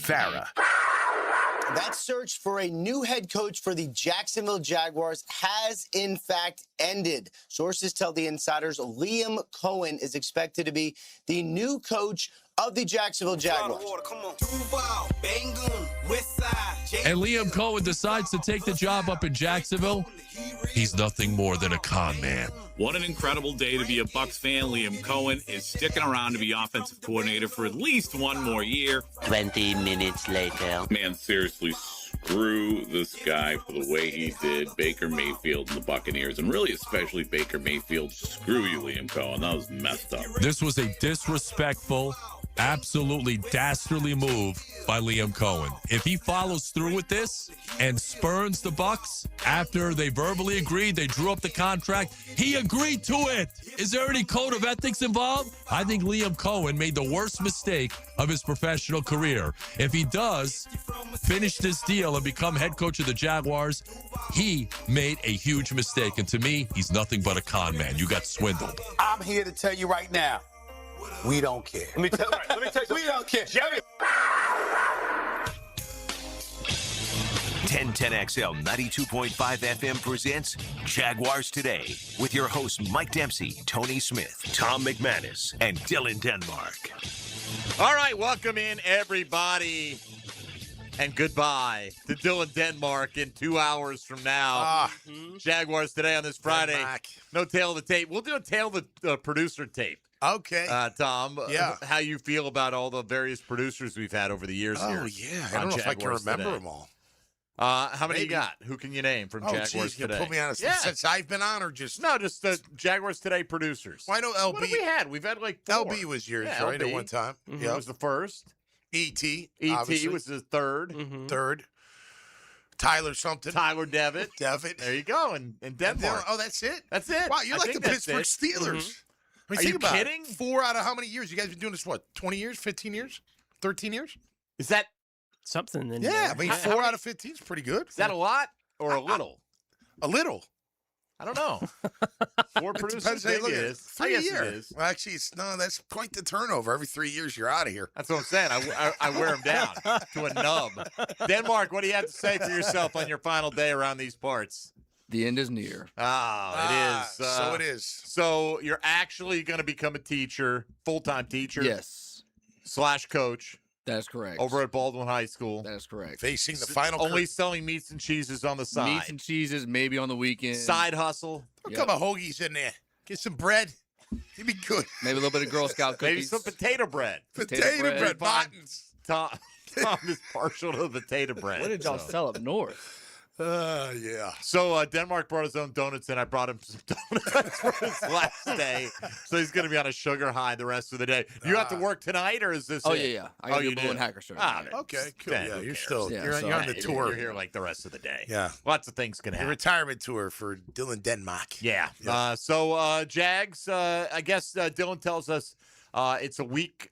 Farah. That search for a new head coach for the Jacksonville Jaguars has, in fact, ended. Sources tell the insiders Liam Cohen is expected to be the new coach of the Jacksonville Jaguars. And Liam Cohen decides to take the job up in Jacksonville. He's nothing more than a con man. What an incredible day to be a Bucs fan. Liam Cohen is sticking around to be offensive coordinator for at least one more year. 20 minutes later. Man, seriously, screw this guy for the way he did Baker Mayfield and the Buccaneers, and really especially Baker Mayfield. Screw you, Liam Cohen. That was messed up. This was a disrespectful, absolutely dastardly move by Liam Cohen. If he follows through with this and spurns the Bucs after they verbally agreed, they drew up the contract, he agreed to it. Is there any code of ethics involved? I think Liam Cohen made the worst mistake of his professional career. If he does finish this deal and become head coach of the Jaguars, he made a huge mistake. And to me, he's nothing but a con man. You got swindled. I'm here to tell you right now, we don't care. Let me tell you, We don't care. 1010XL 92.5 FM presents Jaguars Today with your hosts Mike Dempsey, Tony Smith, Tom McManus, and Dylan Denmark. All right, welcome in, everybody, and goodbye to Dylan Denmark in 2 hours from now. Jaguars Today on this Friday. Denmark. No tail of the tape. We'll do a tail of the producer tape. Okay. Tom, Yeah. How you feel about all the various producers we've had over the years here? Oh, yeah. I don't know if I can Jaguars remember Today. them all. How many you Maybe. got? Who can you name from Oh, Jaguars geez, you Today? put me on a since I've been on, or just No, just the Jaguars Today producers. Well, I know LB. What have we had? We've had like 4. LB was yours, Yeah, right? LB. At one time. It Yeah. was the first. E.T. E.T. obviously. was the third. Third. Tyler something. Tyler Devitt. Devitt. There you go. And Denmark. Oh, that's it? That's it. Wow, you're I like the think that's Pittsburgh it. Steelers. I mean, Are think you about kidding? It. 4 out of how many years? You guys been doing this, what, 20 years, 15 years, 13 years? Is that something in Yeah, there. I mean, How 4 many- out of 15 is pretty good. is that a lot or a little? A little. I don't know. 4 It producers. depends how you Maybe look it at it. is. 3 I guess a year. it is. Well, actually, that's quite the turnover. Every 3 years, you're out of here. That's what I'm saying. I wear them down to a nub. Denmark, what do you have to say for yourself on your final day around these parts? The end is near. Oh, it is. So it is. So you're actually going to become a teacher, full-time teacher. Yes, / coach that is correct. over at Baldwin High School. That is correct. Facing the final Only selling meats and cheeses on the side. Meats and cheeses, maybe on the weekend. Side hustle. Throw a couple of hoagies in there. Get some bread. You'd be good. Maybe a little bit of Girl Scout Maybe cookies. some potato bread. Potato bread. Bottins. Tom is partial to the potato bread. What did y'all so. sell up north? Yeah. So Denmark brought his own donuts, and I brought him some donuts for his last day. So he's going to be on a sugar high the rest of the day. You have to work tonight, or is this? Oh, it? yeah. I got you to do? Blue and Hacker Show. Okay, cool. Then Yeah, who you're cares? still Yeah, you're so- on the Yeah, tour. You're here like the rest of the day. Yeah. Lots of things can The happen. retirement tour for Dylan Denmark. Yeah. Yeah. So Jags, I guess Dylan tells us it's a week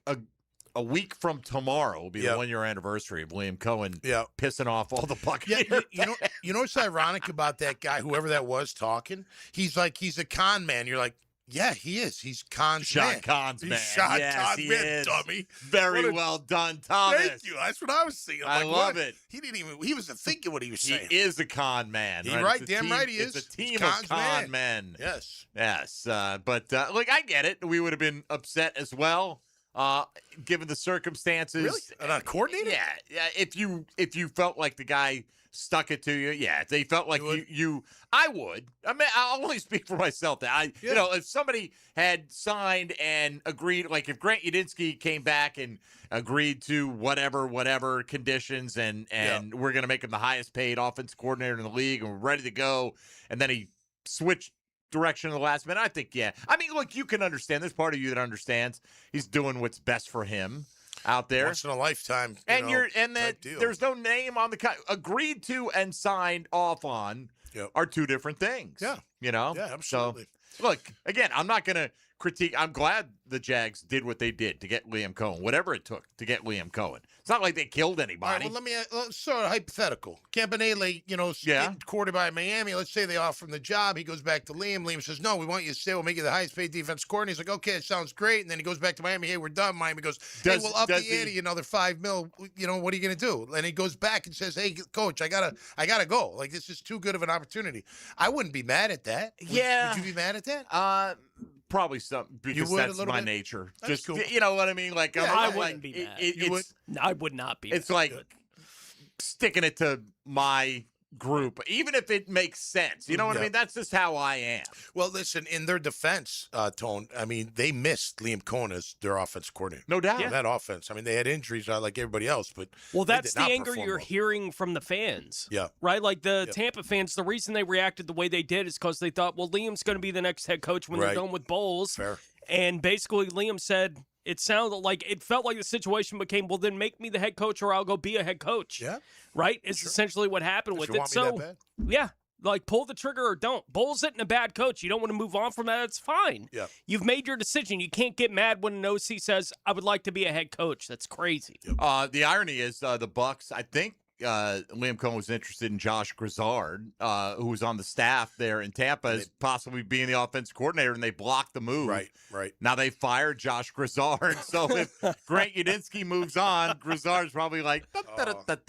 from tomorrow will be the 1-year anniversary of Liam Cohen pissing off all the Buccaneers. Yeah, you know what's ironic about that guy, whoever that was talking? He's like, he's a con man. You're like, yeah, he is. He's Con's man. Con's He's man. Sean Yes, Con's he man, is. dummy. Very well done, Thomas. Thank you. That's what I was saying. I I'm love what? it. He didn't even. He wasn't thinking what he was saying. He is a con man. He's right? right. It's a Damn team- right he is. It's a team He's of Con's con man. men. Yes. Yes. But look, I get it. We would have been upset as well, given the circumstances. Really? Not coordinated? Yeah. If you felt like the guy stuck it to you, they felt like you. I would. I mean, I'll only speak for myself. You know, if somebody had signed and agreed, like if Grant Udinski came back and agreed to whatever conditions, and we're going to make him the highest paid offense coordinator in the league, and we're ready to go, and then he switched direction in the last minute, I think, I mean, look, you can understand. There's part of you that understands he's doing what's best for him out there. Once in a lifetime. And there's no name on the agreed to and signed off on are two different things. Yeah. You know? Yeah, absolutely. So, look, again, I'm not going to critique. I'm glad the Jags did what they did to get Liam Cohen, whatever it took to get Liam Cohen. It's not like they killed All right, anybody. well, let me sort of hypothetical. Campanile, courted by Miami. Let's say they offer him the job. He goes back to Liam. Liam says, "No, we want you to stay. We'll make you the highest paid defense coordinator." He's like, "Okay, it sounds great." And then he goes back to Miami. "Hey, we're done." Miami goes, "Hey, we'll up the ante another $5 million. What are you gonna do?" And he goes back and says, "Hey, coach, I gotta go. Like, this is too good of an opportunity." I wouldn't be mad at that. Yeah. Would you be mad at that? Probably something because would a that's little my bit? nature. That's Just cool. you know what I mean? Like I I'm wouldn't like, be mad. I would not be. It's mad. like Good. sticking it to my group, even if it makes sense. You know what I mean? That's just how I am. Well, listen, in their defense, Tone, I mean, they missed Liam Cohen as their offense coordinator. No doubt. On that offense. I mean, they had injuries like everybody else, but Well, they that's did the not anger perform you're well. hearing from the fans. Yeah. Right? Like the Tampa fans, the reason they reacted the way they did is because they thought, well, Liam's going to be the next head coach when they're done with Bowles. Fair. And basically, Liam said it felt like the situation became, well, then make me the head coach or I'll go be a head coach. Yeah. Right? It's essentially what happened with You it. want me So, that bad? yeah, like pull the trigger or don't. Bowles isn't a bad coach. You don't want to move on from that. It's fine. Yeah. You've made your decision. You can't get mad when an OC says, I would like to be a head coach. That's crazy. The irony is the Bucks, I think Liam Cohen was interested in Josh Grizzard, who was on the staff there in Tampa as possibly being the offensive coordinator, and they blocked the move. Right. Now they fired Josh Grizzard. So if Grant Udinsky moves on, Grizzard's probably like,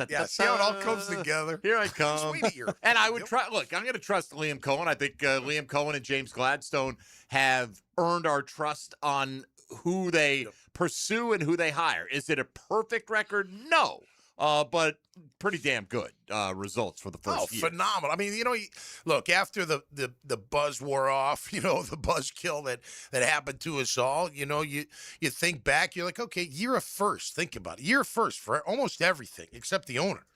Yeah, see how it all comes together. Here I come. Just wait a year. And I would try. Look, I'm going to trust Liam Cohen. I think Liam Cohen and James Gladstone have earned our trust on who they pursue and who they hire. Is it a perfect record? No. But pretty damn good results for the first year. Phenomenal. I mean, look, after the buzz wore off, the buzzkill that happened to us all, you think back, you're like, okay, year of first. Think about it. Year of first for almost everything except the owner.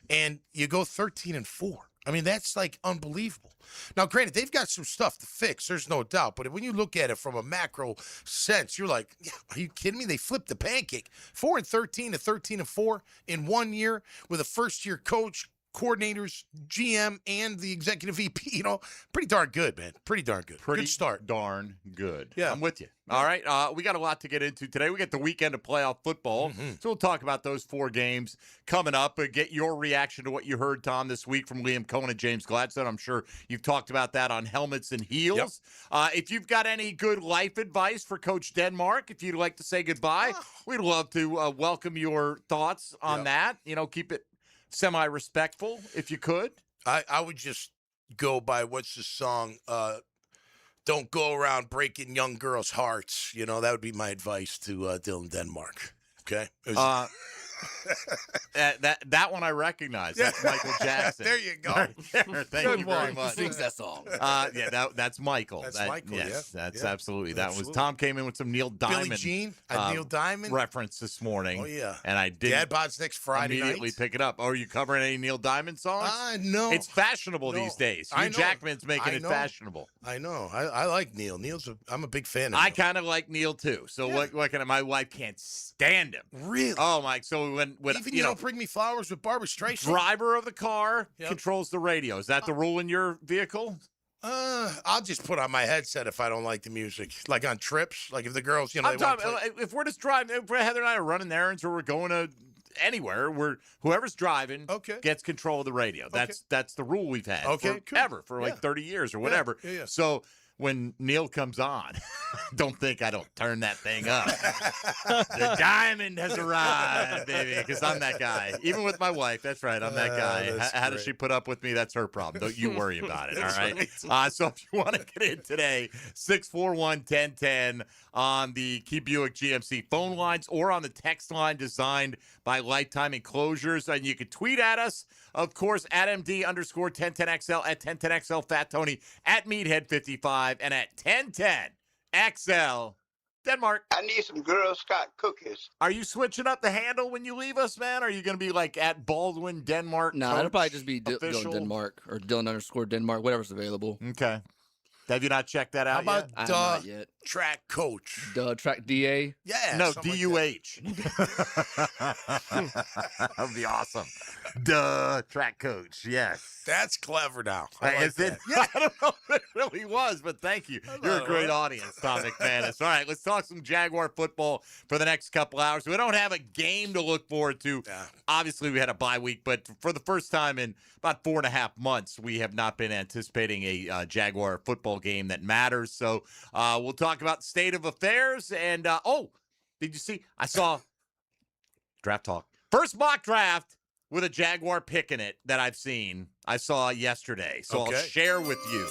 And you go 13-4. I mean, that's like unbelievable. Now, granted, they've got some stuff to fix. There's no doubt. But when you look at it from a macro sense, you're like, are you kidding me? They flipped the pancake. 4-13 to 13-4 in 1 year with a first-year coach, coordinators, GM, and the executive VP. Pretty darn good, man. Pretty darn good. Pretty good start. Darn good. Yeah. I'm with you. All right. We got a lot to get into today. We get the weekend of playoff football. So we'll talk about those 4 games coming up. Get your reaction to what you heard, Tom, this week from Liam Cohen and James Gladstone. I'm sure you've talked about that on Helmets and Heels. If you've got any good life advice for Coach Denmark, if you'd like to say goodbye, we'd love to welcome your thoughts on that. Keep it semi-respectful, if you could. I would just go by, what's the song? Don't go around breaking young girls' hearts. That would be my advice to Dylan Denmark. Okay? That one I recognize. That's Michael Jackson. There you go. Thank you very much. Who sings that song? That's Michael. That's Michael, Yes, that's yeah. absolutely. That Absolutely. was Tom came in with some Neil Diamond. Billie Jean, Neil Diamond reference this morning. Oh, yeah. And I did Dad Bod's next Friday immediately night. pick it up. Oh, are you covering any Neil Diamond songs? No. It's fashionable these days. Hugh Jackman's making it fashionable. I know. I like Neil. I'm a big fan of I Neil. kind of like Neil too. So what can my wife can't stand him. Really? Oh my! So when Even you don't bring me flowers with Barbara Streisand. driver of the car controls the radio. Is that the rule in your vehicle? I'll just put on my headset if I don't like the music, like on trips. Like if the girls, I'm talking, if we're just driving, if Heather and I are running errands or we're going to anywhere, whoever's driving gets control of the radio. That's the rule we've had forever, for like 30 years or whatever. Yeah. So when Neil comes on, don't think I don't turn that thing up. The diamond has arrived, baby, because I'm that guy. Even with my wife, that's right, I'm that guy. How does she put up with me? That's her problem. Don't you worry about it, all right? So if you want to get in today, 641-1010 on the Key Buick GMC phone lines or on the text line designed by Lifetime Enclosures. And you can tweet at us, of course, at MD_1010XL, at 1010XL Fat Tony, at Meathead55, and at 1010XL Denmark. I need some Girl Scout cookies. Are you switching up the handle when you leave us, man? Are you going to be like at Baldwin Denmark? No, it'll probably just be official? Dylan Denmark or Dylan_Denmark, whatever's available. Okay. Have you not checked that How out about yet? I have not yet. track coach? Track DA. Yeah. No, something like DUH. That would be awesome. Duh, track coach. Yes. That's clever now. I like Is it? that. Yeah, I don't know if it really was, but thank you. You're a great audience, Tom McManus. All right, let's talk some Jaguar football for the next couple hours. We don't have a game to look forward to. Yeah. Obviously, we had a bye week, but for the first time in about 4.5 months, we have not been anticipating a Jaguar football game that matters. So we'll talk about the state of affairs. And, did you see? I saw draft talk. First mock draft with a Jaguar pick in it that I've seen. I saw yesterday. So I'll share with you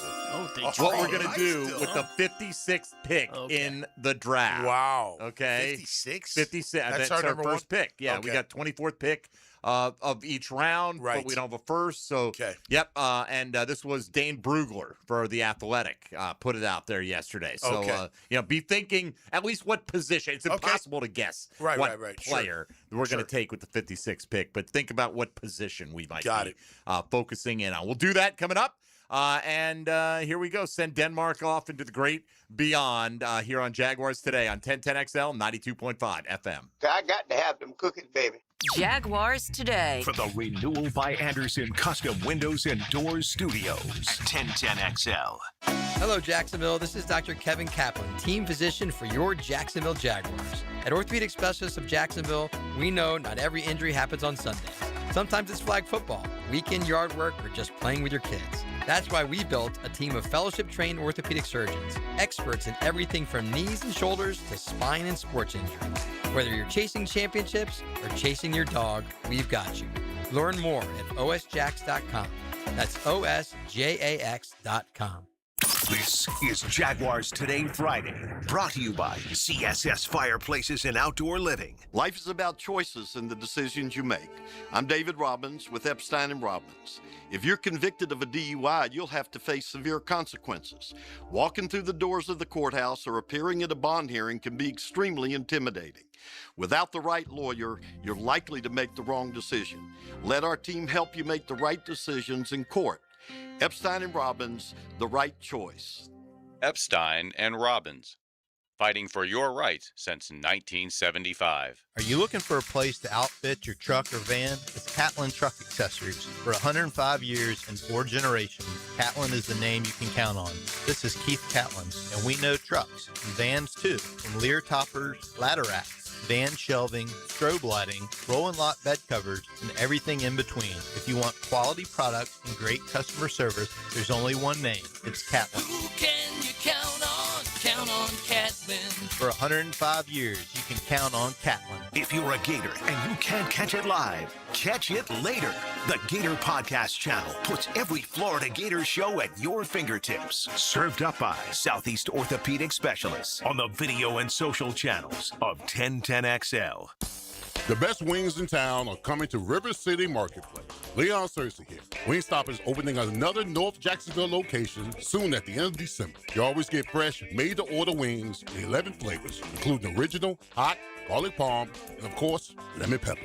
what we're going to do with the 56th pick in the draft. Wow. Okay. 56? 56. That's our number first one? pick. Yeah, we got 24th pick of each round, but we don't have a first. So, yep. And this was Dane Brugler for The Athletic. Put it out there yesterday. So, be thinking at least what position. It's impossible to guess what player we're going to take with the 56th pick, but think about what position we might be focusing in on. We'll do that coming up. And here we go. Send Denmark off into the great beyond here on Jaguars Today on 1010XL 92.5 FM. I got to have them cookies, baby. Jaguars Today. From the Renewal by Anderson Custom Windows and Doors Studios at 1010XL. Hello, Jacksonville. This is Dr. Kevin Kaplan, team physician for your Jacksonville Jaguars. At Orthopedic Specialists of Jacksonville, we know not every injury happens on Sundays. Sometimes it's flag football, weekend yard work, or just playing with your kids. That's why we built a team of fellowship-trained orthopedic surgeons, experts in everything from knees and shoulders to spine and sports injuries. Whether you're chasing championships or chasing your dog, we've got you. Learn more at osjax.com. That's osjax.com. This is Jaguars Today Friday, brought to you by CSS Fireplaces and Outdoor Living. Life is about choices and the decisions you make. I'm David Robbins with Epstein & Robbins. If you're convicted of a DUI, you'll have to face severe consequences. Walking through the doors of the courthouse or appearing at a bond hearing can be extremely intimidating. Without the right lawyer, you're likely to make the wrong decision. Let our team help you make the right decisions in court. Epstein & Robbins, the right choice. Epstein & Robbins, fighting for your rights since 1975. Are you looking for a place to outfit your truck or van? It's Catlin Truck Accessories. For 105 years and 4 generations, Catlin is the name you can count on. This is Keith Catlin, and we know trucks and vans too, from Lear toppers, ladder racks, van shelving, strobe lighting, roll and lock bed covers, and everything in between. If you want quality products and great customer service, there's only one name. It's Catlin. Who can you count on? Count on Catlin. For 105 years, you can count on Catlin. If you're a Gator and you can't catch it live, catch it later. The Gator Podcast Channel puts every Florida Gator show at your fingertips. Served up by Southeast Orthopedic Specialists on the video and social channels of 1010XL. The best wings in town are coming to River City Marketplace. Leon Searcy here. Wingstop is opening another North Jacksonville location soon at the end of December. You always get fresh, made-to-order wings in 11 flavors, including original, hot, garlic parm, and of course, lemon pepper.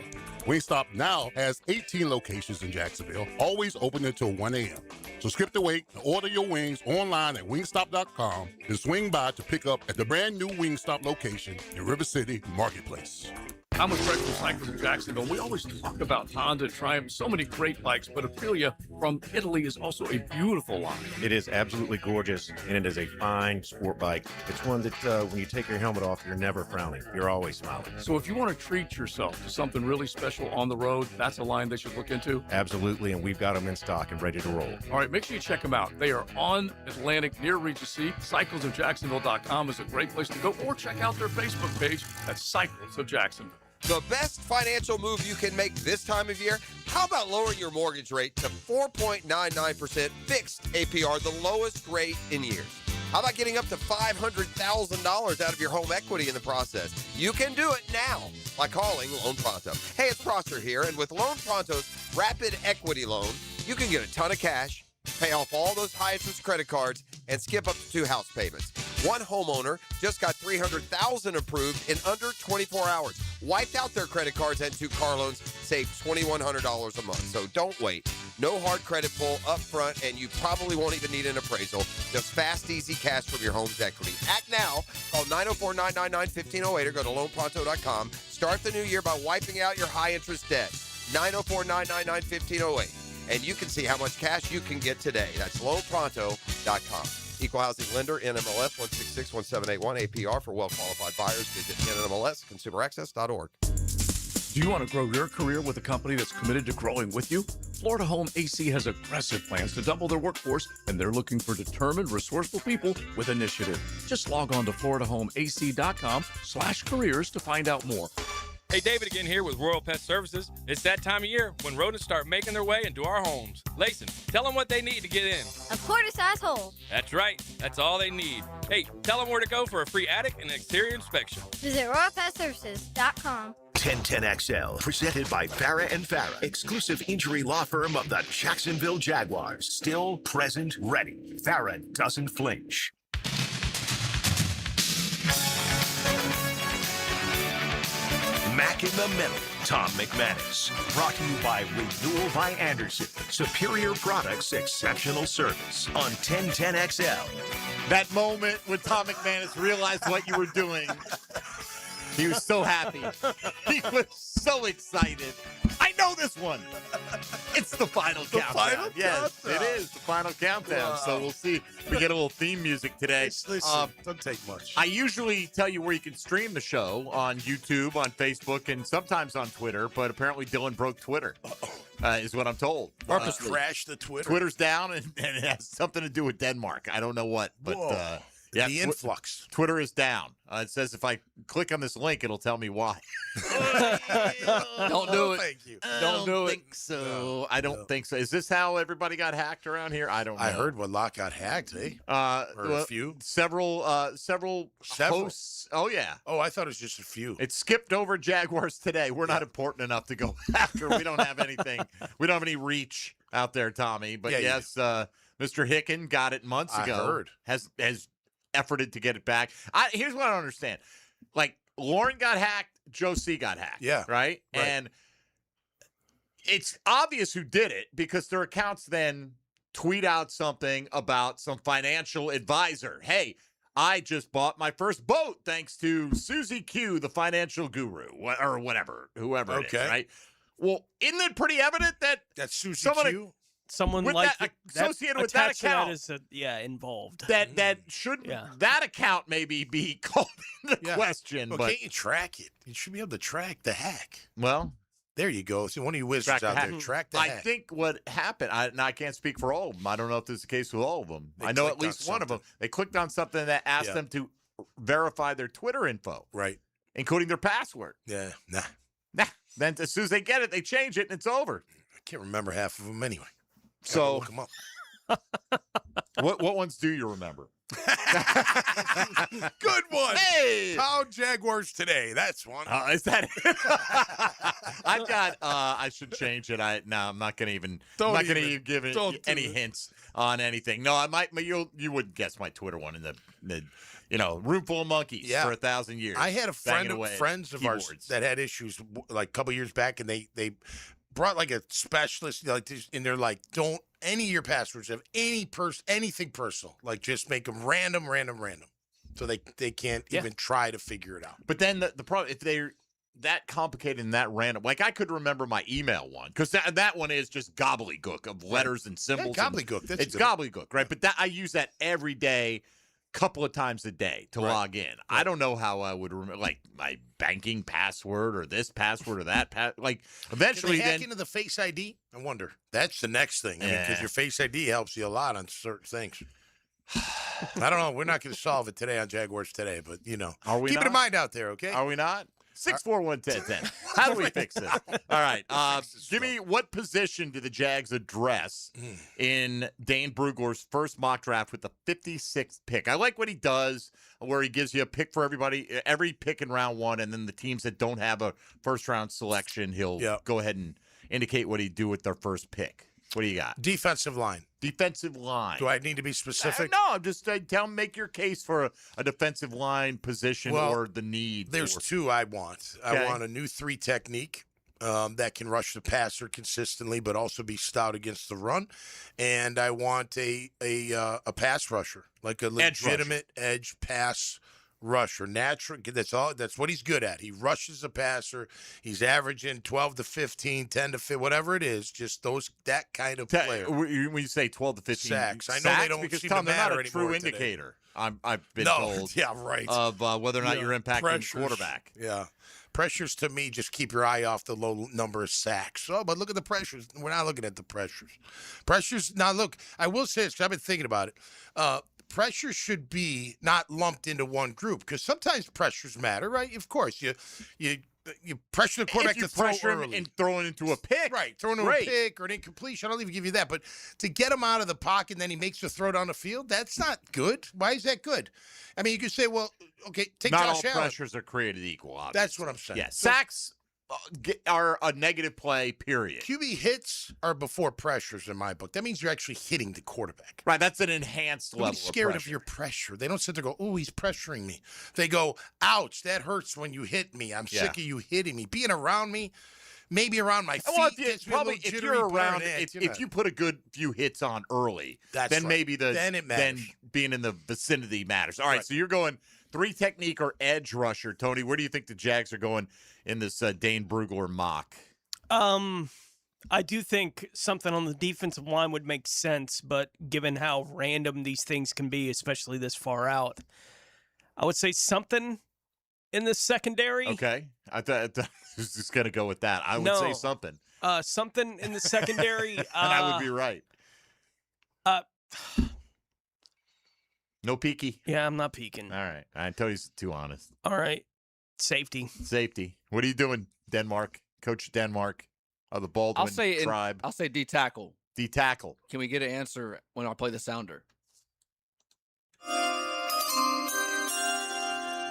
Wingstop now has 18 locations in Jacksonville, always open until 1 a.m. So skip the wait and order your wings online at wingstop.com and swing by to pick up at the brand new Wingstop location in River City Marketplace. I'm with Fred from Cycles in Jacksonville. We always talk about Honda, Triumph, so many great bikes, but Aprilia from Italy is also a beautiful line. It is absolutely gorgeous, and it is a fine sport bike. It's one that when you take your helmet off, you're never frowning. You're always smiling. So if you want to treat yourself to something really special on the road, that's a line they should look into? Absolutely, and we've got them in stock and ready to roll. All right, make sure you check them out. They are on Atlantic near Regency. CyclesofJacksonville.com is a great place to go, or check out their Facebook page at Cycles of Jacksonville. The best financial move you can make this time of year? How about lowering your mortgage rate to 4.99% fixed APR, the lowest rate in years? How about getting up to $500,000 out of your home equity in the process? You can do it now by calling Loan Pronto. Hey, it's Prosser here, and with Loan Pronto's Rapid Equity Loan, you can get a ton of cash, pay off all those high-interest credit cards, and skip up to 2 house payments. One homeowner just got $300,000 approved in under 24 hours. Wiped out their credit cards and 2 car loans, saved $2,100 a month. So don't wait. No hard credit pull up front, and you probably won't even need an appraisal. Just fast, easy cash from your home's equity. Act now. Call 904-999-1508 or go to loanpronto.com. Start the new year by wiping out your high-interest debt. 904-999-1508. And you can see how much cash you can get today. That's loanpronto.com. Equal housing lender, NMLS 1661781, APR for well-qualified buyers. Visit NMLSconsumeraccess.org. Do you want to grow your career with a company that's committed to growing with you? Florida Home AC has aggressive plans to double their workforce, and they're looking for determined, resourceful people with initiative. Just log on to floridahomeac.com/careers to find out more. Hey, David again here with Royal Pet Services. It's that time of year when rodents start making their way into our homes. Layson, tell them what they need to get in. A quarter-size hole. That's right. That's all they need. Hey, tell them where to go for a free attic and exterior inspection. Visit RoyalPetServices.com. 1010XL, presented by Farah and Farah, exclusive injury law firm of the Jacksonville Jaguars. Still, present, ready. Farah doesn't flinch. Mac in the Middle, Tom McManus. Brought to you by Renewal by Anderson. Superior products, exceptional service. On 1010XL. That moment when Tom McManus realized what you were doing, he was so happy. He was so excited. I know this one. It's the final countdown. Final yes, countdown. it is the final countdown. Wow. So we'll see. We get a little theme music today. Listen, doesn't take much. I usually tell you where you can stream the show on YouTube, on Facebook, and sometimes on Twitter, but apparently Dylan broke Twitter, is what I'm told. Crash the Twitter. Twitter's down, and it has something to do with Denmark. I don't know what, but yeah, the influx. Twitter is down. It says if I click on this link, it'll tell me why. Don't do it. Thank you. Don't do think so. No, I don't think so. Is this how everybody got hacked around here? I don't know. I heard what lot got hacked, eh? Or a few. Several hosts. Oh, yeah. Oh, I thought it was just a few. It skipped over Jaguars Today. We're not important enough to go after. We don't have anything. We don't have any reach out there, Tommy. But yes, Mr. Hicken got it months ago. I heard. Has efforted to get it back. Here's what I don't understand. Like, Lauren got hacked, Joe C got hacked. Yeah. Right? And it's obvious who did it because their accounts then tweet out something about some financial advisor. Hey, I just bought my first boat thanks to Susie Q, the financial guru, or whatever, whoever it is, right? Well, isn't it pretty evident that that's Susie Q? Someone with like that, associated with that account is involved. That should that account maybe be called into question. Well, but can't you track it? You should be able to track the hack. Well, there you go. See, one of you wizards out there, track the I hack. think what happened, I can't speak for all of them. I don't know if this is the case with all of them. I know at least one of them. They clicked on something that asked them to verify their Twitter info, right, including their password. Yeah, nah. Then as soon as they get it, they change it, and it's over. I can't remember half of them anyway. So look them up. what ones do you remember? Good one. Hey, how Jaguars Today. That's one. Is that it? I've got. I should change it. I'm not gonna even. I'm not gonna even give any hints on anything. No, I might. You would guess my Twitter one in the room full of monkeys for 1,000 years. I had a friends of ours that had issues like a couple years back, and they brought like a specialist, and they're like, don't any of your passwords have anything personal. Like, just make them random. So they can't even try to figure it out. But then the problem, if they're that complicated and that random, like I could remember my email one because that one is just gobbledygook of letters and symbols. Yeah, gobbledygook. It's gobbledygook, right? But I use that every day, couple of times a day to log in. Right. I don't know how I would remember, like my banking password or this password or that like eventually can they hack into the Face ID? I wonder. That's the next thing. I mean, because your Face ID helps you a lot on certain things. I don't know. We're not going to solve it today on Jaguars Today, but are we keep it in mind out there, okay? Are we not? 641-1010. How do we fix this? All right. Give me what position do the Jags address in Dane Brugler's first mock draft with the 56th pick? I like what he does, where he gives you a pick for every pick in round one, and then the teams that don't have a first-round selection, he'll go ahead and indicate what he'd do with their first pick. What do you got? Defensive line. Defensive line. Do I need to be specific? No, I'm just make your case for a defensive line position or the need. There's two I want. Okay. I want a new 3 technique, that can rush the passer consistently, but also be stout against the run. And I want a pass rusher, like a legitimate edge pass rusher. Natural. That's what he's good at. He rushes the passer. He's averaging 12 to 15, 10 to 15, whatever it is. Just that kind of player. When you say 12 to 15 sacks, I know they don't because seem Tom, to they're not matter a true anymore indicator. I've been No, told. yeah, right. Of whether or not you're impacting pressures, quarterback. Yeah. Pressures to me, just keep your eye off the low number of sacks. Oh, but look at the pressures. We're not looking at the pressures. Pressures. Now, look, I will say this because I've been thinking about it. Pressure should be not lumped into one group because sometimes pressures matter, right? Of course, you pressure the quarterback If you to throw pressure him early. and throw it into a pick. Right, throwing him a pick or an incompletion. I'll even give you that. But to get him out of the pocket and then he makes the throw down the field, that's not good. Why is that good? I mean, you could say, well, okay, take Not Josh all Allen. pressures are created equal, obviously. That's what I'm saying. Yeah, So- sacks are a negative play, period. QB hits are before pressures in my book. That means you're actually hitting the quarterback. Right, that's an enhanced level Nobody's scared of your pressure. They don't sit there and go, oh, he's pressuring me. They go, ouch, that hurts when you hit me. I'm sick of you hitting me. Being around me, maybe around my feet. Well, gets me a little if jittery, you're but around, it's, if you put a good few hits on early, That's then right. maybe Then it matters. then being in the vicinity matters. All right, so you're going 3 technique or edge rusher, Tony. Where do you think the Jags are going in this Dane Brugler mock? I do think something on the defensive line would make sense, but given how random these things can be, especially this far out, I would say something in the secondary. Okay, I thought I was just going to go with that. I would say something. Something in the secondary. And I would be right. No peeky. Yeah, I'm not peeking. All right. Tony's too honest. All right. Safety. What are you doing, Denmark? Coach Denmark of the Baldwin tribe. I'll say D tackle. D tackle. Can we get an answer when I play the sounder?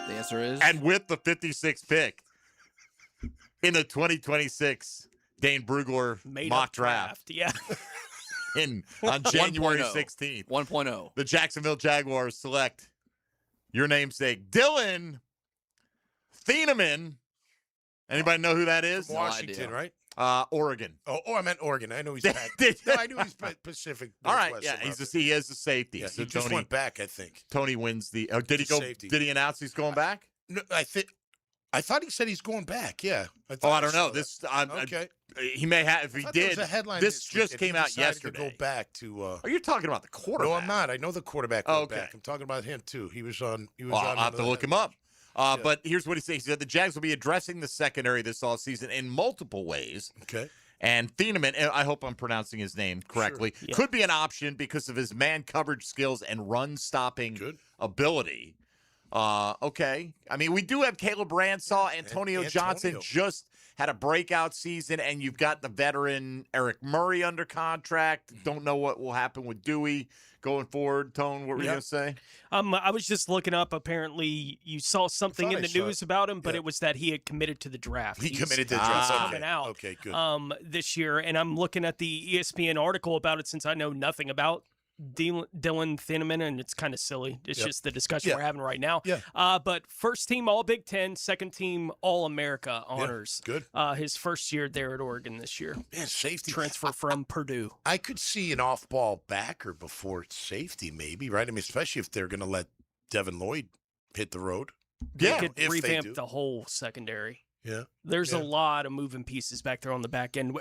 The answer is. And with the 56th pick in the 2026 Dane Brugler mock draft. Yeah. On January 1.0. 16th. 1.0. The Jacksonville Jaguars select your namesake, Dylan Thieneman. Anybody know who that is? From Washington, right? Oregon. Oh, I meant Oregon. I know he's back. No, I knew he's Pacific. All right, Northwest yeah, somehow. he is a safety. Yeah, so he just Tony, went back, I think. Tony wins the. Did he go? Safety. Did he announce he's going back? No, I thought he said he's going back. Yeah. I don't know. Okay. He may have. If he I thought there did, was a headline this week just that came he out decided yesterday. To go back to. Are you talking about the quarterback? No, I'm not. I know the quarterback went Okay. back. I'm talking about him too. He was on. I'll have to look him up. But here's what he said. He said the Jags will be addressing the secondary this offseason in multiple ways. Okay. And Thieneman, and I hope I'm pronouncing his name correctly, Sure. Yeah. could be an option because of his man coverage skills and run-stopping ability. Okay. I mean, we do have Caleb Ransaw. Antonio Johnson just had a breakout season, and you've got the veteran Eric Murray under contract. Don't know what will happen with Dewey going forward. Tone, what were you going to say? I was just looking up. Apparently, you saw something in the news about him, but it was that he had committed to the draft. He He's committed to the draft. coming out. Okay, good. This year, and I'm looking at the ESPN article about it since I know nothing about Dylan Thieneman, and it's kind of silly. It's just the discussion we're having right now. Yeah. But first team All Big Ten, second team All America honors. Good. His first year there at Oregon this year. Man, safety transfer from Purdue. I could see an off-ball backer before safety, maybe, right? I mean, especially if they're going to let Devin Lloyd hit the road. They could if they revamp do. the whole secondary. Yeah. There's a lot of moving pieces back there on the back end.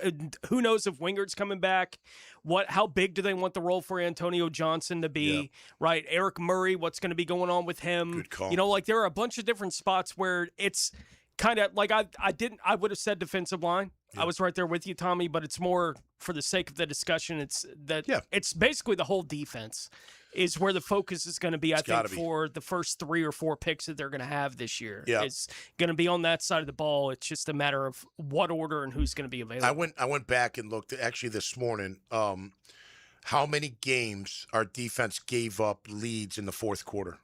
Who knows if Wingard's coming back? How big do they want the role for Antonio Johnson to be? Yeah. Right, Eric Murray. What's going to be going on with him? Good call. You know, like there are a bunch of different spots where it's kind of like I would have said defensive line. Yeah. I was right there with you, Tommy. But it's more for the sake of the discussion. It's basically the whole defense is where the focus is going to be, I think, for the first 3 or 4 picks that they're going to have this year. Yeah. It's going to be on that side of the ball. It's just a matter of what order and who's going to be available. I went back and looked actually this morning. How many games our defense gave up leads in the fourth quarter,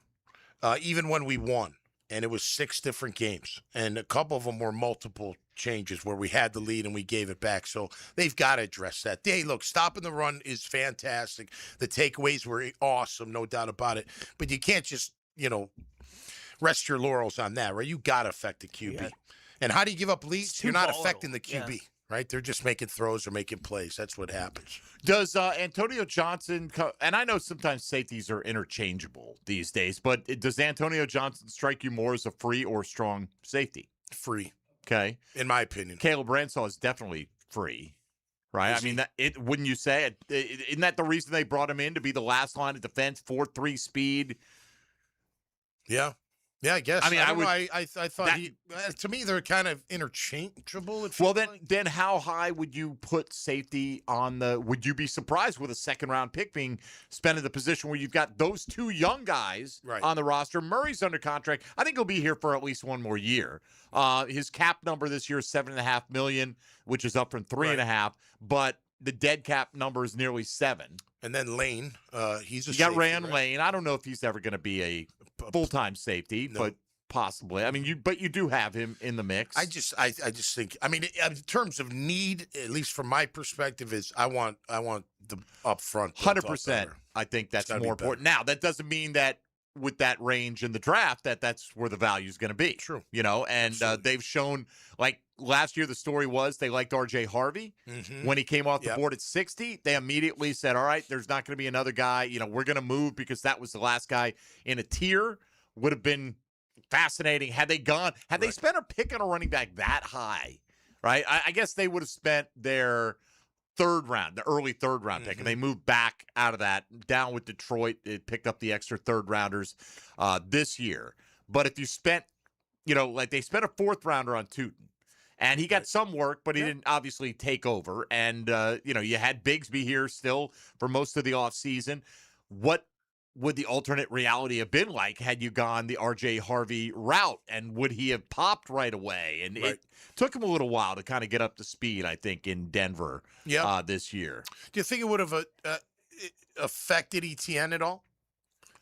even when we won, and it was 6 different games, and a couple of them were multiple changes where we had the lead and we gave it back. So they've got to address that. Hey, look, stopping the run is fantastic. The takeaways were awesome, no doubt about it. But you can't just, rest your laurels on that, right? You got to affect the QB. And how do you give up leads? too You're not volatile. affecting the QB, right? They're just making throws or making plays. That's what happens. Does Antonio Johnson, and I know sometimes safeties are interchangeable these days, but does Antonio Johnson strike you more as a free or strong safety? Free. Okay. In my opinion. Caleb Ransaw is definitely free, right? Is I mean, wouldn't you say? Isn't that the reason they brought him in, to be the last line of defense, 4.3 speed? Yeah. Yeah, I guess. I mean, I thought to me, they're kind of interchangeable. Well, then how high would you put safety on the? Would you be surprised with a second-round pick being spent in the position where you've got those two young guys on the roster? Murray's under contract. I think he'll be here for at least one more year. His cap number this year is $7.5 million, which is up from $3.5 million, but the dead cap number is nearly $7 million. And then Lane, he's a you got safety, Rand right? Lane. I don't know if he's ever going to be a full-time safety, but possibly. I mean, you do have him in the mix. I just think. I mean, in terms of need, at least from my perspective, is I want the up front. 100%. I think that's more important. Now, that doesn't mean that with that range in the draft that's where the value is going to be. True. And they've shown, like last year, the story was they liked R.J. Harvey. Mhm. When he came off the board at 60, they immediately said, all right, there's not going to be another guy. We're going to move because that was the last guy in a tier. Would have been fascinating had they spent a pick on a running back that high, right? I guess they would have spent their the early third round pick, and they moved back out of that, down with Detroit. It picked up the extra third rounders this year. But if you spent, like they spent a fourth rounder on Tootin, and he got some work, but he didn't obviously take over. And, you had Bigsby here still for most of the offseason. What would the alternate reality have been like had you gone the R.J. Harvey route? And would he have popped right away? And it took him a little while to kind of get up to speed, I think, in Denver this year. Do you think it would have affected Etienne at all?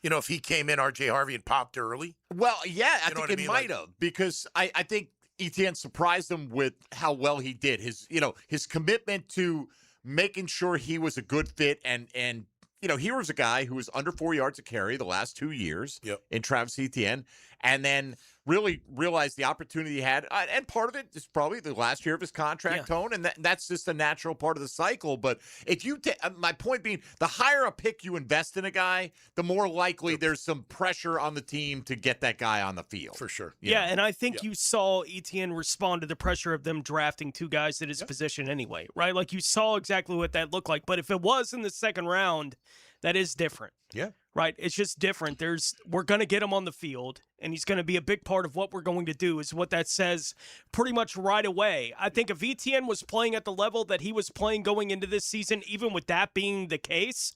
If he came in, R.J. Harvey, and popped early? Well, yeah, I think it might have, because I think Etienne surprised him with how well he did. His commitment to making sure he was a good fit, and he was a guy who was under 4 yards a carry the last 2 years in Travis Etienne, and then really realized the opportunity he had. And part of it is probably the last year of his contract, Tone, and that's just a natural part of the cycle. But if you my point being, the higher a pick you invest in a guy, the more likely there's some pressure on the team to get that guy on the field. For sure. Yeah, and I think you saw Etienne respond to the pressure of them drafting two guys at his position anyway, right? Like, you saw exactly what that looked like. But if it was in the second round, that is different. Yeah. Right? It's just different. We're going to get him on the field, and he's going to be a big part of what we're going to do, is what that says pretty much right away. I think if Etienne was playing at the level that he was playing going into this season, even with that being the case,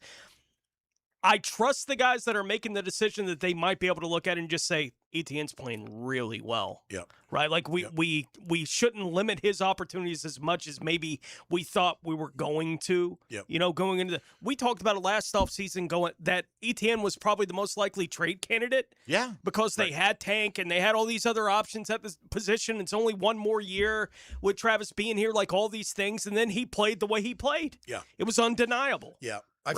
I trust the guys that are making the decision that they might be able to look at it and just say, Etienne's playing really well. Yeah. Right? Like, we shouldn't limit his opportunities as much as maybe we thought we were going to. Going into we talked about it last offseason, that Etienne was probably the most likely trade candidate. Yeah. Because they had Tank and they had all these other options at this position. It's only one more year with Travis being here, like all these things, and then he played the way he played. Yeah. It was undeniable. Yeah. I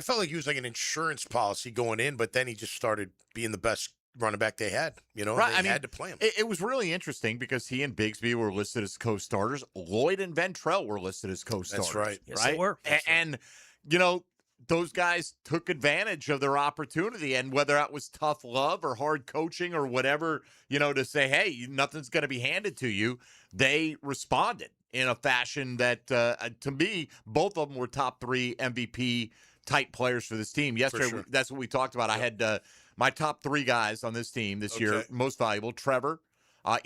felt like he was like an insurance policy going in, but then he just started being the best running back they had. Right. They had to play him. It was really interesting because he and Bigsby were listed as co-starters. Lloyd and Ventrell were listed as co-starters. That's right. Yes, they were. And those guys took advantage of their opportunity, and whether that was tough love or hard coaching or whatever, to say, hey, nothing's going to be handed to you, they responded in a fashion that, to me, both of them were top 3 MVP type players for this team. Yesterday, that's what we talked about. I had my top 3 guys on this team this year, most valuable: Trevor,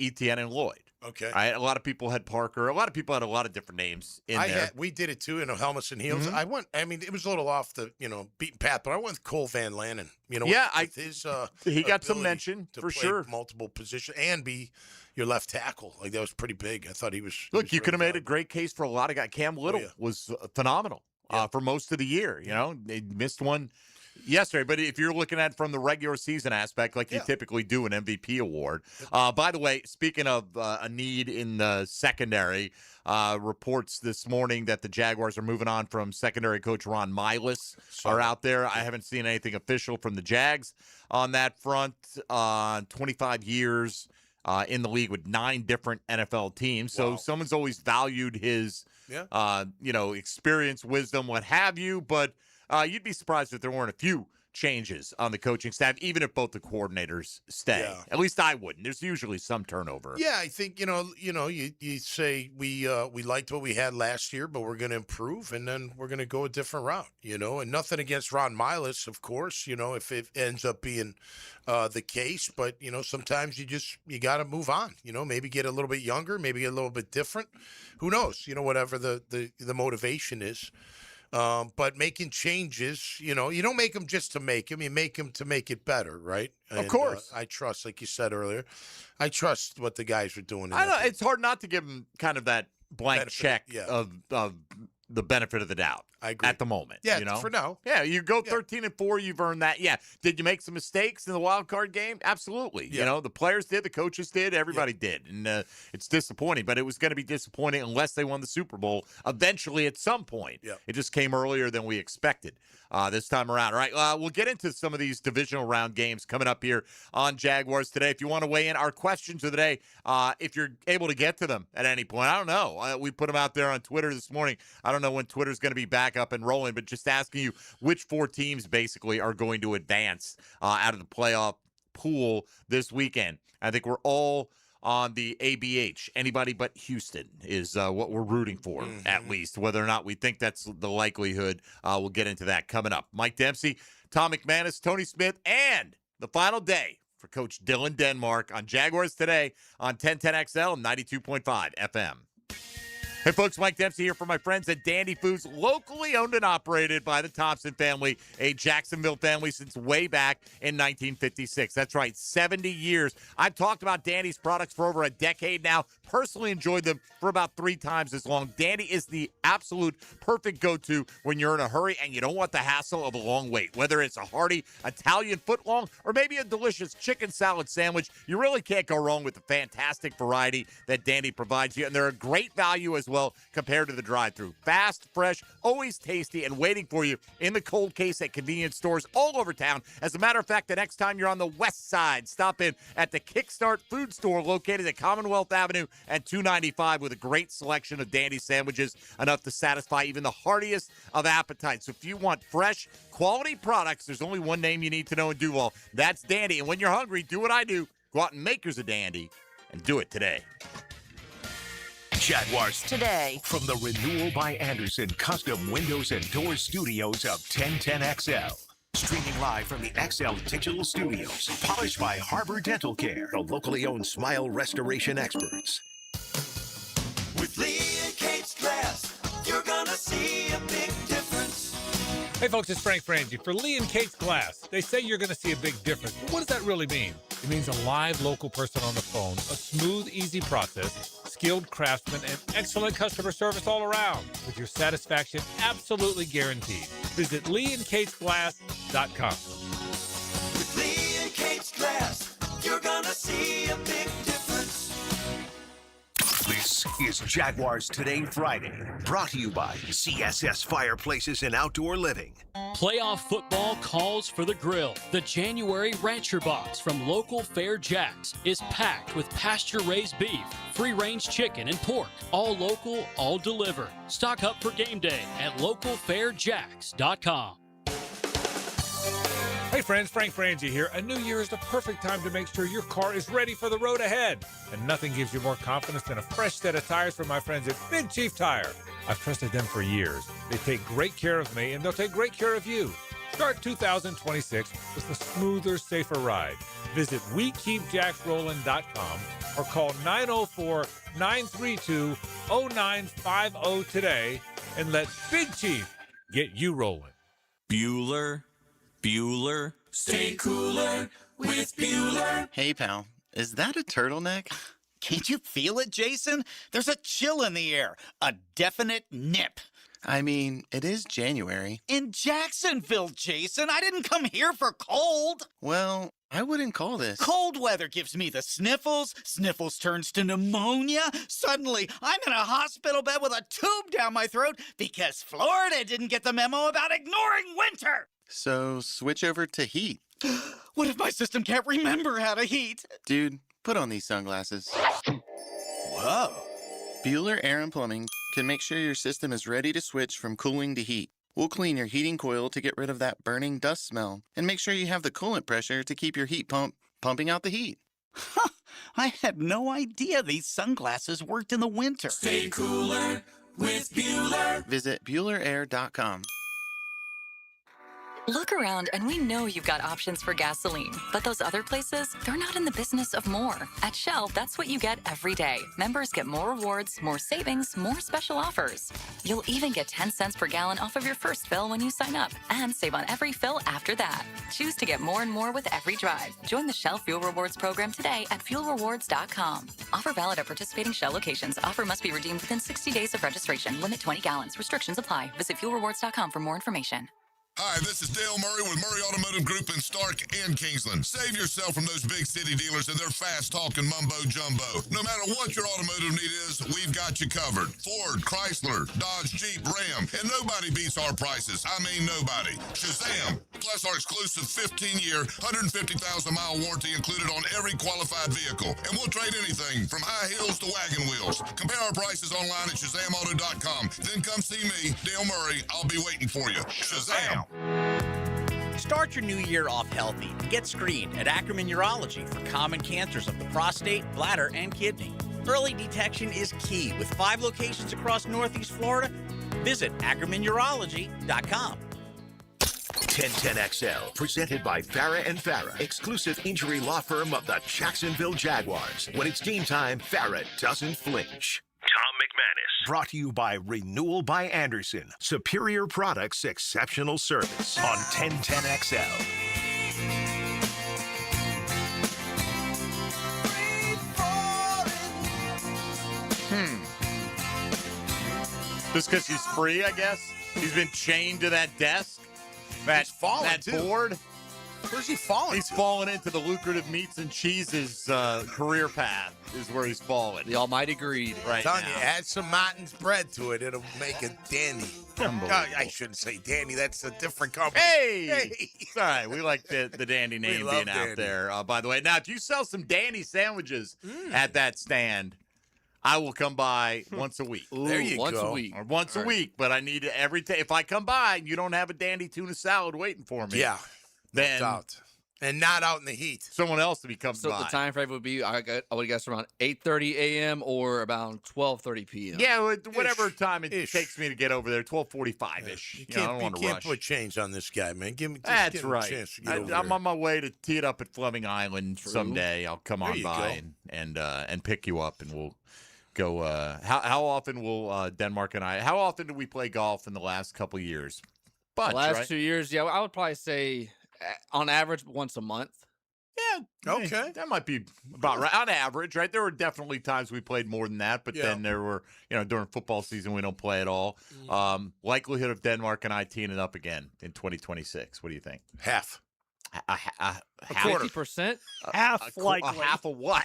Etienne, and Lloyd. Okay. A lot of people had Parker. A lot of people had a lot of different names in there. We did it too, helmets and heels. It was a little off the, beaten path, but I went with Cole Van Lannon. With his he got some ability mention to for play sure. Multiple positions and be your left tackle. Like, that was pretty big. I thought he was. Look, you could have made a great case for a lot of guys. Cam Little was phenomenal for most of the year. They missed one yesterday, but if you're looking at it from the regular season aspect, like you typically do an MVP award. By the way, speaking of a need in the secondary, reports this morning that the Jaguars are moving on from secondary coach Ron Milas are out there. I haven't seen anything official from the Jags on that front. 25 years in the league with 9 different NFL teams. So someone's always valued his, experience, wisdom, what have you. But you'd be surprised if there weren't a few changes on the coaching staff, even if both the coordinators stay. Yeah. At least I wouldn't. There's usually some turnover. Yeah, I think you say we liked what we had last year, but we're going to improve, and then we're going to go a different route. And nothing against Ron Miles, of course. If it ends up being the case, but sometimes you got to move on. Maybe get a little bit younger, maybe get a little bit different. Who knows? Whatever the motivation is. But making changes, you don't make them just to make them. You make them to make it better, right? Of course. I trust, like you said earlier, I trust what the guys are doing. I know it's hard not to give them kind of that blank check of the benefit of the doubt. I agree. At the moment. Yeah, for now. Yeah, you go 13-4, you've earned that. Yeah. Did you make some mistakes in the wild card game? Absolutely. Yeah. The players did, the coaches did, everybody did. And it's disappointing, but it was going to be disappointing unless they won the Super Bowl eventually at some point. Yeah. It just came earlier than we expected this time around. All right, we'll get into some of these divisional round games coming up here on Jaguars Today. If you want to weigh in, our questions of the day, if you're able to get to them at any point, I don't know. We put them out there on Twitter this morning. I don't know when Twitter's going to be back up and rolling, but just asking you which 4 teams basically are going to advance out of the playoff pool this weekend. I think we're all on the ABH. Anybody but Houston is what we're rooting for, at least. Whether or not we think that's the likelihood, we'll get into that coming up. Mike Dempsey, Tom McManus, Tony Smith, and the final day for Coach Dylan Denmark on Jaguars Today on 1010XL and 92.5 FM. Hey, folks, Mike Dempsey here for my friends at Dandy Foods, locally owned and operated by the Thompson family, a Jacksonville family since way back in 1956. That's right, 70 years. I've talked about Dandy's products for over a decade now, personally enjoyed them for about 3 times as long. Dandy is the absolute perfect go-to when you're in a hurry and you don't want the hassle of a long wait. Whether it's a hearty Italian footlong or maybe a delicious chicken salad sandwich, you really can't go wrong with the fantastic variety that Dandy provides you. And they're a great value as well compared to the drive-thru. Fast, fresh, always tasty, and waiting for you in the cold case at convenience stores all over town. As a matter of fact, the next time you're on the west side, stop in at the Kickstart Food Store located at Commonwealth Avenue and 295 with a great selection of Dandy sandwiches, enough to satisfy even the heartiest of appetites. So if you want fresh, quality products, there's only one name you need to know in Duval. That's Dandy. And when you're hungry, do what I do. Go out and make yours a Dandy and do it today. Jaguars Today. From the Renewal by Anderson Custom Windows and Doors Studios of 1010XL. Streaming live from the XL Digital Studios. Polished by Harbor Dental Care, the locally owned smile restoration experts. With Lee and Kate's Glass, you're gonna see a big difference. Hey folks, it's Frank Frangie for Lee and Kate's Glass. They say you're going to see a big difference, but what does that really mean? It means a live local person on the phone, a smooth, easy process, skilled craftsmen, and excellent customer service all around, with your satisfaction absolutely guaranteed. Visit LeeandKatesGlass.com. With Lee and Kate's Glass, you're gonna see a big difference. This is Jaguars Today Friday, brought to you by CSS Fireplaces and Outdoor Living. Playoff football calls for the grill. The January Rancher Box from local Fair Jacks is packed with pasture-raised beef, free-range chicken, and pork. All local, all delivered. Stock up for game day at localfairjacks.com. Hey friends, Frank Frangie here. A new year is the perfect time to make sure your car is ready for the road ahead. And nothing gives you more confidence than a fresh set of tires from my friends at Big Chief Tire. I've trusted them for years. They take great care of me, and they'll take great care of you. Start 2026 with a smoother, safer ride. Visit WeKeepJacksRollin.com or call 904-932-0950 today and let Big Chief get you rolling. Bueller. Stay cooler with Bueller. Hey, pal, is that a turtleneck? Can't you feel it, Jason? There's a chill in the air, a definite nip. I mean, it is January. In Jacksonville, Jason. I didn't come here for cold. Well, I wouldn't call this. Cold weather gives me the sniffles. Sniffles turns to pneumonia. Suddenly, I'm in a hospital bed with a tube down my throat because Florida didn't get the memo about ignoring winter. So switch over to heat. What if my system can't remember how to heat? Dude, put on these sunglasses. Whoa. Bueller Air and Plumbing can make sure your system is ready to switch from cooling to heat. We'll clean your heating coil to get rid of that burning dust smell and make sure you have the coolant pressure to keep your heat pump pumping out the heat. Huh, I had no idea these sunglasses worked in the winter. Stay cooler with Bueller. Visit BuellerAir.com. Look around and we know you've got options for gasoline, but those other places, they're not in the business of more. At Shell, that's what you get every day. Members get more rewards, more savings, more special offers. You'll even get 10 cents per gallon off of your first fill when you sign up and save on every fill after that. Choose to get more and more with every drive. Join the Shell Fuel Rewards program today at fuelrewards.com. Offer valid at participating Shell locations. Offer must be redeemed within 60 days of registration. Limit 20 gallons. Restrictions apply. Visit fuelrewards.com for more information. Hi, this is Dale Murray with Murray Automotive Group in Stark and Kingsland. Save yourself from those big city dealers and their fast-talking mumbo-jumbo. No matter what your automotive need is, we've got you covered. Ford, Chrysler, Dodge, Jeep, Ram, and nobody beats our prices. I mean nobody. Shazam! Plus our exclusive 15-year, 150,000-mile warranty included on every qualified vehicle. And we'll trade anything from high heels to wagon wheels. Compare our prices online at ShazamAuto.com. Then come see me, Dale Murray. I'll be waiting for you. Shazam! Start your new year off healthy and get screened at Ackerman Urology for common cancers of the prostate, bladder, and kidney. Early detection is key with 5 locations across Northeast Florida. Visit AckermanUrology.com. 1010XL, presented by Farah and Farah, exclusive injury law firm of the Jacksonville Jaguars. When it's team time, Farah doesn't flinch. Tom McManus. Brought to you by Renewal by Anderson. Superior products, exceptional service on 1010XL. Just because he's free, I guess? He's been chained to that desk? That board? Where's he falling? He's fallen into the lucrative meats and cheeses career path is where he's fallen. The almighty greed. Right Telling now. you, add some Martin's bread to it. It'll make it dandy. I shouldn't say dandy. That's a different company. Hey! It's all right. We like the dandy name love being out Dandy. there, by the way. Now, if you sell some dandy sandwiches at that stand, I will come by once a week. There you once go. a week. Or once a week, but I need every day. If I come by and you don't have a dandy tuna salad waiting for me, Yeah. then Out. And not out in the heat. someone else to be coming So by. the time frame would be, I would guess around 8:30 a.m. or about 12:30 p.m. Yeah, whatever time it Ish. takes me to get over there, 12:45-ish. You I don't can't, want to you can't rush. put change on this guy, man. Just That's give him right. a chance to get over I'm there. on my way to tee it up at Fleming Island someday. I'll come There on you by and pick you up, and we'll go. How often will Denmark and I? How often do we play golf in the last couple years? Bunch, The last right? 2 years, yeah, I would probably say on average once a month. Yeah. Okay. That might be about right. On average, right? There were definitely times we played more than that, but Yeah. then there were, during football season, we don't play at all. Likelihood of Denmark and I teeing it up again in 202026. What do you think? Half. A half. 50%? Half A likely. half of what?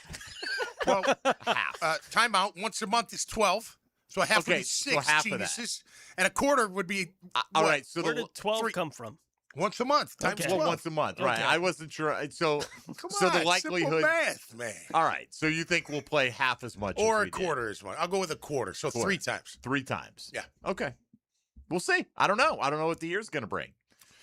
Well, half. Timeout. Once a month is 12. So half would Okay, be so 6 half of that. geniuses. And a quarter would be All what? right. So Where the did 12 come from? Once a month. Times Okay. 12. well, once a month, right? Okay. I wasn't sure. So, Come so on, the simple likelihood. math, man. All right. So you think we'll play half as much, Or as a we did. quarter is one. I'll go with a quarter. So Quarter. 3 times. 3 times. Yeah. Okay. We'll see. I don't know. I don't know what the year's going to bring.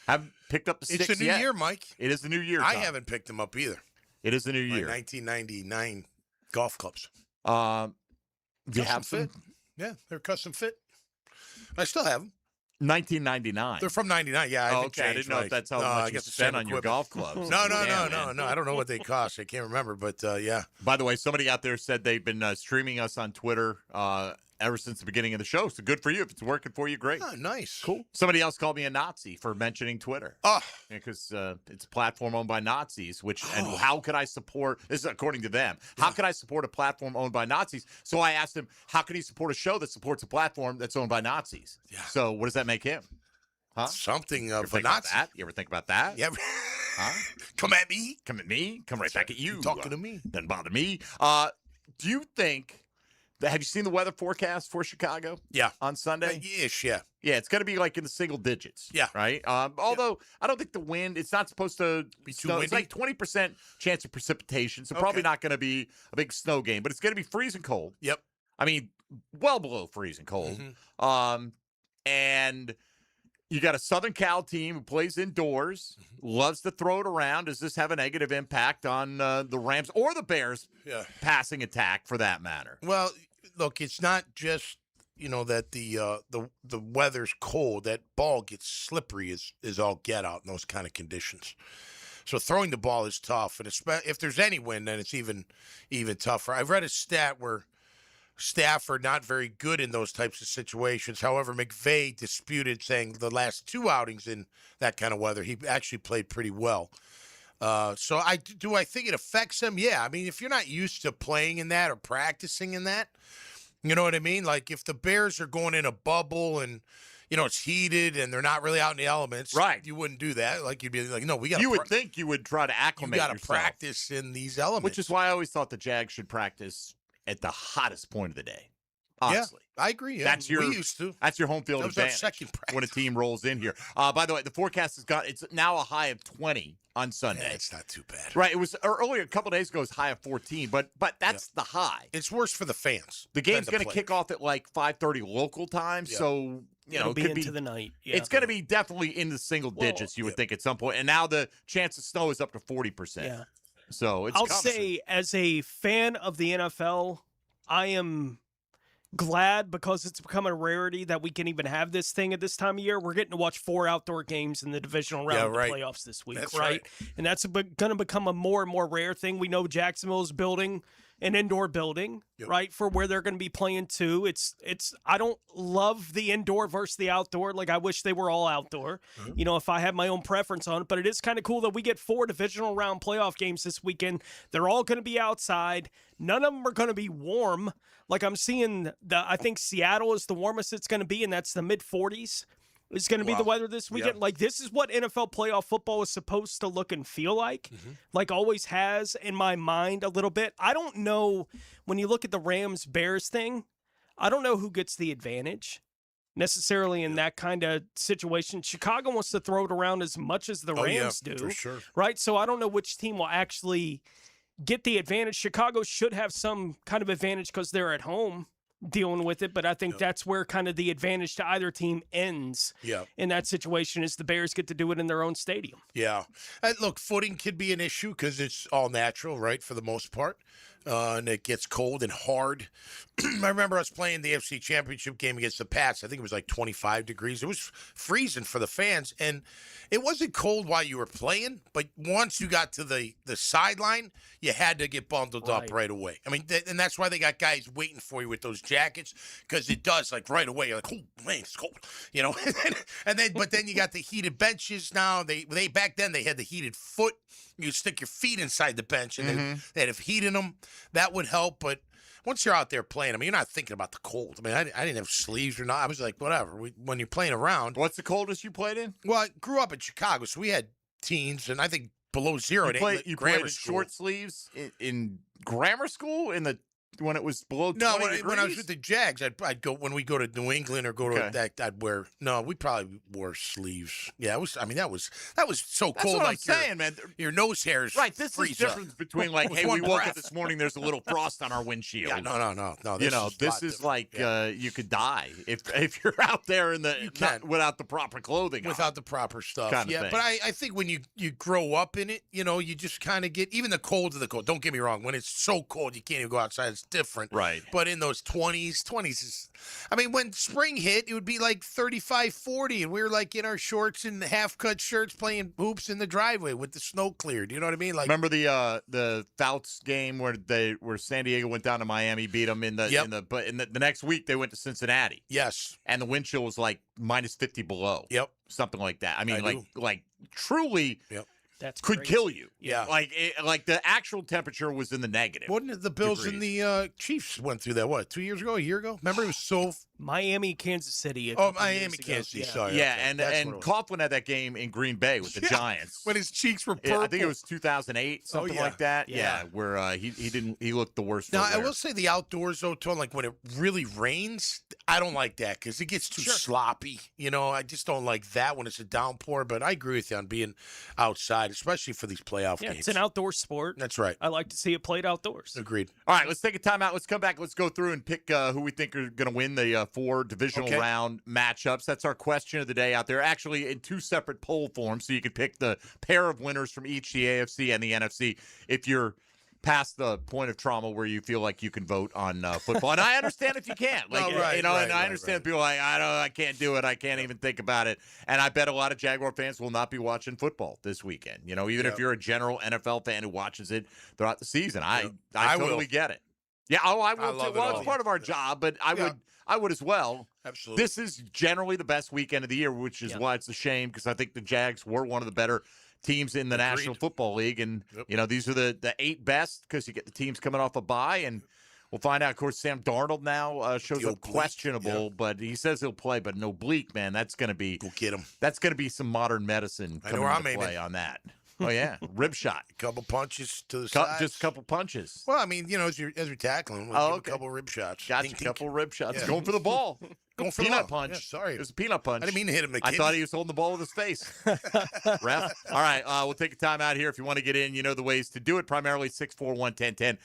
Haven't picked up the It's sticks a new yet. year, Mike. It is the new year. I Tom. haven't picked them up either. It is the new My year. 1999 golf clubs. Do you Custom have some? fit. Yeah, they're custom fit. I still have them. 1999. They're from 99. Yeah, I Oh, haven't okay. I changed, didn't know if Mike. that's how No, I much you got the spent same on your equipment. golf clubs. No, Damn, man. I don't know what they cost. I can't remember, but yeah. By the way, somebody out there said they've been streaming us on Twitter ever since the beginning of the show. So good for you. If it's working for you, great. Oh, nice. Cool. Somebody else called me a Nazi for mentioning Twitter. Oh. Because it's a platform owned by Nazis, and how could I support, this is according to them, how could I support a platform owned by Nazis? So I asked him, how can he support a show that supports a platform that's owned by Nazis? Yeah. So what does that make him? Huh? Something You ever of a think about Nazi. that? You ever think about that? Yeah. Huh? Come at me. Come at me. Come right back at you. Talking to me. Doesn't bother me. Do you think have you seen the weather forecast for Chicago? Yeah. On Sunday? Ish, yeah. Yeah, it's going to be like in the single digits. Yeah. Right? Although I don't think the wind, it's not supposed to be too snow. windy. It's like 20% chance of precipitation, so Okay. probably not going to be a big snow game, but it's going to be freezing cold. Yep. I mean, well below freezing cold. And you got a Southern Cal team who plays indoors, loves to throw it around. Does this have a negative impact on the Rams or the Bears' passing attack, for that matter? Well, look, it's not just that the weather's cold. That ball gets slippery is all get out in those kind of conditions. So throwing the ball is tough, and if there's any wind, then it's even tougher. I've read a stat where staff are not very good in those types of situations. However, McVay disputed, saying the last 2 outings in that kind of weather, he actually played pretty well. So I think it affects him? Yeah. I mean, if you're not used to playing in that or practicing in that, you know what I mean? Like if the Bears are going in a bubble and, it's heated and they're not really out in the elements, right? You wouldn't do that. Like you'd be like, no, we got. You would think you would try to acclimate. You got to yourself. practice in these elements, which is why I always thought the Jags should practice at the hottest point of the day. Honestly. Yeah, I agree. Yeah. We used to. That's your home field That was our advantage second practice. when a team rolls in here. By the way, the forecast it's now a high of 20 on Sunday. Yeah, it's not too bad. Right. It was earlier, a couple of days ago, it was high of 14, but that's the high. It's worse for the fans. The game's going to kick off at like 5:30 local time, so It'll it be could into the night. Yeah. It's going to be definitely in the single digits, you would think, at some point. And now the chance of snow is up to 40%. Yeah. So it's I'll coming. say, as a fan of the NFL, I am glad because it's become a rarity that we can even have this thing at this time of year. We're getting to watch 4 outdoor games in the divisional round of the playoffs this week, That's right? And that's going to become a more and more rare thing. We know Jacksonville is building an indoor building, right, for where they're going to be playing too. It's. I don't love the indoor versus the outdoor. Like I wish they were all outdoor. If I had my own preference on it, but it is kind of cool that we get 4 divisional round playoff games this weekend. They're all going to be outside. None of them are going to be warm. Like I'm seeing I think Seattle is the warmest it's going to be, and that's the mid 40s. Is going to be the weather this weekend. Like, this is what NFL playoff football is supposed to look and feel like, like always has in my mind a little bit. I don't know, when you look at the Rams-Bears thing, I don't know who gets the advantage necessarily in that kind of situation. Chicago wants to throw it around as much as the Rams do. For sure. Right? So I don't know which team will actually get the advantage. Chicago should have some kind of advantage because they're at home dealing with it, but I think that's where kind of the advantage to either team ends in that situation is the Bears get to do it in their own stadium. Yeah. Look, footing could be an issue because it's all natural, right, for the most part. And it gets cold and hard. I remember us playing the AFC Championship game against the Pats. I think it was like 25 degrees. It was freezing for the fans. And it wasn't cold while you were playing, but once you got to the sideline, you had to get bundled up right away. I mean, and that's why they got guys waiting for you with those jackets, because it does, like, right away. You're like, oh, man, it's cold. But then you got the heated benches now. They back then, they had the heated foot. You stick your feet inside the bench, and they'd have heat in them. That would help, but once you're out there playing, I mean, you're not thinking about the cold. I mean, I didn't have sleeves or not. I was like, whatever. When you're playing around. What's the coldest you played in? Well, I grew up in Chicago, so we had teens, and I think below zero. You played in short sleeves in grammar school when it was below 20 degrees? When I was with the Jags, I'd go when we go to New England or go to that. I'd wear we probably wore sleeves. Yeah, it was. I mean, that was so That's cold. what like I'm saying, man. Your nose hairs. Right. This is the freeze up. difference between like, hey, we woke up this morning. There's a little frost on our windshield. Yeah, no. This is like you could die if you're out there in without the proper clothing, without the proper stuff. Kind of yeah, thing. but I think when you grow up in it, you just kind of get even the cold of the cold. Don't get me wrong. When it's so cold you can't even go outside, it's different. Right. But in those 20s is, I mean, when spring hit, it would be like 35, 40, and we were like in our shorts and half-cut shirts playing hoops in the driveway with the snow cleared. You know what I mean? Like, remember the Fouts game where San Diego went down to Miami, beat them in the next week they went to Cincinnati. Yes. And the wind chill was like minus 50 below. Yep. Something like that. I mean, like truly. Yep. That's could crazy. kill you. Yeah. Like the actual temperature was in the negative. Wasn't it the Bills and the Chiefs went through that, 2 years ago, a year ago? Remember, it was so Miami, Kansas City. Miami, Kansas City. Sorry. Yeah, and Coughlin had that game in Green Bay with the Giants when his cheeks were purple. Yeah, I think it was 2008, something like that. Yeah, where he looked the worst. Now I will say the outdoors though, Tone, like when it really rains, I don't like that because it gets too sloppy. I just don't like that when it's a downpour. But I agree with you on being outside, especially for these playoff games. It's an outdoor sport. That's right. I like to see it played outdoors. Agreed. All right, let's take a timeout. Let's come back. Let's go through and pick who we think are going to win the 4 divisional round matchups. That's our question of the day out there. Actually, in 2 separate poll forms, so you can pick the pair of winners from each, the AFC and the NFC, if you're past the point of trauma where you feel like you can vote on football. And I understand if you can't. And I understand people are like, I can't do it. I can't even think about it. And I bet a lot of Jaguar fans will not be watching football this weekend. Even if you're a general NFL fan who watches it throughout the season. I totally get it. Yeah, I will too. Well, it's part of our job, but I would as well. Absolutely. This is generally the best weekend of the year, which is why it's a shame, because I think the Jags were one of the better teams in the National Football League. And, these are the 8 best because you get the teams coming off a bye. And we'll find out. Of course, Sam Darnold now shows up questionable, but he says he'll play. But an oblique, man, that's going to be – Go get him. That's going to be some modern medicine coming into play on that. Oh, yeah. Rib shot. A couple punches to the side. Just a couple punches. Well, I mean, as you're tackling, a couple rib shots. Gotcha. A couple rib shots. Going for the ball. Going for peanut the ball. punch. Yeah, sorry. It was a peanut punch. I didn't mean to hit him in the I thought he was holding the ball with his face. Ref. All right. We'll take a time out here. If you want to get in, you know the ways to do it. Primarily 641-1010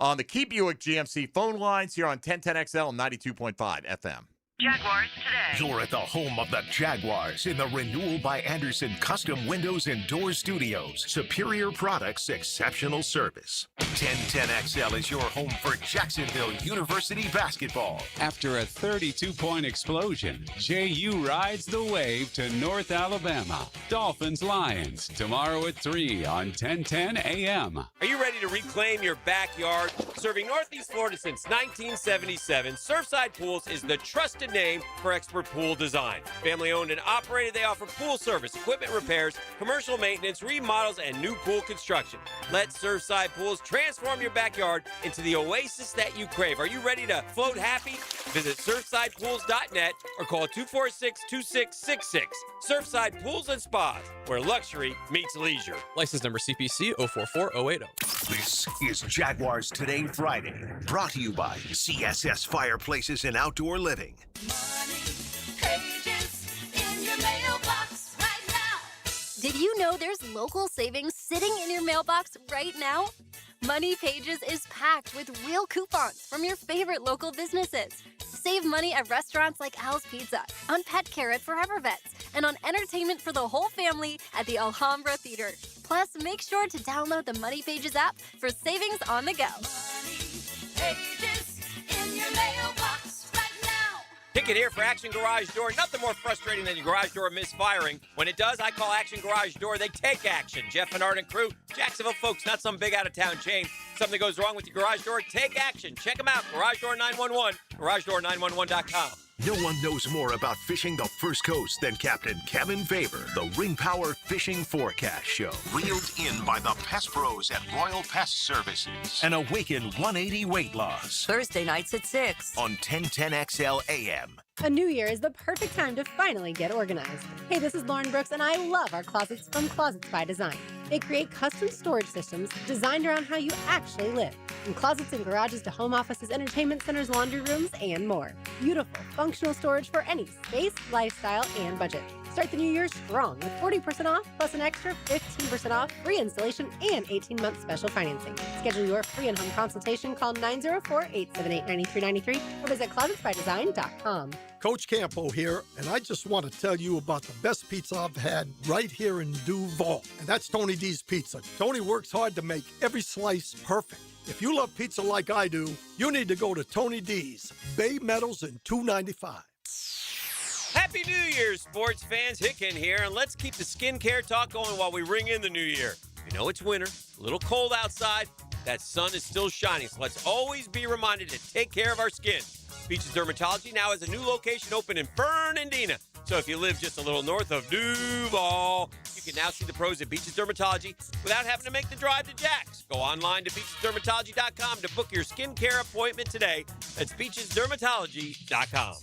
on the Key Buick GMC phone lines here on 1010XL and 92.5 FM. Jaguars Today. You're at the home of the Jaguars in the Renewal by Anderson Custom Windows and Door Studios. Superior products, exceptional service. 1010XL is your home for Jacksonville University basketball. After a 32-point explosion, JU rides the wave to North Alabama. Dolphins-Lions, tomorrow at 3 on 1010 AM. Are you ready to reclaim your backyard? Serving Northeast Florida since 1977, Surfside Pools is the trusted name for expert pool design. Family owned and operated, they offer pool service, equipment repairs, commercial maintenance, remodels, and new pool construction. Let Surfside Pools transform your backyard into the oasis that you crave. Are you ready to float happy? Visit surfsidepools.net or call 246-2666. Surfside Pools and Spas, where luxury meets leisure. License number CPC 044080. This is Jaguars Today Friday, brought to you by CSS Fireplaces and Outdoor Living. Pages in your mailbox right now. Did you know there's local savings sitting in your mailbox right now? Money Pages is packed with real coupons from your favorite local businesses. Save money at restaurants like Al's Pizza, on pet care at Forever Vets, and on entertainment for the whole family at the Alhambra Theater. Plus, make sure to download the Money Pages app for savings on the go. Money Pages in your mailbox right now. Ticket here for Action Garage Door. Nothing more frustrating than your garage door misfiring. When it does, I call Action Garage Door. They take action. Jeff and Art and crew, Jacksonville folks, not some big out-of-town chain. Something goes wrong with your garage door, take action. Check them out. Garage Door 911, GarageDoor911.com. No one knows more about fishing the First Coast than Captain Kevin Faber, the Ring Power Fishing Forecast Show. Reeled in by the Pest Pros at Royal Pest Services. And awaken 180 weight loss. Thursday nights at 6 on 1010XL AM. A new year is the perfect time to finally get organized. Hey, this is Lauren Brooks, and I love our closets from Closets by Design. They create custom storage systems designed around how you actually live. From closets and garages to home offices, entertainment centers, laundry rooms, and more. Beautiful, functional storage for any space, lifestyle, and budget. Start the new year strong with 40% off plus an extra 15% off, free installation, and 18-month special financing. Schedule your free in-home consultation. Call 904-878-9393 or visit closetsbydesign.com. Coach Campo here, and I just want to tell you about the best pizza I've had right here in Duval, and that's Tony D's Pizza. Tony works hard to make every slice perfect. If you love pizza like I do, you need to go to Tony D's, Bay Meadows and 295. Happy New Year, sports fans. Hicken here, and let's keep the skincare talk going while we ring in the new year. You know it's winter, a little cold outside. That sun is still shining, so let's always be reminded to take care of our skin. Beaches Dermatology now has a new location open in Fernandina. So if you live just a little north of Duval, you can now see the pros at Beaches Dermatology without having to make the drive to Jack's. Go online to beachesdermatology.com to book your skincare appointment today. That's beachesdermatology.com.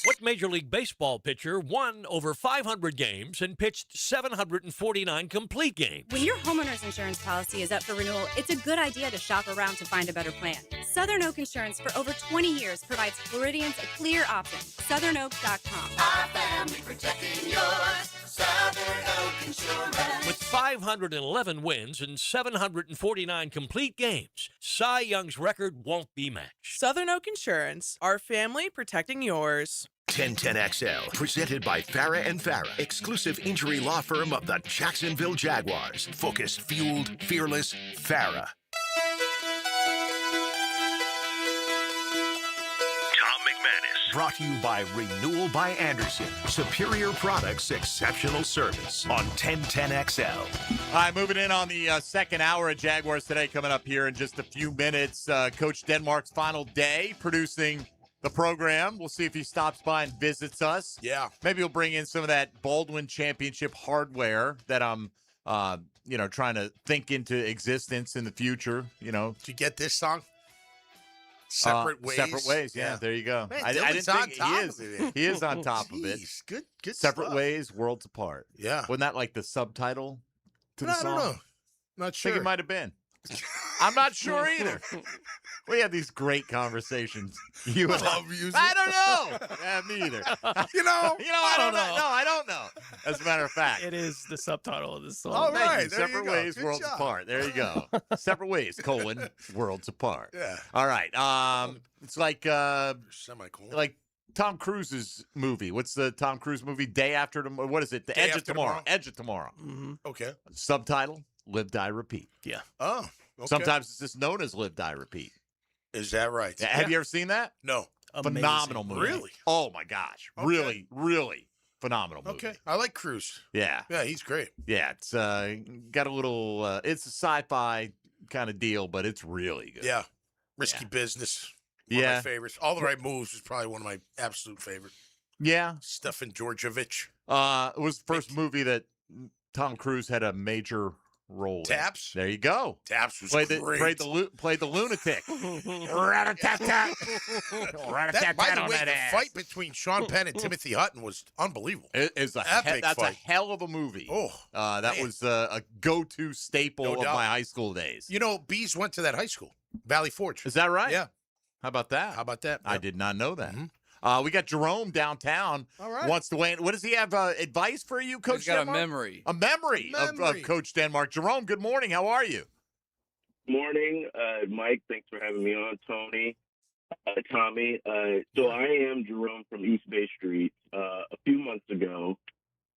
What Major League Baseball pitcher won over 500 games and pitched 749 complete games? When your homeowner's insurance policy is up for renewal, it's a good idea to shop around to find a better plan. Southern Oak Insurance for over 20 years provides Floridians a clear option. SouthernOak.com. Our family protecting yours. Southern Oak Insurance. With 511 wins and 749 complete games, Cy Young's record won't be matched. Southern Oak Insurance, our family protecting yours. 1010XL, presented by Farah and Farah, exclusive injury law firm of the Jacksonville Jaguars. Focused, fueled, fearless, Farah. Tom McManus. Brought to you by Renewal by Anderson. Superior products, exceptional service on 1010XL. All right, moving in on the second hour of Jaguars Today, coming up here in just a few minutes. Coach Denmark's final day producing the program. We'll see if he stops by and visits us. Yeah. Maybe he'll bring in some of that Baldwin Championship hardware that I'm, trying to think into existence in the future. You know, Did you get this song? Separate Ways. Separate Ways. Yeah, there you go. Man, I didn't Dylan's on think top he is. of it. He is on top of it. Jeez, good Separate stuff. Ways, Worlds Apart. Yeah. Wasn't that like the subtitle to the I song? don't know. Not I sure. think it might have been. I'm not sure either. We had these great conversations. You and love music. I don't know. Yeah, me either. I don't know. No, I don't know. As a matter of fact. It is the subtitle of the song. All Thank right, you. there you Separate go. Ways, Good Worlds job. Apart. There you go. Separate Ways, Worlds Apart. Yeah. All right. It's like Semicolon. like Tom Cruise's movie. What's the Tom Cruise movie? Day After Tomorrow. What is it? The Day Edge of After Tomorrow. Tomorrow. Edge of Tomorrow. Mm-hmm. Okay. Subtitle: Live, Die, Repeat. Yeah. Oh. Okay. Sometimes it's just known as Live, Die, Repeat. Is that right? Yeah. Have you ever seen that? No. Phenomenal movie. Really? Oh my gosh. Okay. Really, really phenomenal movie. Okay. I like Cruz. Yeah. Yeah, he's great. Yeah. It's got a little. It's a sci-fi kind of deal, but it's really good. Yeah. Risky Business. One of my favorites. All the Right Moves is probably one of my absolute favorites. Yeah. Stefan Djordjevic. It was the first movie that Tom Cruise had a major role. Taps? In. There you go. Taps was played great. Played the lunatic. Rat-a-tat-tat. That, by the way, the fight between Sean Penn and Timothy Hutton was unbelievable. It's Epic that's fight. a hell of a movie. Oh, that man. was a go-to staple No of doubt. my high school days. You know, Bees went to that high school, Valley Forge. Is that right? Yeah. How about that? How about that? I Yep. did not know that. Mhm. We got Jerome downtown. All right. Wants to weigh in. What does he have advice for you, Coach He's got Denmark? a memory. A memory, of Coach Denmark. Jerome, good morning. How are you? Morning, Mike. Thanks for having me on, Tony, Tommy. So I am Jerome from East Bay Street. A few months ago,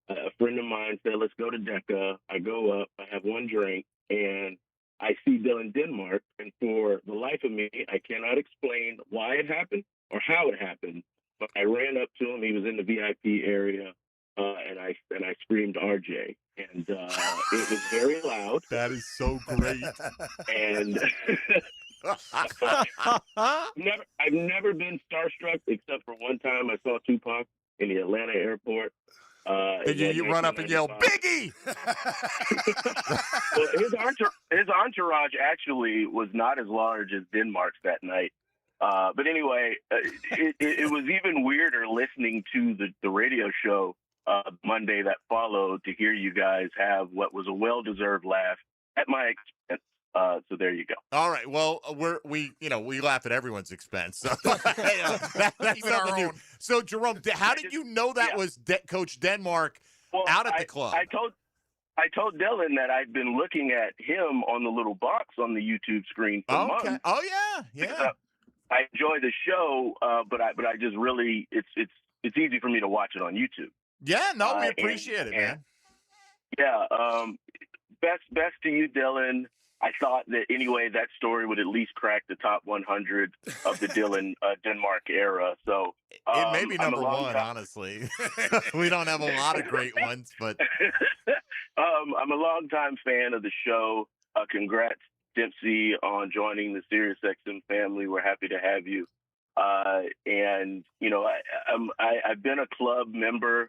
a friend of mine said, "Let's go to Decca." I go up. I have one drink, and I see Dylan Denmark. And for the life of me, I cannot explain why it happened or how it happened. But I ran up to him. He was in the VIP area, and I screamed RJ, and it was very loud. That is so great. And I've never been starstruck except for one time I saw Tupac in the Atlanta airport. Did you run up and yell, "Biggie"? Well, his entourage actually was not as large as Denmark's that night. But anyway, it was even weirder listening to the radio show Monday that followed to hear you guys have what was a well-deserved laugh at my expense. So there you go. All right. Well, we laugh at everyone's expense. So, that's Even our nothing new. own. So, Jerome, how did you know that was Coach Denmark out at the club? I told Dylan that I'd been looking at him on the little box on the YouTube screen for months. Oh yeah, yeah. I enjoy the show, but I just really it's easy for me to watch it on YouTube. Yeah, no, we appreciate it, man. Yeah, best to you, Dylan. I thought that anyway that story would at least crack the top 100 of the Dylan Denmark era. So It may be I'm a number long one, time- honestly. We don't have a lot of great ones, but I'm a longtime fan of the show. Congrats, Dempsey, on joining the SiriusXM family. We're happy to have you. And you know, I've been a club member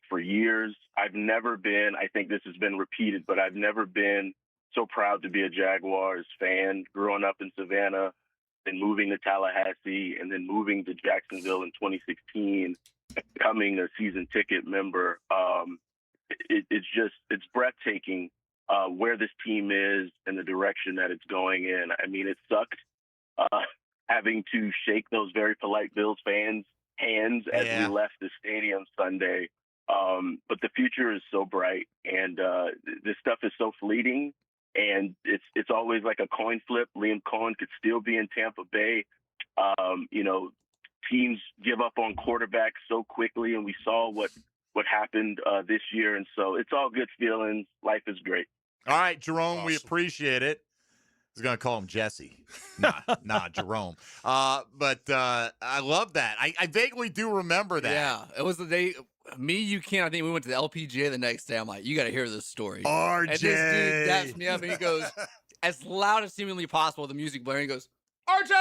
for years. I've never been. I think this has been repeated, but I've never been so proud to be a Jaguars fan. Growing up in Savannah, then moving to Tallahassee, and then moving to Jacksonville in 2016, becoming a season ticket member. It's breathtaking where this team is and the direction that it's going in. I mean, it sucked having to shake those very polite Bills fans' hands as we left the stadium Sunday. But the future is so bright, and this stuff is so fleeting, and it's always like a coin flip. Liam Cohen could still be in Tampa Bay. Teams give up on quarterbacks so quickly, and we saw what happened this year. And so it's all good feelings. Life is great. All right, Jerome, awesome. We appreciate it. I was going to call him Jesse. Nah, Jerome. But I love that. I vaguely do remember that. Yeah, it was the day. Me, you can't. I think we went to the LPGA the next day. I'm like, you got to hear this story. RJ. And this dude daps me up and he goes, as loud as seemingly possible, the music blaring. He goes, RJ!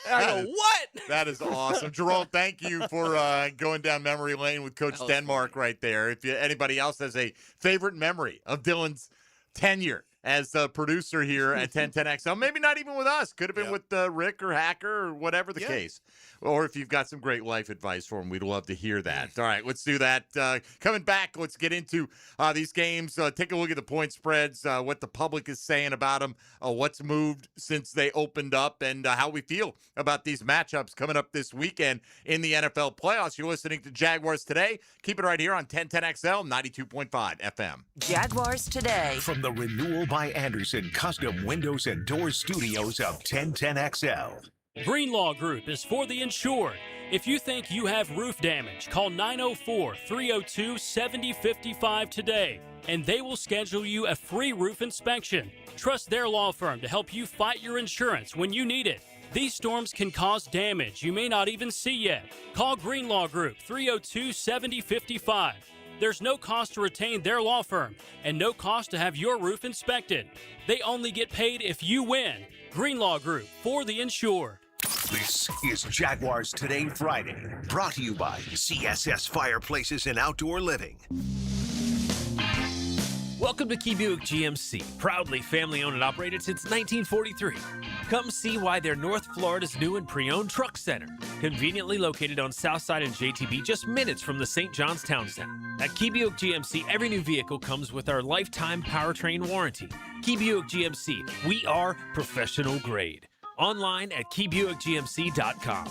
And I go, what? That is awesome. Jerome, thank you for going down memory lane with Coach Denmark right there. If anybody else has a favorite memory of Dylan's tenure as a producer here at 1010XL, maybe not even with us. Could have been with Rick or Hacker or whatever the case. Or if you've got some great life advice for him, we'd love to hear that. All right, let's do that. Coming back, let's get into these games. Take a look at the point spreads, what the public is saying about them, what's moved since they opened up, and how we feel about these matchups coming up this weekend in the NFL playoffs. You're listening to Jaguars Today. Keep it right here on 1010XL, 92.5 FM. Jaguars Today. From the Renewal by Anderson Custom Windows and Doors Studios of 1010XL. Greenlaw Group is for the insured. If you think you have roof damage, call 904-302-7055 today, and they will schedule you a free roof inspection. Trust their law firm to help you fight your insurance when you need it. These storms can cause damage you may not even see yet. Call Greenlaw Group 302-7055. There's no cost to retain their law firm and no cost to have your roof inspected. They only get paid if you win. Greenlaw Group, for the insured. This is Jaguars Today Friday, brought to you by CSS Fireplaces and Outdoor Living. Welcome to Key Buick GMC, proudly family-owned and operated since 1943. Come see why they're North Florida's new and pre-owned truck center, conveniently located on Southside and JTB, just minutes from the St. John's Town Center. At Key Buick GMC, every new vehicle comes with our lifetime powertrain warranty. Key Buick GMC, we are professional grade. Online at keybuickgmc.com.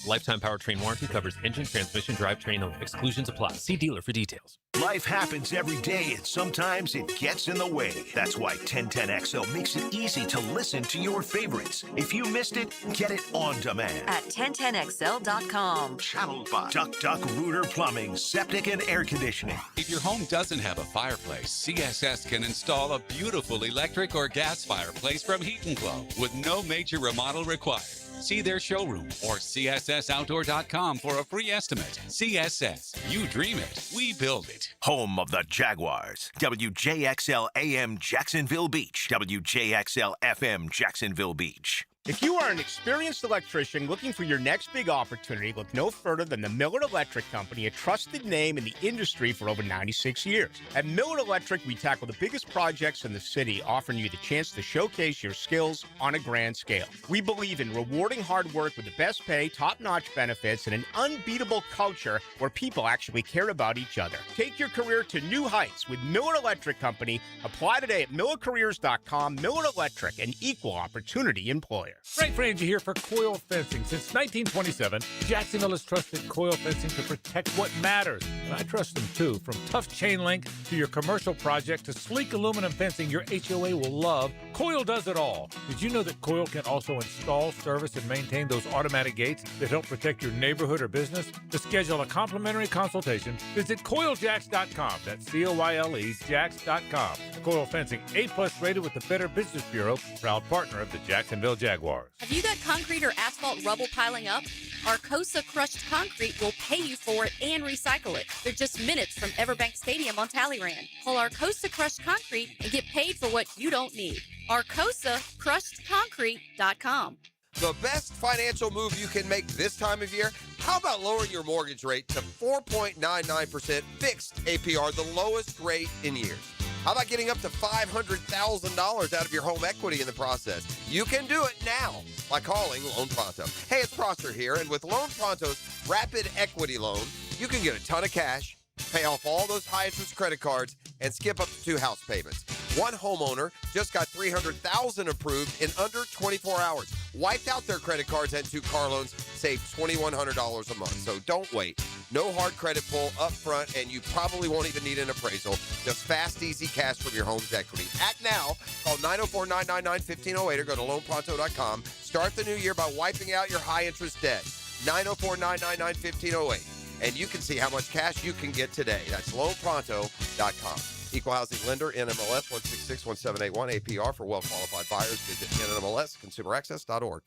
Lifetime powertrain warranty covers engine, transmission, drivetrain only. Exclusions apply. See dealer for details. Life happens every day, and sometimes it gets in the way. That's why 1010XL makes it easy to listen to your favorites. If you missed it, get it on demand. At 1010XL.com. Channeled by Duck Rooter Plumbing, Septic and Air Conditioning. If your home doesn't have a fireplace, CSS can install a beautiful electric or gas fireplace from Heat & Glow with no major remodel required. See their showroom or CSSOutdoor.com for a free estimate. CSS, you dream it, we build it. Home of the Jaguars. WJXL AM Jacksonville Beach. WJXL FM Jacksonville Beach. If you are an experienced electrician looking for your next big opportunity, look no further than the Miller Electric Company, a trusted name in the industry for over 96 years. At Miller Electric, we tackle the biggest projects in the city, offering you the chance to showcase your skills on a grand scale. We believe in rewarding hard work with the best pay, top-notch benefits, and an unbeatable culture where people actually care about each other. Take your career to new heights with Miller Electric Company. Apply today at millercareers.com. Miller Electric, an equal opportunity employer. Frank Frangie here for Coil Fencing. Since 1927, Jacksonville has trusted Coil Fencing to protect what matters. And I trust them too. From tough chain link to your commercial project to sleek aluminum fencing your HOA will love, Coil does it all. Did you know that Coil can also install, service, and maintain those automatic gates that help protect your neighborhood or business? To schedule a complimentary consultation, visit CoilJacks.com. That's COYLE Jacks.com. Coil Fencing, A+ rated with the Better Business Bureau, proud partner of the Jacksonville Jaguars. Have you got concrete or asphalt rubble piling up? Arcosa Crushed Concrete will pay you for it and recycle it. They're just minutes from Everbank Stadium on Talleyrand. Call Arcosa Crushed Concrete and get paid for what you don't need. ArcosaCrushedConcrete.com. The best financial move you can make this time of year? How about lowering your mortgage rate to 4.99% fixed APR, the lowest rate in years? How about getting up to $500,000 out of your home equity in the process? You can do it now by calling Loan Pronto. Hey, it's Prosper here, and with Loan Pronto's Rapid Equity Loan, you can get a ton of cash, pay off all those high-interest credit cards, and skip up to 2 house payments. One homeowner just got $300,000 approved in under 24 hours. Wiped out their credit cards and 2 car loans, saved $2,100 a month. So don't wait. No hard credit pull up front, and you probably won't even need an appraisal. Just fast, easy cash from your home's equity. Act now. Call 904-999-1508 or go to loanpronto.com. Start the new year by wiping out your high-interest debt. 904-999-1508. And you can see how much cash you can get today. That's loanpronto.com. Equal housing lender, NMLS 1661781, APR for well-qualified buyers. Visit NMLSconsumeraccess.org.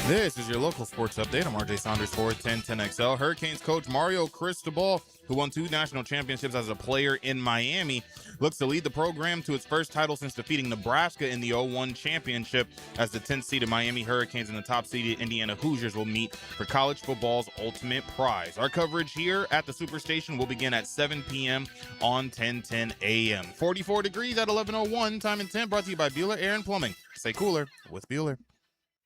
This is your local sports update. I'm RJ Saunders for 1010XL. Hurricanes coach Mario Cristobal, who won 2 national championships as a player in Miami, looks to lead the program to its first title since defeating Nebraska in the 0-1 championship, as the 10th-seeded Miami Hurricanes and the top-seeded Indiana Hoosiers will meet for college football's ultimate prize. Our coverage here at the Superstation will begin at 7 p.m. on 1010 a.m. 44 degrees at 11:01, time and temp, brought to you by Bueller Air and Plumbing. Stay cooler with Bueller.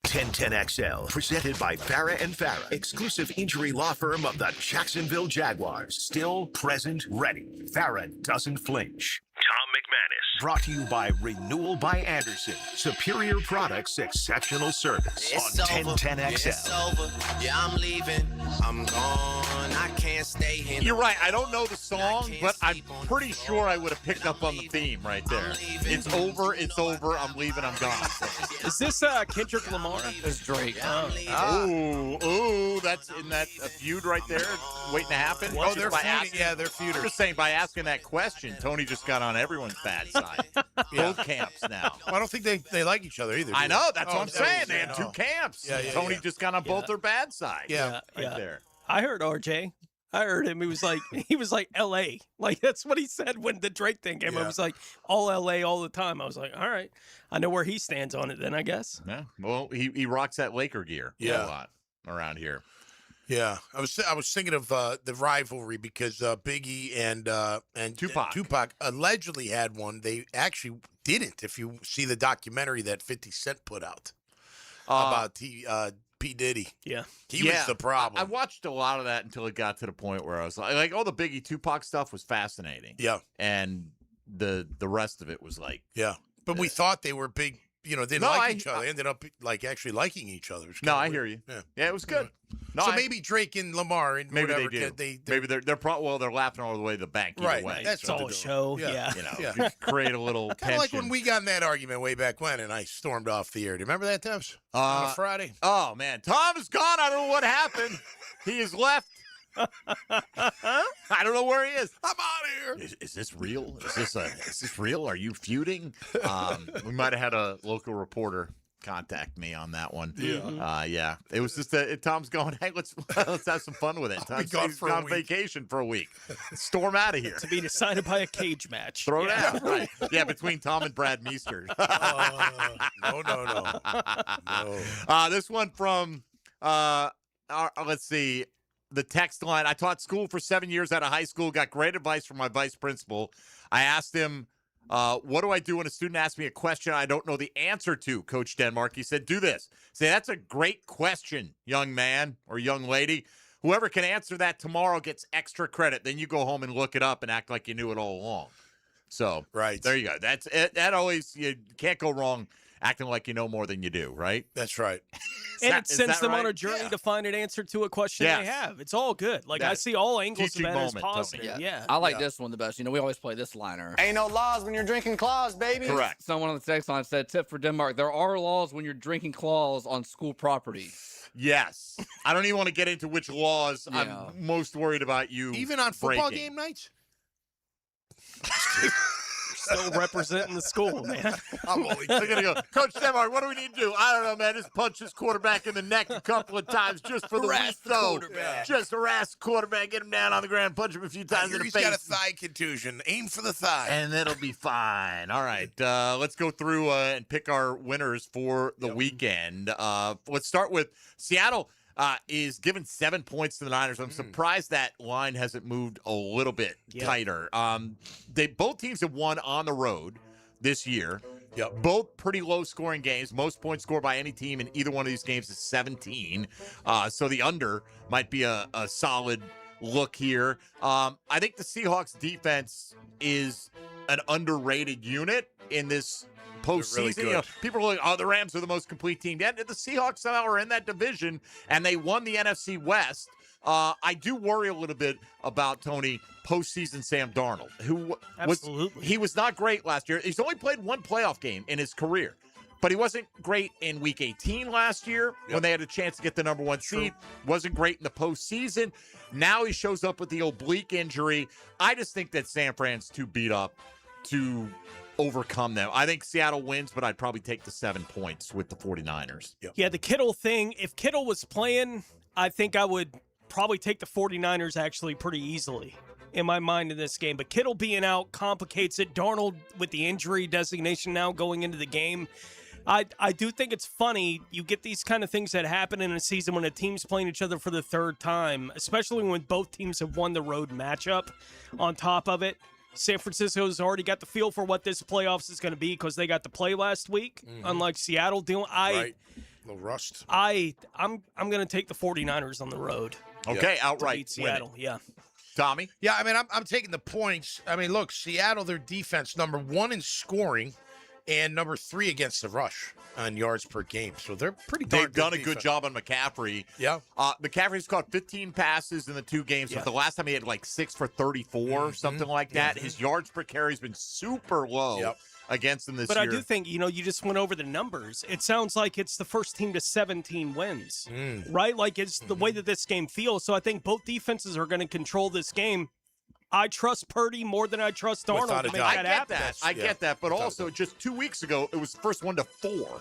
1010XL, presented by Farrah & Farrah, exclusive injury law firm of the Jacksonville Jaguars. Still, present, ready. Farrah doesn't flinch. Tom McManus. Brought to you by Renewal by Anderson. Superior products, exceptional service. It's on over. 1010XL. It's over. Yeah, I'm leaving. I'm gone. I can't stay here. You're right. I don't know the song, but I'm pretty sure I would have picked up on the theme right there. It's over. It's over. I'm leaving. I'm gone. Is this Kendrick Lamar? It's Drake. Ooh, that's in that a feud right there waiting to happen. Oh, they're By feuding. asking- Yeah, they're feuders. I'm just saying, by asking that question, Tony just got on everyone's bad side. Both camps now. Well, I don't think they like each other either. I do know. they? That's what I'm saying. They had 2 camps. Yeah, yeah, Tony yeah. just got on both their bad sides. Yeah. Right there. I heard RJ. I heard him. He was like L.A. Like, that's what he said when the Drake thing came. I was like, all L.A. all the time. I was like, all right. I know where he stands on it then, I guess. Yeah. Well, he rocks that Laker gear a lot around here. Yeah, I was thinking of the rivalry because Biggie and Tupac allegedly had one. They actually didn't. If you see the documentary that 50 Cent put out about P. Diddy, he was the problem. I watched a lot of that until it got to the point where I was like all the Biggie Tupac stuff was fascinating. Yeah, and the rest of it was like but we thought they were big. They didn't like each other. They ended up actually liking each other. No, I hear you. Yeah, it was good. No, so maybe Drake and Lamar and maybe whatever, they do. Maybe they're laughing all the way to the bank. Either way. That's all a show. Yeah. Create a little kind of like when we got in that argument way back when, and I stormed off the air. Do you remember that, Tevs? On a Friday. Oh man, Tom is gone. I don't know what happened. He is left. I don't know where he is. I'm out of here. Is this real? Is this real? Are you feuding? We might have had a local reporter contact me on that one. Yeah. It was just Tom's going, hey, let's have some fun with it. Tom's gone on vacation for a week. Storm out of here. To be decided by a cage match. Throw it out. Right. Yeah, between Tom and Brad Meester. No. This one from let's see. The text line. I taught school for 7 years out of high school, got great advice from my vice principal. I asked him, what do I do when a student asks me a question I don't know the answer to, Coach Denmark? He said, do this. Say, that's a great question, young man or young lady. Whoever can answer that tomorrow gets extra credit. Then you go home and look it up and act like you knew it all along. So there you go. That's it. That always, you can't go wrong acting like you know more than you do, right? That's right. And it sends them on a journey to find an answer to a question they have. It's all good. Like, I see all angles of that as positive. Yeah. I like this one the best. We always play this liner. Ain't no laws when you're drinking claws, baby. Correct. Someone on the text line said, tip for Denmark, there are laws when you're drinking claws on school property. Yes. I don't even want to get into which laws I'm most worried about you Even on football breaking. game nights? Still representing the school, man. I'm only They're going to go, Coach Denmark, what do we need to do? I don't know, man. Just punch this quarterback in the neck a couple of times just for the weak zone. Just harass the quarterback, get him down on the ground, punch him a few times in the He's face. got a thigh contusion. Aim for the thigh. And it'll be fine. All right. Let's go through and pick our winners for the weekend. Let's start with Seattle. is given 7 points to the Niners. I'm surprised that line hasn't moved a little bit tighter. Both teams have won on the road this year. Yep. Both pretty low-scoring games. Most points scored by any team in either one of these games is 17. So the under might be a solid look here. I think the Seahawks defense is an underrated unit in this postseason. Really good. You know, people are like, oh, the Rams are the most complete team. Yeah, the Seahawks somehow are in that division, and they won the NFC West. I do worry a little bit about, Tony, postseason Sam Darnold, who he was not great last year. He's only played one playoff game in his career, but he wasn't great in Week 18 last year when they had a chance to get the number one seed. Wasn't great in the postseason. Now he shows up with the oblique injury. I just think that San Fran's too beat up to overcome them. I think Seattle wins, but I'd probably take the 7 points with the 49ers. Yeah, the Kittle thing, if Kittle was playing, I think I would probably take the 49ers actually pretty easily in my mind in this game. But Kittle being out complicates it. Darnold with the injury designation now going into the game. I do think it's funny. You get these kind of things that happen in a season when a team's playing each other for the third time, especially when both teams have won the road matchup on top of it. San Francisco's already got the feel for what this playoffs is going to be because they got to play last week, unlike Seattle doing. Right. A little rust. I'm going to take the 49ers on the road. Okay, to outright beat Seattle. Yeah. Tommy? Yeah, I mean, I'm taking the points. I mean, look, Seattle, their defense, number 1 in scoring and number 3 against the rush on yards per game. So they're pretty darn They've done good a good defense. job on McCaffrey. Yeah. McCaffrey's caught 15 passes in the 2 games, but the last time he had like 6 for 34, something like that. His yards per carry has been super low against them this But year. I do think, you just went over the numbers. It sounds like it's the first team to 17 wins, right? Like it's the way that this game feels. So I think both defenses are going to control this game. I trust Purdy more than I trust Darnold to make that happen. I get that, but also just 2 weeks ago, it was the first 1-4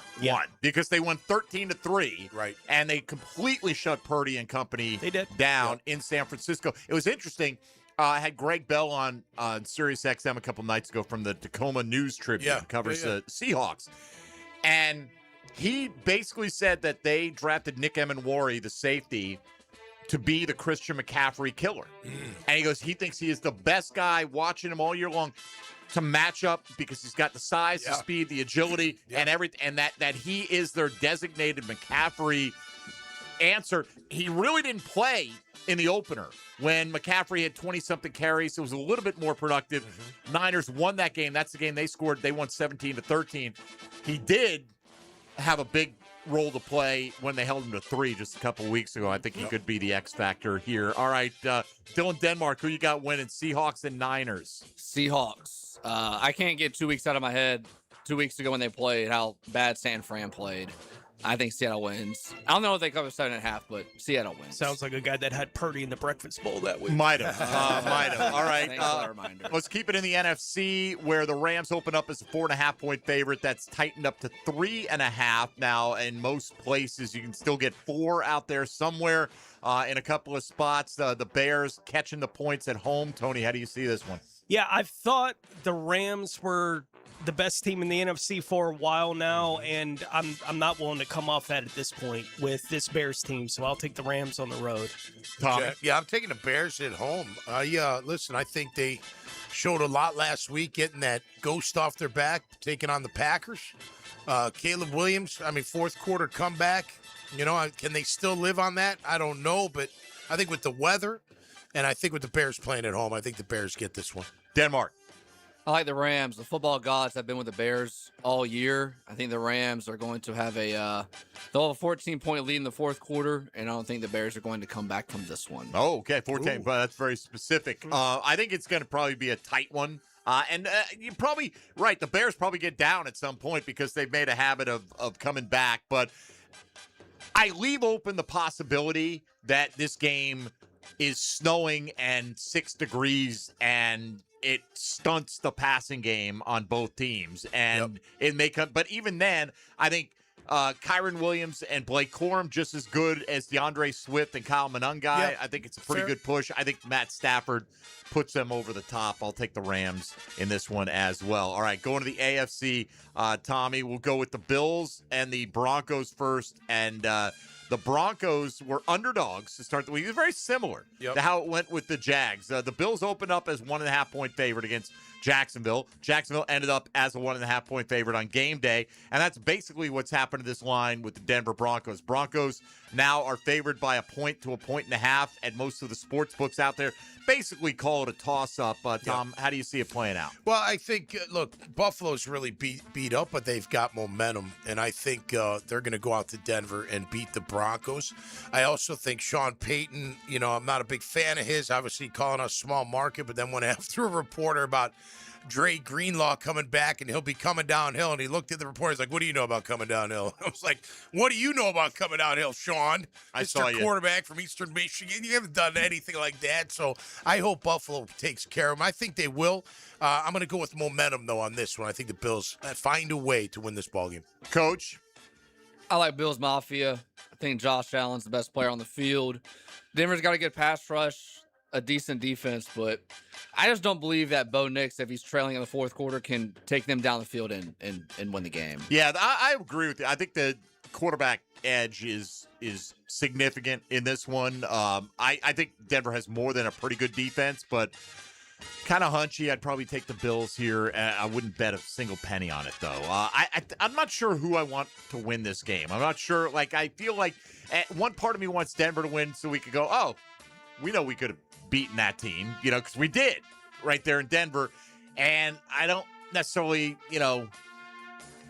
because they won 13-3, right? And they completely shut Purdy and company down in San Francisco. It was interesting. I had Greg Bell on Sirius XM a couple nights ago from the Tacoma News Tribune, covers the Seahawks, and he basically said that they drafted Nick Emenwari, the safety, to be the Christian McCaffrey killer. And he goes, he thinks he is the best guy, watching him all year long to match up because he's got the size, the speed, the agility, and everything, and that he is their designated McCaffrey answer. He really didn't play in the opener when McCaffrey had 20-something carries. It was a little bit more productive. Niners won that game. That's the game they scored. They won 17-13. He did have a big role to play when they held him to 3 just a couple weeks ago. I think he could be the X factor here. All right, Dylan Denmark, who you got winning? Seahawks and Niners. Seahawks. I can't get 2 weeks out of my head. 2 weeks ago when they played, how bad San Fran played. I think Seattle wins. I don't know if they cover 7.5, but Seattle wins. Sounds like a guy that had Purdy in the Breakfast Bowl that week. Might have. All right. Thanks for that reminder. Let's keep it in the NFC, where the Rams open up as a 4.5-point favorite. That's tightened up to 3.5 now. In most places, you can still get 4 out there somewhere in a couple of spots. The Bears catching the points at home. Tony, how do you see this one? Yeah, I've thought the Rams were the best team in the NFC for a while now, and I'm not willing to come off that at this point with this Bears team, so I'll take the Rams on the road. Tommy? Yeah, I'm taking the Bears at home. Listen, I think they showed a lot last week, getting that ghost off their back, taking on the Packers. Caleb Williams, fourth quarter comeback. Can they still live on that? I don't know, but I think with the weather, and I think with the Bears playing at home, I think the Bears get this one. Denmark. I like the Rams. The football gods have been with the Bears all year. I think the Rams are going to have they'll have a 14-point lead in the fourth quarter, and I don't think the Bears are going to come back from this one. Oh, okay, 14, but that's very specific. I think it's going to probably be a tight one. And you're probably right. The Bears probably get down at some point because they've made a habit of coming back. But I leave open the possibility that this game is snowing and 6 degrees and it stunts the passing game on both teams. And it may come, but even then, I think Kyron Williams and Blake Corum just as good as DeAndre Swift and Kyle Monungai. I think it's a pretty good push. I think Matt Stafford puts them over the top. I'll take the Rams in this one as well. All right, going to the AFC, Tommy, we'll go with the Bills and the Broncos first. And The Broncos were underdogs to start the week. It was very similar to how it went with the Jags. The Bills opened up as 1.5-point favorite against Jacksonville. Jacksonville ended up as a 1.5-point favorite on game day, and that's basically what's happened to this line with the Denver Broncos. Broncos now are favored by 1 point to 1.5 points, and most of the sports books out there basically call it a toss-up. Tom, how do you see it playing out? Well, I think, look, Buffalo's really beat up, but they've got momentum, and I think they're going to go out to Denver and beat the Broncos. I also think Sean Payton, I'm not a big fan of his, obviously calling us small market, but then when after a reporter about Dre Greenlaw coming back and he'll be coming downhill, and he looked at the report, he's like, what do you know about coming downhill? I was like, what do you know about coming downhill, Sean? I saw you. Quarterback from Eastern Michigan. You haven't done anything like that, so I hope Buffalo takes care of him. I think they will. I'm going to go with momentum, though, on this one. I think the Bills find a way to win this ballgame. Coach? I like Bills Mafia. I think Josh Allen's the best player on the field. Denver's got a good pass rush, a decent defense, but I just don't believe that Bo Nix, if he's trailing in the fourth quarter, can take them down the field and win the game. Yeah, I agree with you. I think the quarterback edge is significant in this one. I think Denver has more than a pretty good defense, but kind of hunchy. I'd probably take the Bills here. I wouldn't bet a single penny on it, though. I'm not sure who I want to win this game. I'm not sure. I feel like one part of me wants Denver to win so we could go, oh, we know we could have beaten that team, because we did right there in Denver. And I don't necessarily,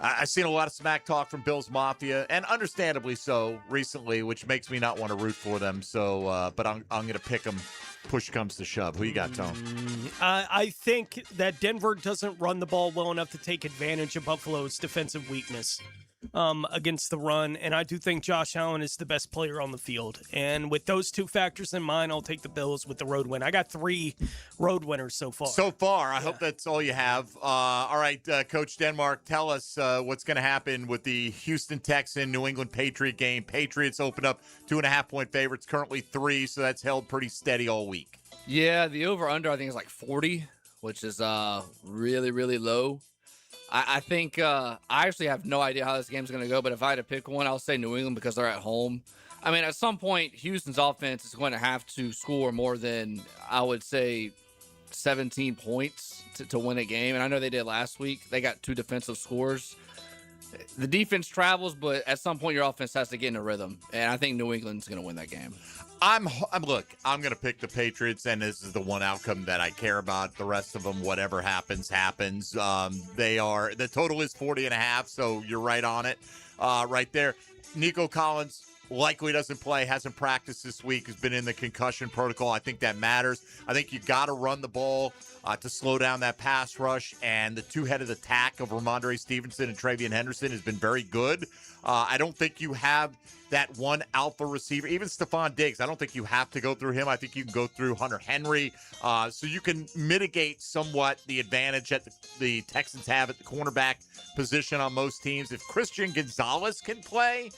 I've seen a lot of smack talk from Bills Mafia, and understandably so recently, which makes me not want to root for them. So, but I'm going to pick them. Push comes to shove. Who you got, Tom? I think that Denver doesn't run the ball well enough to take advantage of Buffalo's defensive weakness against the run, and I do think Josh Allen is the best player on the field. And with those two factors in mind, I'll take the Bills with the road win. I got 3 road winners so far. I hope that's all you have. All right, Coach Denmark, tell us what's going to happen with the Houston Texan New England Patriot game. Patriots open up 2.5-point favorites, currently 3, so that's held pretty steady all week. Yeah, the over-under I think is like 40, which is really, really low. I think I actually have no idea how this game's going to go, but if I had to pick one, I'll say New England because they're at home. I mean, at some point, Houston's offense is going to have to score more than, I would say, 17 points to win a game. And I know they did last week. They got 2 defensive scores. The defense travels, but at some point, your offense has to get in a rhythm. And I think New England's going to win that game. I'm going to pick the Patriots, and this is the one outcome that I care about. The rest of them, whatever happens. The total is 40.5, so you're right on it, right there. Nico Collins likely doesn't play, hasn't practiced this week, has been in the concussion protocol. I think that matters. I think you got to run the ball to slow down that pass rush, and the two-headed attack of Ramondre Stevenson and Travion Henderson has been very good. I don't think you have that one alpha receiver, even Stephon Diggs. I don't think you have to go through him. I think you can go through Hunter Henry, so you can mitigate somewhat the advantage that the Texans have at the cornerback position on most teams. If Christian Gonzalez can play,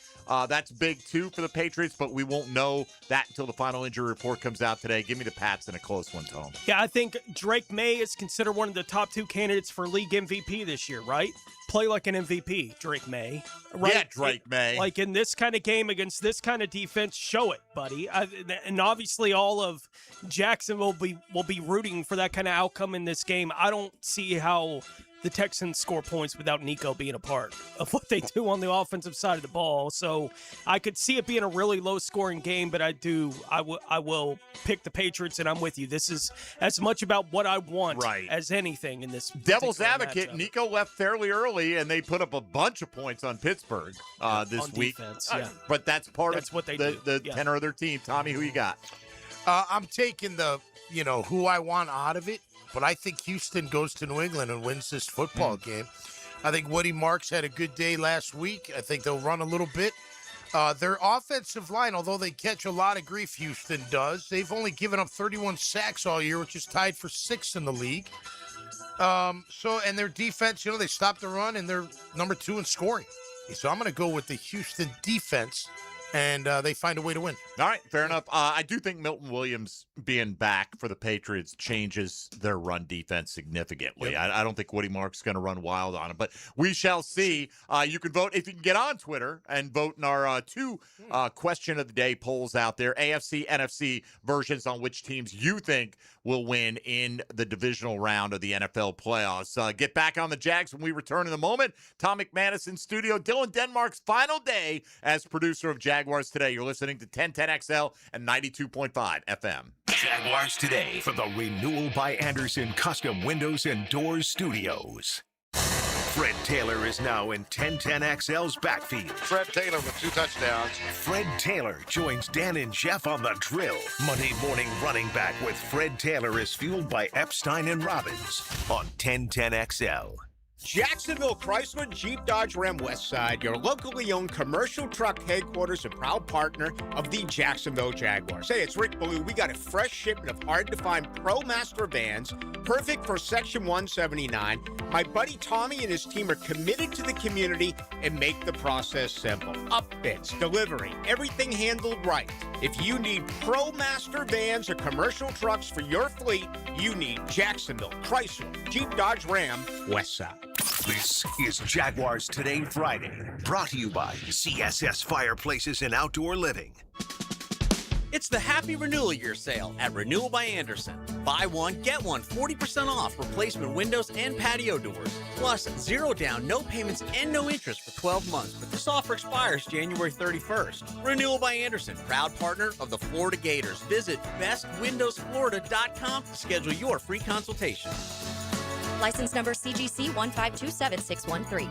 that's big too for the Patriots, but we won't know that until the final injury report comes out today. Give me the Pats in a close one, Tom. Yeah, I think Drake May is considered one of the top 2 candidates for league MVP this year, right? Play like an MVP, Drake May. Right? Yeah, Drake May. Like in this kind of game against this kind of defense, show it, buddy. And obviously all of Jacksonville will be rooting for that kind of outcome in this game. I don't see how the Texans score points without Nico being a part of what they do on the offensive side of the ball. So I could see it being a really low-scoring game, but I will pick the Patriots, and I'm with you. This is as much about what I want as anything in this Devil's advocate, matchup. Nico left fairly early, and they put up a bunch of points on Pittsburgh this week. Defense, but that's part of what they do. The tenor of their team. Tommy, who you got? I'm taking the, who I want out of it. But I think Houston goes to New England and wins this football game. I think Woody Marks had a good day last week. I think they'll run a little bit. Their offensive line, although they catch a lot of grief, Houston does, they've only given up 31 sacks all year, which is tied for 6th in the league. And their defense, they stopped the run, and they're number 2 in scoring. So I'm going to go with the Houston defense and they find a way to win. All right, fair enough. I do think Milton Williams being back for the Patriots changes their run defense significantly. Yep. I don't think Woody Mark's going to run wild on him, but we shall see. You can vote if you can get on Twitter and vote in our two question of the day polls out there, AFC, NFC versions on which teams you think will win in the divisional round of the NFL playoffs. Get back on the Jags when we return in a moment. Tom McManus in studio. Dylan Denmark's final day as producer of Jaguars Today. You're listening to 1010XL and 92.5 FM. Jaguars Today from the Renewal by Anderson Custom Windows and Doors Studios. Fred Taylor is now in 1010XL's backfield. Fred Taylor with 2 touchdowns. Fred Taylor joins Dan and Jeff on the drill. Monday morning running back with Fred Taylor is fueled by Epstein and Robbins on 1010XL. Jacksonville Chrysler Jeep Dodge Ram Westside, your locally owned commercial truck headquarters and proud partner of the Jacksonville Jaguars. Hey, it's Rick Ballou. We got a fresh shipment of hard-to-find ProMaster vans, perfect for Section 179. My buddy Tommy and his team are committed to the community and make the process simple. Upfits, delivery, everything handled right. If you need ProMaster vans or commercial trucks for your fleet, you need Jacksonville Chrysler Jeep Dodge Ram Westside. This is Jaguars Today Friday, brought to you by CSS Fireplaces and Outdoor Living. It's the Happy Renewal Year sale at Renewal by Anderson. Buy one, get one 40% off replacement windows and patio doors. Plus, 0 down, no payments, and no interest for 12 months. But this offer expires January 31st. Renewal by Anderson, proud partner of the Florida Gators. Visit bestwindowsflorida.com to schedule your free consultation. License number CGC 1527613.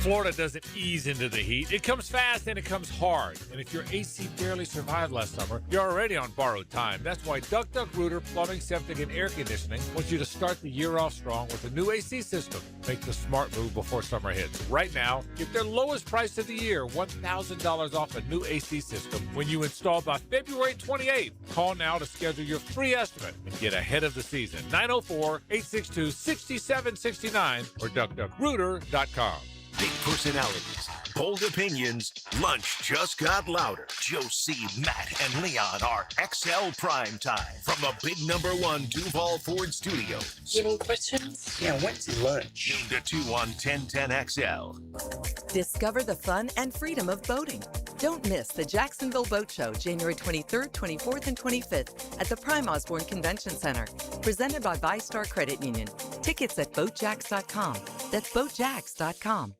Florida doesn't ease into the heat. It comes fast and it comes hard. And if your AC barely survived last summer, you're already on borrowed time. That's why Duck Duck Rooter Plumbing, Septic, and Air Conditioning wants you to start the year off strong with a new AC system. Make the smart move before summer hits. Right now, get their lowest price of the year, $1,000 off a new AC system when you install by February 28th. Call now to schedule your free estimate and get ahead of the season. 904-862-6769 or duckduckrooter.com. Big personalities, bold opinions, lunch just got louder. Joe C., Matt, and Leon are XL Prime Time from the big #1 Duval Ford Studios. Any questions? Yeah, when's lunch? Noon to 2 on 1010XL. Discover the fun and freedom of boating. Don't miss the Jacksonville Boat Show, January 23rd, 24th, and 25th at the Prime Osborne Convention Center. Presented by ViStar Credit Union. Tickets at boatjacks.com. That's boatjacks.com.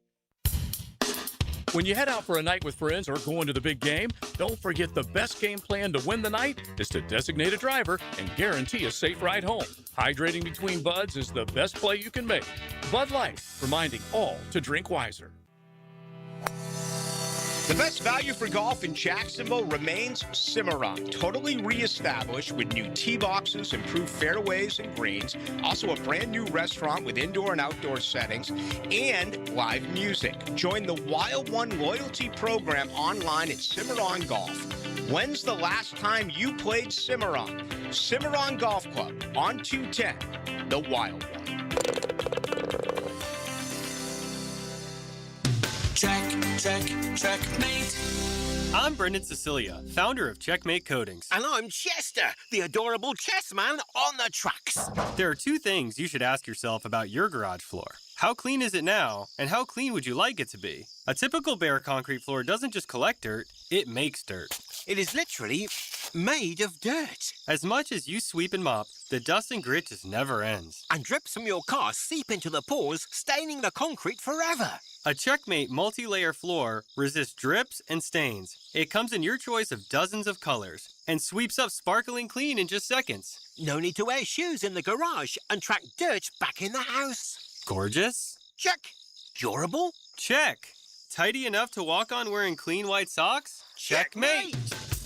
When you head out for a night with friends or going to the big game, don't forget the best game plan to win the night is to designate a driver and guarantee a safe ride home. Hydrating between buds is the best play you can make. Bud Light, reminding all to drink wiser. The best value for golf in Jacksonville remains Cimarron, totally reestablished with new tee boxes, improved fairways and greens, also a brand new restaurant with indoor and outdoor settings, and live music. Join the Wild One loyalty program online at Cimarron Golf. When's the last time you played Cimarron? Cimarron Golf Club on 210, the Wild One. Checkmate. I'm Brendan Cecilia, founder of Checkmate Coatings. And I'm Chester, the adorable chess man on the trucks. There are two things you should ask yourself about your garage floor. How clean is it now, and how clean would you like it to be? A typical bare concrete floor doesn't just collect dirt, it makes dirt. It is literally made of dirt. As much as you sweep and mop, the dust and grit just never ends. And drips from your car seep into the pores, staining the concrete forever. A Checkmate multi-layer floor resists drips and stains. It comes in your choice of dozens of colors and sweeps up sparkling clean in just seconds. No need to wear shoes in the garage and track dirt back in the house. Gorgeous? Check. Durable? Check. Tidy enough to walk on wearing clean white socks? Checkmate.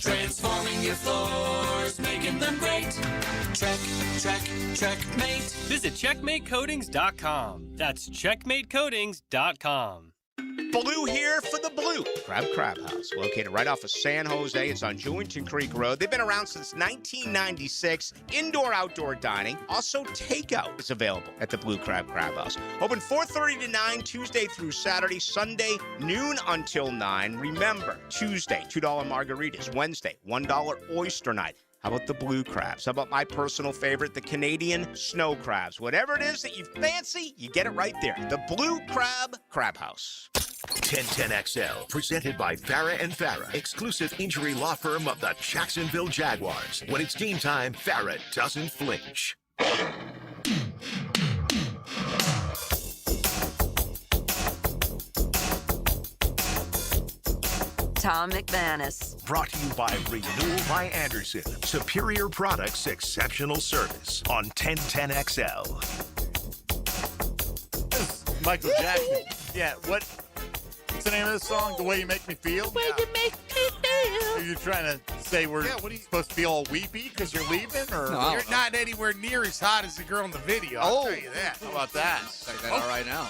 Transforming your floors, making them great. Checkmate. Visit checkmatecoatings.com. That's checkmatecoatings.com. Blue here for the Blue Crab House, located right off of San Jose. It's on Jewington Creek Road. They've been around since 1996. Indoor-outdoor dining. Also, takeout is available at the Blue Crab House. Open 4:30 to 9, Tuesday through Saturday. Sunday, noon until 9. Remember, Tuesday, $2 margaritas. Wednesday, $1 oyster night. How about the blue crabs? How about my personal favorite, the Canadian snow crabs? Whatever it is that you fancy, you get it right there. The Blue Crab House. 1010XL, presented by Farah and Farah, exclusive injury law firm of the Jacksonville Jaguars. When it's game time, Farah doesn't flinch. Tom McManus. Brought to you by Renewal by Anderson. Superior products, exceptional service on 1010XL. Michael Jackson. Yeah, what's the name of the song? The Way You Make Me Feel? The Way You Make Me Feel. Are you trying to say we're supposed to feel all weepy because you're leaving? Or No, you're not anywhere near as hot as the girl in the video. I'll tell you that. How about that? Check that out right now.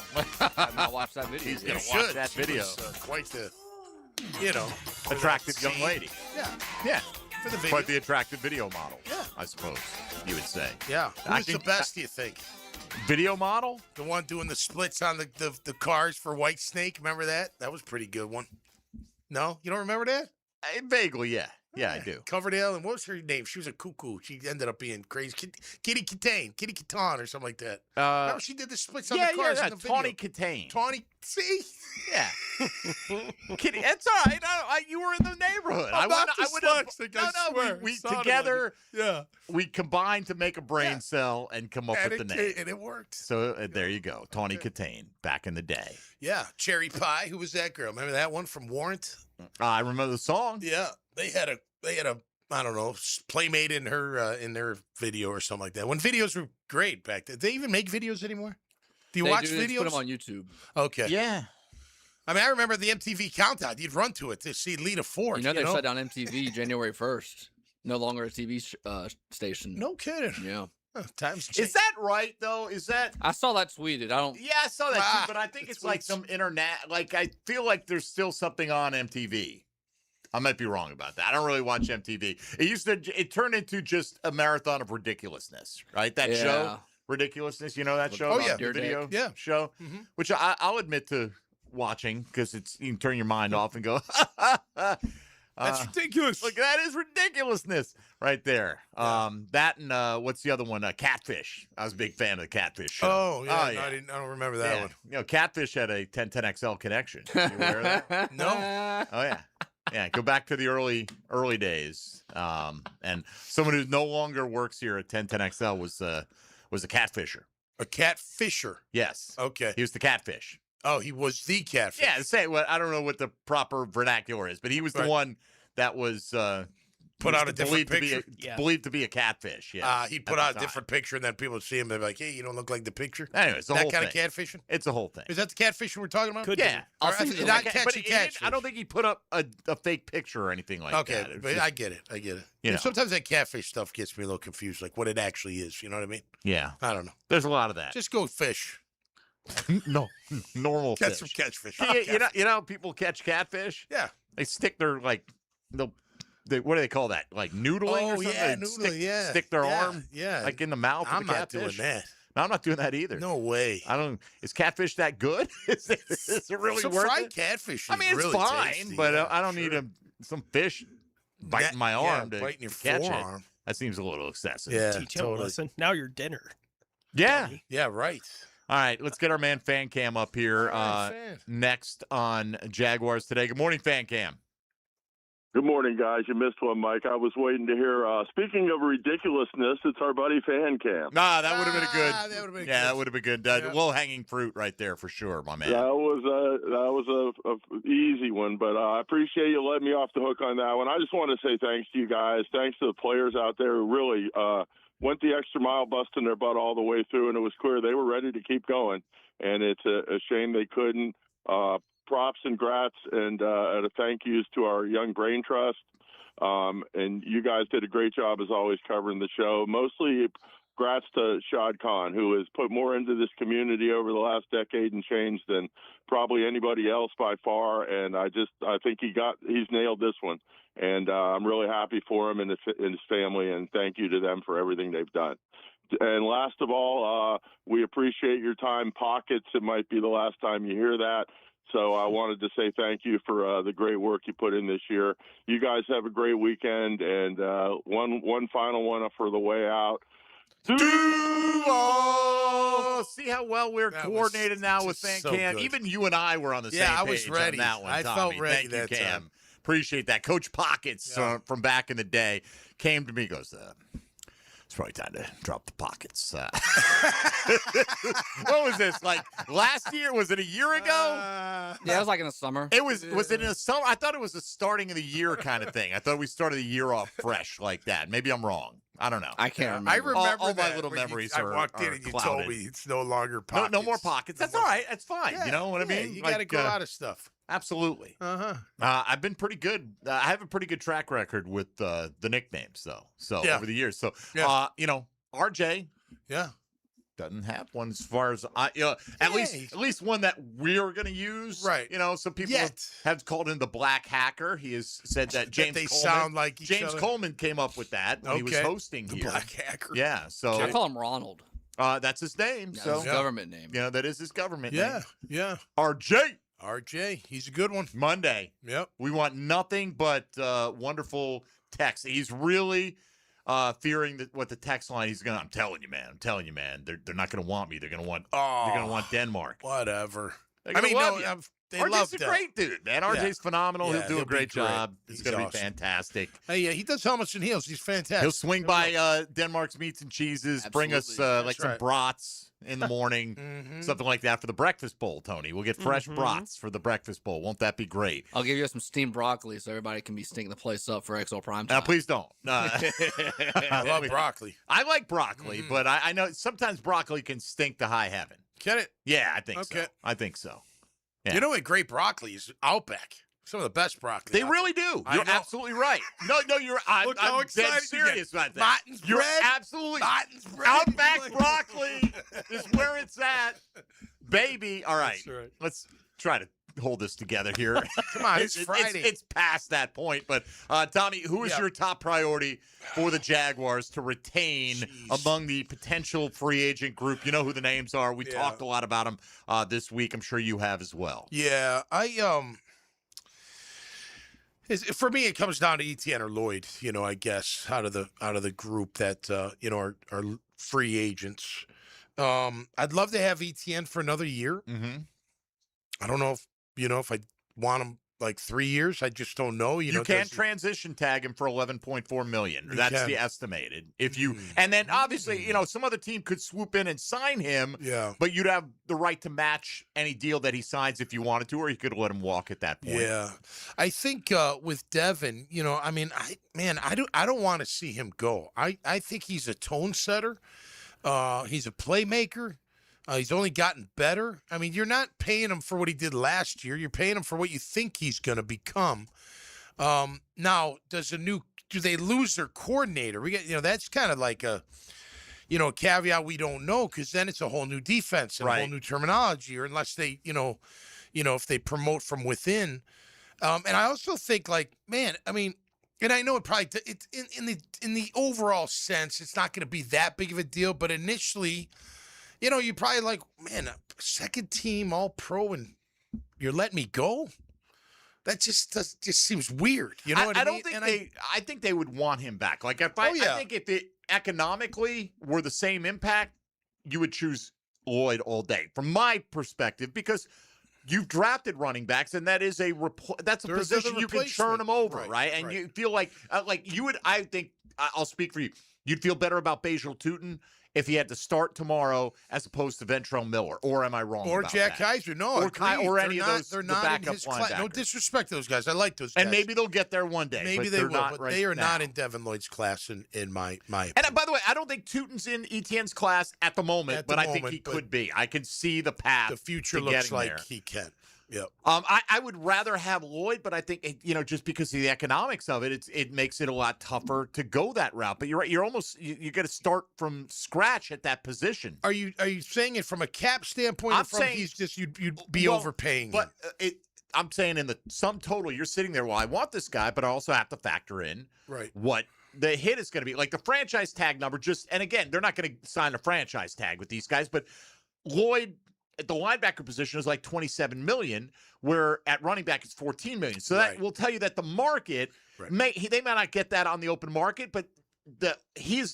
I've not watched that video. He's going to watch that video. She was, quite the, attractive young lady. Yeah. Yeah. For the video. Quite the attractive video model. Yeah. I suppose you would say. Yeah. Who's the best, do you think? Video model? The one doing the splits on the cars for White Snake. Remember that? That was a pretty good one. No? You don't remember that? Vaguely, yeah. Yeah, I do. Coverdale, and what was her name? She was a cuckoo. She ended up being crazy. Kitty Catan or something like that. Remember she did the splits on the cars in the video. Tawny Katane. Tawny, see? Yeah. Kitty, it's all right. You were in the neighborhood. I'm not dyslexic, I swear. We together, yeah, we combined to make a brain cell and come up with the name. And it worked. So there you go. Tawny Katane, back in the day. Yeah. Cherry Pie. Who was that girl? Remember that one from Warrant? I remember the song. Yeah. They had a I don't know, playmate in their video or something like that. When videos were great back then. Do they even make videos anymore? Do you watch videos? They put them on YouTube. Okay. Yeah. I mean, I remember the MTV Countdown. You'd run to it to see Lita Ford. You know they shut down MTV January 1st. No longer a TV station. No kidding. Yeah. Times change. Is that right though? Is that? I saw that tweeted. Yeah, I saw that too. But I think it's like some internet. Like I feel like there's still something on MTV. I might be wrong about that. I don't really watch MTV. It turned into just a marathon of ridiculousness, right? That show, Ridiculousness. You know that show? Oh yeah, the video show, Mm-hmm. which I'll admit to watching because you can turn your mind off and go, that's ridiculous. Look, that is ridiculousness right there. That and what's the other one? Catfish. I was a big fan of the Catfish show. Oh yeah, no, I don't remember that one. You know, Catfish had a 1010XL connection. You aware of that? No. Oh yeah. Yeah, go back to the early days. And someone who no longer works here at 1010XL was a catfisher. A catfisher? Yes. Okay. He was the catfish. Oh, he was the catfish. Yeah, I don't know what the proper vernacular is, but he was the one that was put out a different picture. Believed to be a catfish. Yeah. He'd put out a different picture, and then people would see him. They'd be like, "Hey, you don't look like the picture." Anyway, it's the that whole kind thing. of catfishing. It's a whole thing. Is that the catfishing we're talking about? Could be. Not catching catfish. I don't think he put up a fake picture or anything like that. Okay, but I get it. You know. Sometimes that catfish stuff gets me a little confused, like what it actually is. You know what I mean? Yeah. I don't know. There's a lot of that. Just go fish. No, normal Catch fish. some catfish. You know, people catch catfish. Yeah. They stick their what do they call that? Like noodling or something? Yeah, noodling. Stick their arm, like in the mouth. I'm of the not catfish. doing that. No, I'm not doing that either. No way. Is catfish that good? Is it really some worth fried it? catfish. I mean, it's really fine, tasty, but yeah, I don't need some fish biting my arm to biting your catch forearm. it. That seems a little excessive. Yeah, Teach him a lesson. Now you're dinner. Yeah. Yeah, right. All right, let's get our man Fan Cam up here next on Jaguars Today. Good morning, Fan Cam. Good morning, guys. You missed one, Mike. I was waiting to hear. Speaking of ridiculousny, it's our buddy Fan Cam. Nah, that would have been a good. That would have been that would have been good. Low-hanging fruit right there for sure, my man. That was a easy one, but I appreciate you letting me off the hook on that one. I just want to say thanks to you guys. Thanks to the players out there who really went the extra mile, busting their butt all the way through, and it was clear they were ready to keep going. And it's a shame they couldn't. Props and grats and a thank yous to our Young Brain Trust. And you guys did a great job, as always, covering the show. Mostly congrats to Shad Khan, who has put more into this community over the last decade and change than probably anybody else by far. And I think he's nailed this one. And I'm really happy for him and his family. And thank you to them for everything they've done. And last of all, we appreciate your time, Pockets. It might be the last time you hear that. So I wanted to say thank you for the great work you put in this year. You guys have a great weekend. And one final one for the way out. Duval! See how well we're coordinated now with Fan Cam. Good. Even you and I were on the same page. I was ready. On that one, I Tommy. felt ready Thank you, that Cam. time. Appreciate that. Coach Pockets from back in the day came to me, goes, it's probably time to drop the Pockets. What was this? Like last year? Was it a year ago? Yeah, it was like in the summer. Was it in the summer? I thought it was a starting of the year kind of thing. I thought we started the year off fresh like that. Maybe I'm wrong. I don't know. I can't remember. I remember all my that little when memories I are walked in and you told clouded. me it's no longer Pockets. No more Pockets. That's all right. That's fine. Yeah, you know what I yeah, mean? You got to go out of stuff. Absolutely. Uh-huh. I've been pretty good. I have a pretty good track record with the nicknames, though. So over the years. So, RJ. Yeah. Doesn't have one as far as at least one that we're going to use. Right. Some people have called him the Black Hacker. He has said that James they Coleman, sound like each James other. Coleman came up with that when he was hosting the here. Black Hacker. Yeah. So I call him Ronald. That's his name. That's so his government name. Yeah, that is his government name. Yeah. RJ, he's a good one. Monday. Yep. We want nothing but wonderful text. He's really fearing that what the text line he's gonna. I'm telling you, man. They're not gonna want me. They're gonna want. They're gonna want Denmark. Whatever. They love you. They RJ's love a that. great dude, man. RJ's phenomenal. Yeah, he'll do he'll a great be great. job. He's It's gonna awesome. be fantastic. Hey, yeah, he does helmets and heels. He's fantastic. He'll swing by Denmark's Meats and Cheeses, bring us Absolutely. some brats in the morning, something like that for the breakfast bowl, Tony. We'll get fresh brats for the breakfast bowl. Won't that be great? I'll give you some steamed broccoli so everybody can be stinking the place up for XO Prime Time. Please don't. I love broccoli. I like broccoli, but I know sometimes broccoli can stink to high heaven. Get it? Yeah, I think so. I think so. Yeah. You know what great broccoli is? Outback. Some of the best broccoli. They really do. You're absolutely right. No, I'm Look how dead excited you serious get. about that. Martin's You're bread. absolutely Martin's bread. Outback broccoli is where it's at, baby. All right. That's right. Let's try to hold this together here. Come on, it's Friday. It's past that point. But Tommy, who is your top priority for the Jaguars to retain among the potential free agent group? You know who the names are. We talked a lot about them this week. I'm sure you have as well. Yeah, for me, it comes down to Etienne or Lloyd. I guess out of the group that are free agents. I'd love to have Etienne for another year. Mm-hmm. I don't know if I want him like 3 years. I just don't know. You can transition tag him for $11.4 million. That's the estimated. If you and then obviously some other team could swoop in and sign him. Yeah. But you'd have the right to match any deal that he signs if you wanted to, or you could let him walk at that point. Yeah, I think with Devin, I don't want to see him go. I think he's a tone setter. He's a playmaker. He's only gotten better. I mean, you're not paying him for what he did last year. You're paying him for what you think he's going to become. Now, do they lose their coordinator? We get, that's kind of like a caveat we don't know, because then it's a whole new defense and a whole new terminology, or unless they, if they promote from within. And I also think, and I know it probably it's in the overall sense, it's not going to be that big of a deal, but initially, you're probably a second team All Pro, and you're letting me go. That just seems weird. You know what I mean? I think they would want him back. I think if it economically were the same impact, you would choose Lloyd all day, from my perspective, because you've drafted running backs, and that is that's a position you can churn them over, right? And you feel like you would. I think I'll speak for you. You'd feel better about Basil Tootin if he had to start tomorrow as opposed to Ventrell Miller, or am I wrong? Or about Jack that? Kaiser? No, or any of those. They're the not in backup his class. No linebackers. disrespect to those guys. I like those guys. And maybe they'll get there one day. Maybe but they they're will, not but right they are now. not in Devin Lloyd's class in my opinion. And by the way, I don't think Tootin's in Etienne's class at the moment, but I think he could be. I can see the path. The future to looks getting like there. he can. Yep. I would rather have Lloyd, but I think, just because of the economics of it, it makes it a lot tougher to go that route. But you're right. You're almost you got to start from scratch at that position. Are you saying it from a cap standpoint? I'm or from saying he's just you'd be overpaying. But I'm saying in the sum total, you're sitting there. Well, I want this guy, but I also have to factor in what the hit is going to be. Like the franchise tag number. And again, they're not going to sign a franchise tag with these guys, but Lloyd at the linebacker position is like $27 million, where at running back it's $14 million. So that will tell you that the market they may not get that on the open market, but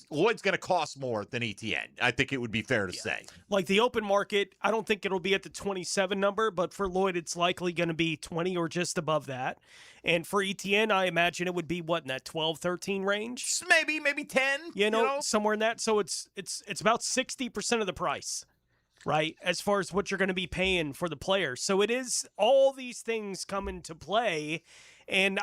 Lloyd's going to cost more than ETN. I think it would be fair to say. Like the open market, I don't think it'll be at the 27 number, but for Lloyd, it's likely going to be 20 or just above that. And for ETN, I imagine it would be in that 12, 13 range? Maybe 10. Somewhere in that. So it's about 60% of the price. Right, as far as what you're going to be paying for the player. So it is all these things come into play. And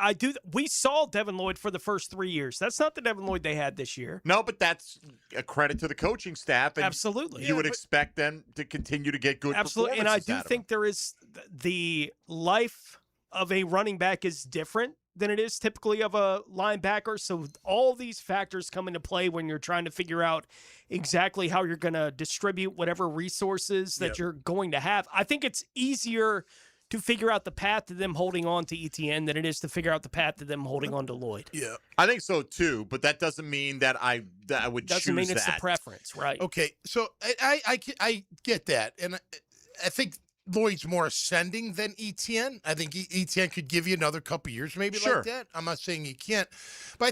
we saw Devin Lloyd for the first 3 years. That's not the Devin Lloyd they had this year. No, but that's a credit to the coaching staff. And absolutely. You would expect them to continue to get good absolutely. performances. And I do think there is the life of a running back is different than it is typically of a linebacker. So all these factors come into play when you're trying to figure out exactly how you're going to distribute whatever resources that you're going to have. I think it's easier to figure out the path to them holding on to ETN than it is to figure out the path to them holding on to Lloyd. Yeah. I think so too, but that doesn't mean that I would choose that. Doesn't mean it's the preference, right? Okay, so I get that. And I think Lloyd's more ascending than ETN. I think ETN could give you another couple years maybe like that. I'm not saying he can't. But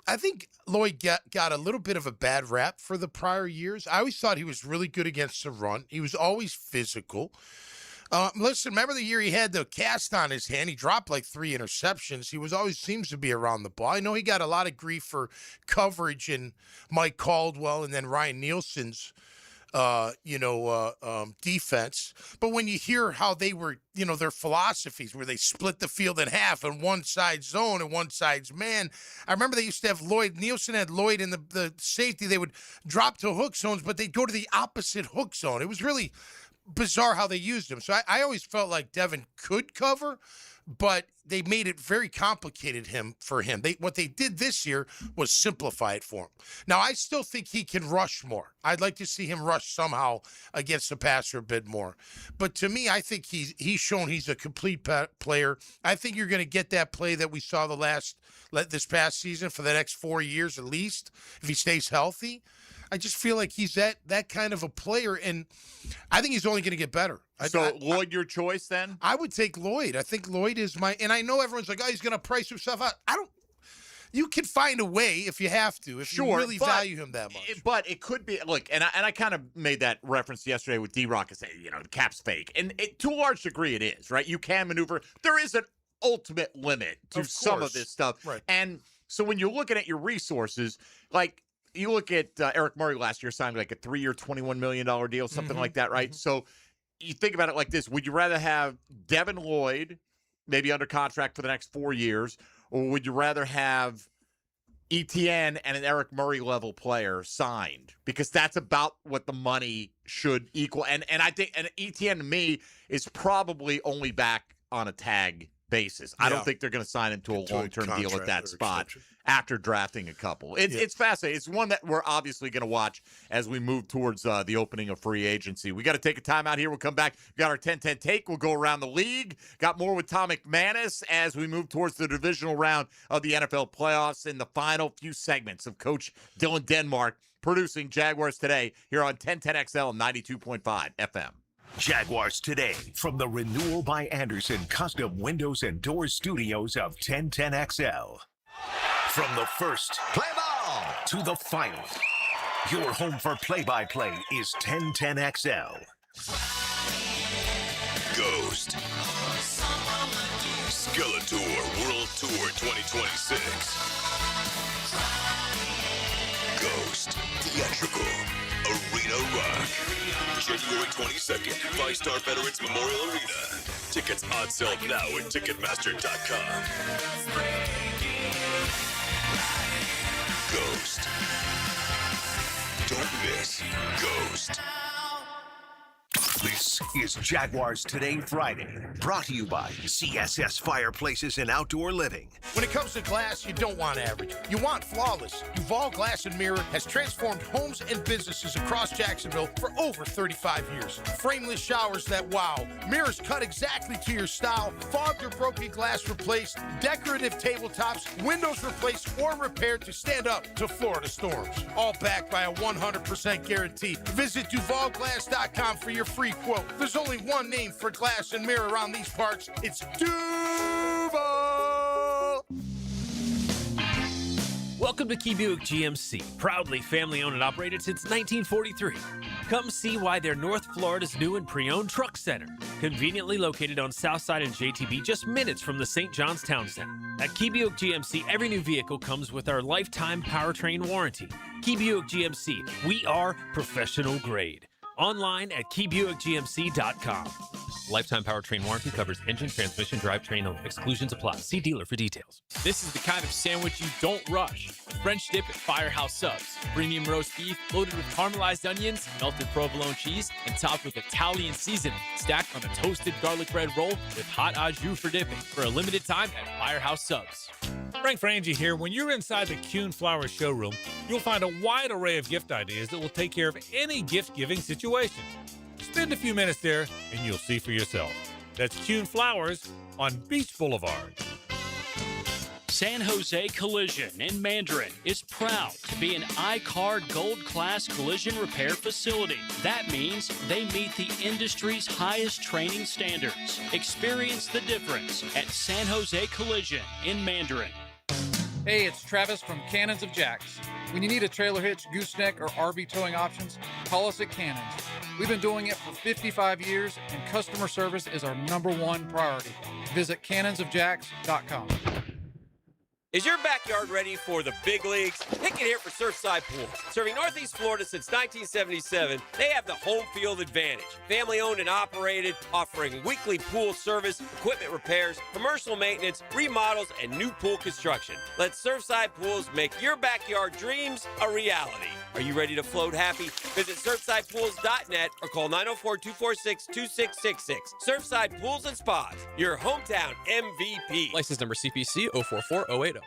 I think Lloyd got a little bit of a bad rap for the prior years. I always thought he was really good against the run. He was always physical. Listen, remember the year he had the cast on his hand? He dropped like 3 interceptions. He always seems to be around the ball. I know he got a lot of grief for coverage in Mike Caldwell and then Ryan Nielsen's defense. But when you hear how they were, their philosophies where they split the field in half and one side's zone and one side's man. I remember they used to have Lloyd. Nielsen had Lloyd in the safety. They would drop to hook zones, but they'd go to the opposite hook zone. It was really bizarre how they used him. So I always felt like Devin could cover, but they made it very complicated for him. What they did this year was simplify it for him. Now, I still think he can rush more. I'd like to see him rush somehow against the passer a bit more. But to me, I think he's shown he's a complete player. I think you're going to get that play that we saw this past season for the next 4 years at least, if he stays healthy. I just feel like he's that kind of a player, and I think he's only going to get better. So Lloyd, your choice then? I would take Lloyd. I think Lloyd is and I know everyone's like, oh, he's going to price himself out. You can find a way if you have to, if you really value him that much. But it could be, look, and I kind of made that reference yesterday with D-Rock and say, the cap's fake. And to a large degree it is, right? You can maneuver. There is an ultimate limit to some of this stuff. Right. And so when you're looking at your resources, like, you look at Eric Murray last year signed like a 3-year, $21 million deal, something like that, right? So you think about it like this. Would you rather have Devin Lloyd maybe under contract for the next 4 years, or would you rather have ETN and an Eric Murray level player signed? Because that's about what the money should equal. And I think ETN to me is probably only back on a tag basis. I don't think they're going to sign him to a long-term deal at that spot after drafting a couple. It's fascinating. It's one that we're obviously going to watch as we move towards the opening of free agency. We got to take a time out here. We'll come back. We got our 10-10 take. We'll go around the league. Got more with Tom McManus as we move towards the divisional round of the NFL playoffs in the final few segments of Coach Dylan Denmark producing Jaguars Today here on 1010XL 92.5 FM. Jaguars Today from the Renewal by Anderson Custom Windows and Doors Studios of 1010XL. From the first play ball to the final, your home for play-by-play is 1010XL. Ghost. Skeletor World Tour 2026. Ghost. Theatrical. Arena Rock. January 22nd, Five-Star Veterans Memorial Arena. Tickets on sale now at Ticketmaster.com. Ghost. Don't miss Ghost. This is is Jaguars Today Friday, brought to you by CSS Fireplaces and Outdoor Living. When it comes to glass, you don't want average. You want flawless. Duval Glass and Mirror has transformed homes and businesses across Jacksonville for over 35 years. Frameless showers that wow, mirrors cut exactly to your style, fogged or broken glass replaced, decorative tabletops, windows replaced or repaired to stand up to Florida storms. All backed by a 100% guarantee. Visit DuvalGlass.com for your free quote. There's only one name for glass and mirror around these parts. It's Duval! Welcome to Key Buick GMC, proudly family-owned and operated since 1943. Come see why they're North Florida's new and pre-owned truck center, conveniently located on Southside and JTB, just minutes from the St. John's Town Center. At Key Buick GMC, every new vehicle comes with our lifetime powertrain warranty. Key Buick GMC, we are professional grade. Online at KeyBuickGMC.com. Lifetime powertrain warranty covers engine, transmission, drivetrain only. Exclusions apply. See dealer for details. This is the kind of sandwich you don't rush. French dip at Firehouse Subs. Premium roast beef loaded with caramelized onions, melted provolone cheese, and topped with Italian seasoning. Stacked on a toasted garlic bread roll with hot au jus for dipping. For a limited time at Firehouse Subs. Frank Frangie here. When you're inside the Kuhn Flowers showroom, you'll find a wide array of gift ideas that will take care of any gift-giving situation. Spend a few minutes there and you'll see for yourself. That's Kuhn Flowers on Beach Boulevard. San Jose Collision in Mandarin is proud to be an I-CAR Gold Class collision repair facility. That means they meet the industry's highest training standards. Experience the difference at San Jose Collision in Mandarin. Hey, it's Travis from Cannons of Jacks. When you need a trailer hitch, gooseneck, or RV towing options, call us at Cannons. We've been doing it for 55 years, and customer service is our #1 priority. Visit cannonsofjacks.com. Is your backyard ready for the big leagues? Pick it here for Surfside Pool. Serving Northeast Florida since 1977, they have the home field advantage. Family owned and operated, offering weekly pool service, equipment repairs, commercial maintenance, remodels, and new pool construction. Let Surfside Pools make your backyard dreams a reality. Are you ready to float happy? Visit SurfsidePools.net or call 904-246-2666. Surfside Pools and Spas, your hometown MVP. License number CPC 044080.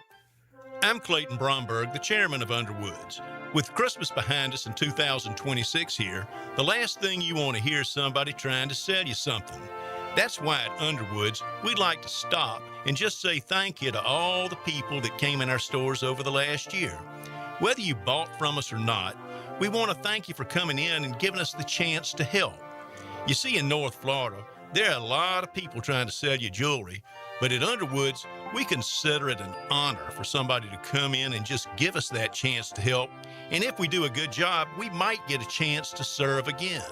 I'm Clayton Bromberg, the chairman of Underwoods. With Christmas behind us in 2026 here, the last thing you want to hear is somebody trying to sell you something. That's why at Underwoods, we'd like to stop and just say thank you to all the people that came in our stores over the last year. Whether you bought from us or not, we want to thank you for coming in and giving us the chance to help. You see, in North Florida, there are a lot of people trying to sell you jewelry, but at Underwoods, we consider it an honor for somebody to come in and just give us that chance to help. And if we do a good job, we might get a chance to serve again.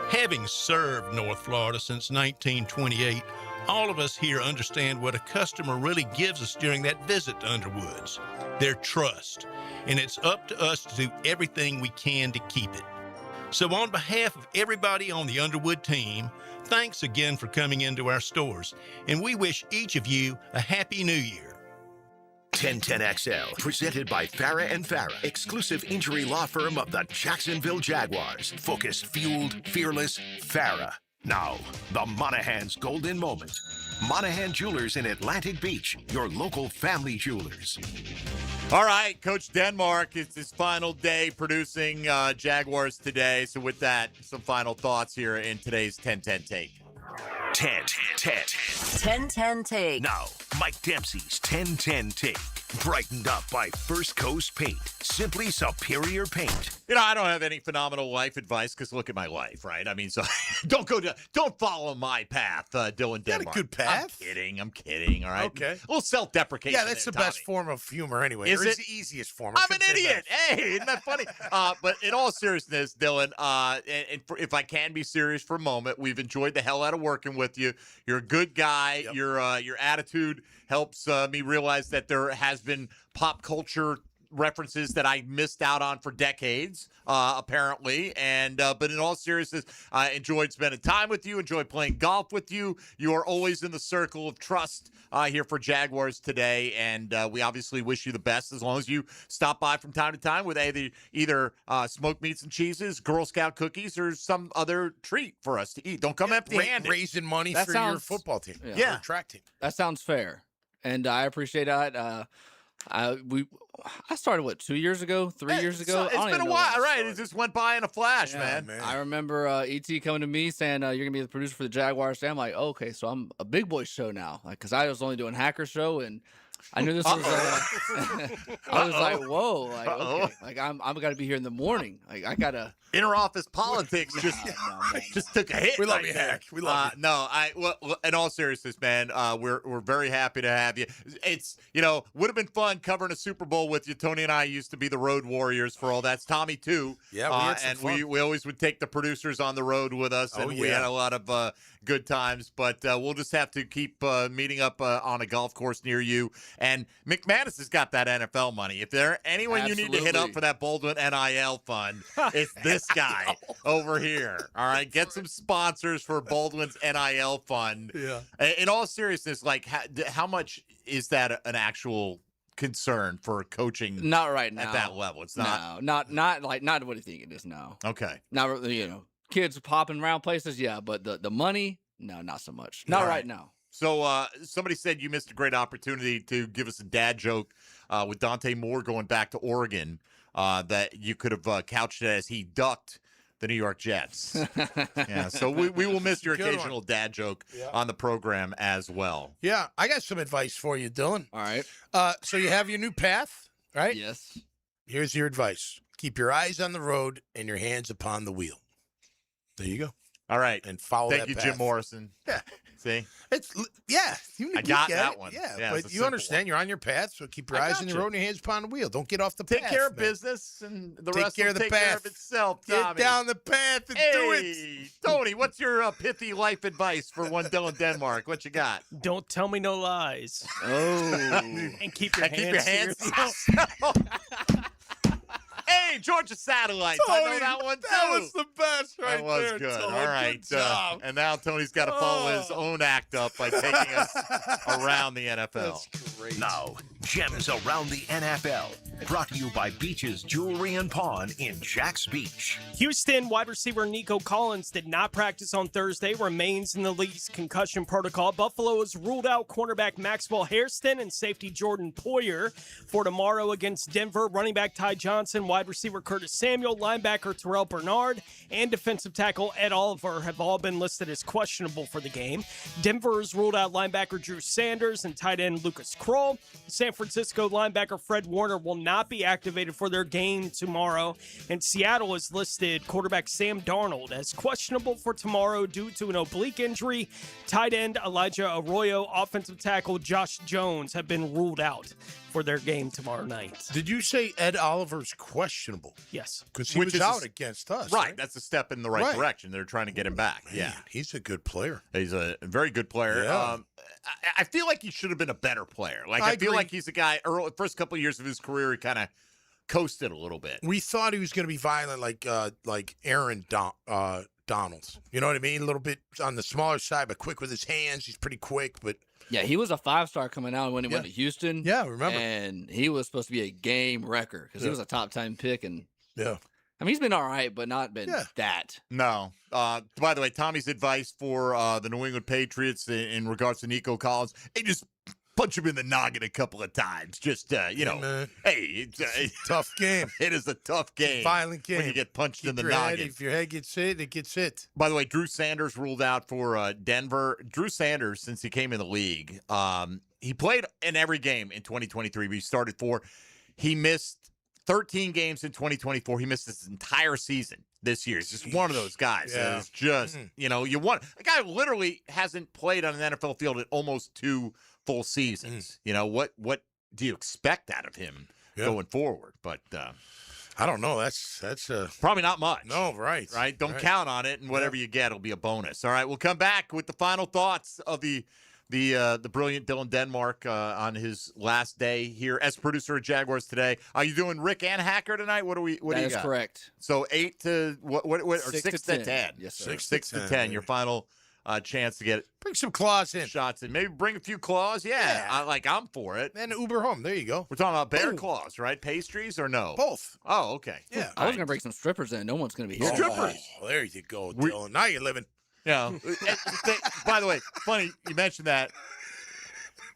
Having served North Florida since 1928, all of us here understand what a customer really gives us during that visit to Underwoods, their trust. And it's up to us to do everything we can to keep it. So on behalf of everybody on the Underwood team, thanks again for coming into our stores, and we wish each of you a Happy New Year. 1010XL, presented by Farah & Farah, exclusive injury law firm of the Jacksonville Jaguars. Focused, fueled, fearless, Farah. Now, the Monahan's golden moment. Monahan Jewelers in Atlantic Beach, your local family jewelers. All right, Coach Denmark, it's his final day producing Jaguars Today. So with that, some final thoughts here in today's 10-10 Take. 10-10 Take. Now, Mike Dempsey's 10-10 Take. Brightened up by First Coast Paint. Simply superior paint. You know, I don't have any phenomenal life advice because look at my life, right? I mean, so don't follow my path, Dylan Denmark. You got a good path. I'm kidding, all right? Okay. A little self-deprecation. Yeah, that's the best form of humor anyway. Is Or it's it? the easiest form. I'm an idiot. Hey, isn't that funny? But in all seriousness, Dylan, if I can be serious for a moment, we've enjoyed the hell out of working with you. You're a good guy. Yep. Your attitude helps me realize that there has been pop culture references that I missed out on for decades, apparently. And but in all seriousness, I enjoyed spending time with you, enjoyed playing golf with you. You are always in the circle of trust here for Jaguars Today, and we obviously wish you the best as long as you stop by from time to time with either smoked meats and cheeses, Girl Scout cookies, or some other treat for us to eat. Don't come empty-handed. Raising money for your football team. Yeah. Or track team. That sounds fair, and I appreciate that. I started 2 years ago, 3 years ago. It's been a while, right? It just went by in a flash, man. I remember ET coming to me saying, "You're gonna be the producer for the Jaguars." I'm like, oh, "Okay, so I'm a big boy show now," because I was only doing Hacker Show, and I knew this was. I was like, "Whoa!" Like, okay, like I'm gonna be here in the morning. Like I gotta. Inter-office politics just took a hit. We love right you, there. Hack. We love you. No, well, in all seriousness, man, we're very happy to have you. It's would have been fun covering a Super Bowl with you. Tony and I used to be the road warriors for all that. It's Tommy too. Yeah, we had some and fun. we always would take the producers on the road with us, and we had a lot of good times. But we'll just have to keep meeting up on a golf course near you. And McManus has got that NFL money. If there anyone you need to hit up for that Baldwin NIL fund, it's this guy over here. All right, get some sponsors for Baldwin's NIL fund. Yeah. In all seriousness, like how much is that an actual concern for coaching? Not right now at that level. It's not. No, not what do you think it is now? Okay. Now kids popping around places, yeah, but the money, no, not so much. Not right now. So somebody said you missed a great opportunity to give us a dad joke with Dante Moore going back to Oregon that you could have couched it as he ducked the New York Jets. Yeah, so we will miss your Good occasional one. dad joke on the program as well. Yeah, I got some advice for you, Dylan. All right. So you have your new path, right? Yes. Here's your advice. Keep your eyes on the road and your hands upon the wheel. There you go. All right. And follow Thank that you, path. Jim Morrison. Yeah. See? You I got get that it. one. Yeah, Yeah, but it's a you simple understand you're on your path, so keep your I eyes got on the you. road and your hands upon the wheel. Don't get off the Take path. care of man. business, and the Take rest care will of the take care path. of itself. Get Tommy. down the path and do it. Hey, Tony, what's your pithy life advice for one Dylan Denmark? What you got? Don't tell me no lies. Oh. And keep your hands to yourself. Hey, Georgia Satellites. I know Tony, that one too. that was the best right That was there, good. Tony. All right. Good job. And now Tony's got to follow his own act up by taking us around the NFL. That's great. Now, Gems Around the NFL. Brought to you by Beach's Jewelry and Pawn in Jack's Beach. Houston wide receiver Nico Collins did not practice on Thursday, remains in the league's concussion protocol. Buffalo has ruled out cornerback Maxwell Hairston and safety Jordan Poyer for tomorrow against Denver. Running back Ty Johnson, wide receiver Curtis Samuel, linebacker Terrell Bernard, and defensive tackle Ed Oliver have all been listed as questionable for the game. Denver has ruled out linebacker Drew Sanders and tight end Lucas Kroll. San Francisco linebacker Fred Warner will not be activated for their game tomorrow. And Seattle has listed quarterback Sam Darnold as questionable for tomorrow due to an oblique injury. Tight end Elijah Arroyo, offensive tackle Josh Jones have been ruled out for their game tomorrow night. Did you say Ed Oliver's questionable? Yes. Because he was out against us. Right. That's a step in the right Right. direction. They're trying to get him back. Man, Yeah. he's a good player. He's a very good player. Yeah. I feel like he should have been a better player. Like I I feel agree. like he's a guy. First couple of years of his career, he kind of coasted a little bit. We thought he was going to be violent like Aaron Donald. You know what I mean? A little bit on the smaller side, but quick with his hands. He's pretty quick, but Yeah, he was a 5-star coming out when he went Yeah. to Houston. Yeah, remember. And he was supposed to be a game wrecker because he Yeah. was a top 10 pick. And yeah. I mean, he's been all right, but not been that. No. By the way, Tommy's advice for the New England Patriots in regards to Nico Collins, hey, just punch him in the noggin a couple of times. Just, man. hey, it's a tough game. It is a tough game. Violent game. When you get punched in Keep the your head- noggin. If your head gets hit, it gets hit. By the way, Drew Sanders ruled out for Denver. Drew Sanders, since he came in the league, he played in every game in 2023. He started 4. He missed 13 games in 2024. He missed his entire season this year. He's just one of those guys. Yeah. It's just, you want a guy who literally hasn't played on an NFL field in almost 2 full seasons. What do you expect out of him going forward? But I don't know. That's probably not much. No, right. Right? Don't Right. count on it, and whatever you get will be a bonus. All right, we'll come back with the final thoughts of the the brilliant Dylan Denmark on his last day here as producer of Jaguars Today. Are you doing Rick and Hacker tonight? What do you got? That is correct. So 8 to what or 6 to 10. Yes, sir. 6 to 10. Your final chance to get Bring some claws in. shots in. Maybe bring a few claws. Yeah. I'm for it. And Uber home. There you go. We're talking about bear claws, right? Pastries or no? Both. Oh, okay. Yeah. I was going to bring some strippers in. No one's going to be here. Strippers. Oh, there you go, Dylan. Now you're living. Yeah. By the way, funny you mentioned that.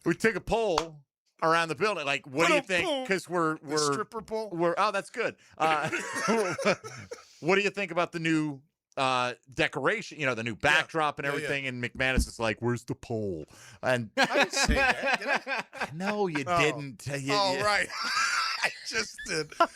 We took a poll around the building. Like, what do you think? Because we're stripper poll. Oh, that's good. What do you think about the new decoration? The new backdrop and everything. And McManus is like, "Where's the pole?" And I didn't say that, did I? No, you didn't. Right. I just did. You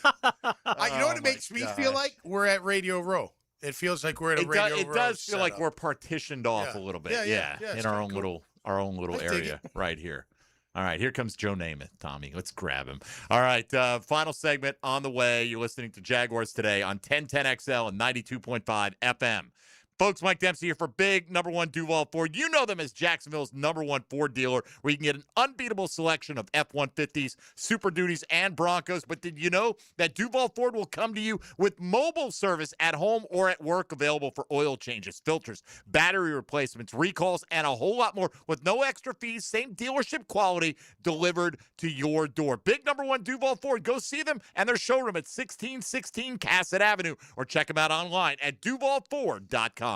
know what it makes me feel like? We're at Radio Row. It feels like we're at a Radio Row. It does feel like setup. we're partitioned off a little bit. Yeah, it's in our kinda own little I dig area right here. All right, here comes Joe Namath, Tommy. Let's grab him. All right, final segment on the way. You're listening to Jaguars Today on 1010XL and 92.5 FM. Folks, Mike Dempsey here for big #1 Duval Ford. You know them as Jacksonville's #1 Ford dealer, where you can get an unbeatable selection of F-150s, Super Duties, and Broncos. But did you know that Duval Ford will come to you with mobile service at home or at work, available for oil changes, filters, battery replacements, recalls, and a whole lot more with no extra fees, same dealership quality delivered to your door. Big #1 Duval Ford. Go see them and their showroom at 1616 Cassett Avenue, or check them out online at duvalford.com.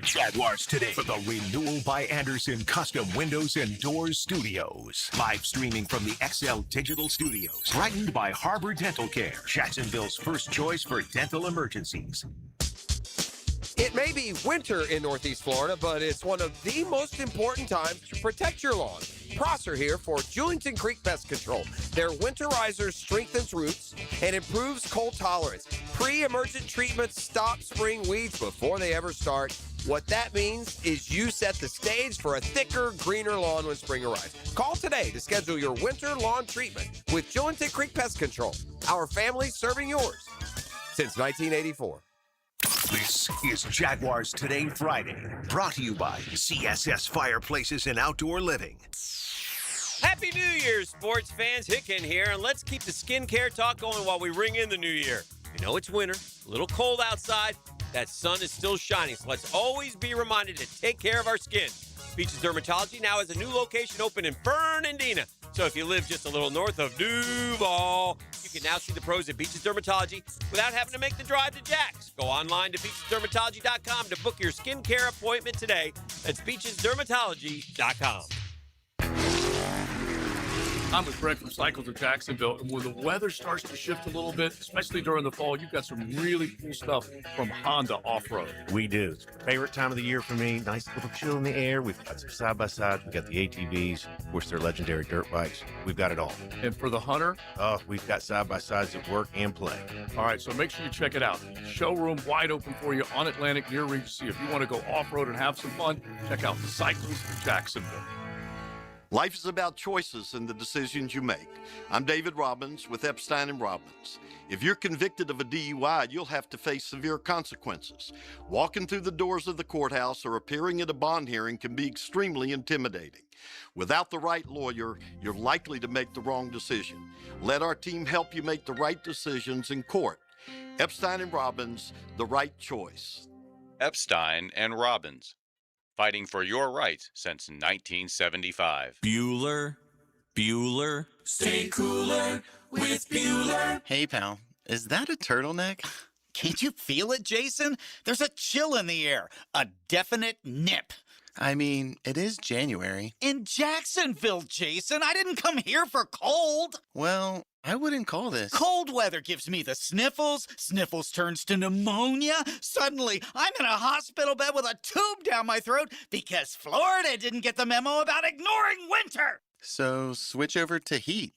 Jaguars Today for the Renewal by Anderson Custom Windows and Doors Studios. Live streaming from the XL Digital Studios. Brightened by Harbor Dental Care, Jacksonville's first choice for dental emergencies. It may be winter in Northeast Florida, but it's one of the most important times to protect your lawn. Prosser here for Julington Creek Pest Control. Their winterizer strengthens roots and improves cold tolerance. Pre-emergent treatments stop spring weeds before they ever start. What that means is you set the stage for a thicker, greener lawn when spring arrives. Call today to schedule your winter lawn treatment with Julington Creek Pest Control. Our family serving yours since 1984. This is Jaguars Today Friday, brought to you by CSS Fireplaces and Outdoor Living. Happy New Year, sports fans. Hicken here, and let's keep the skincare talk going while we ring in the new year. You know it's winter, a little cold outside. That sun is still shining, so let's always be reminded to take care of our skin. Beaches Dermatology now has a new location open in Fernandina. So if you live just a little north of Duval, you can now see the pros at Beaches Dermatology without having to make the drive to Jax. Go online to beachesdermatology.com to book your skincare appointment today. That's beachesdermatology.com. I'm with Greg from Cycles of Jacksonville, and when the weather starts to shift a little bit, especially during the fall, you've got some really cool stuff from Honda Off-Road. We do. It's the favorite time of the year for me. Nice little chill in the air. We've got some side-by-sides. We've got the ATVs. Of course, they're legendary dirt bikes. We've got it all. And for the hunter? We've got side-by-sides that work and play. All right, so make sure you check it out. Showroom wide open for you on Atlantic near Regency. If you want to go off-road and have some fun, check out Cycles of Jacksonville. Life is about choices and the decisions you make. I'm David Robbins with Epstein & Robbins. If you're convicted of a DUI, you'll have to face severe consequences. Walking through the doors of the courthouse or appearing at a bond hearing can be extremely intimidating. Without the right lawyer, you're likely to make the wrong decision. Let our team help you make the right decisions in court. Epstein & Robbins, the right choice. Epstein & Robbins. Fighting for your rights since 1975. Bueller. Stay cooler with Bueller. Hey, pal, is that a turtleneck? Can't you feel it, Jason? There's a chill in the air, a definite nip. I mean, it is January. In Jacksonville, Jason. I didn't come here for cold. Well, I wouldn't call this. Cold weather gives me the sniffles. Sniffles turns to pneumonia. Suddenly, I'm in a hospital bed with a tube down my throat because Florida didn't get the memo about ignoring winter. So switch over to heat.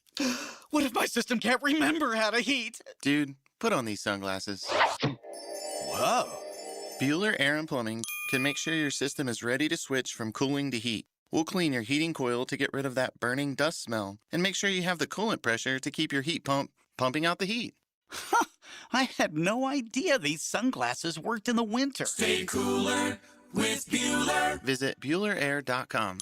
What if my system can't remember how to heat? Dude, put on these sunglasses. Whoa. Bueller Air & Plumbing can make sure your system is ready to switch from cooling to heat. We'll clean your heating coil to get rid of that burning dust smell and make sure you have the coolant pressure to keep your heat pump pumping out the heat. I had no idea these sunglasses worked in the winter. Stay cooler with Bueller. Visit BuellerAir.com.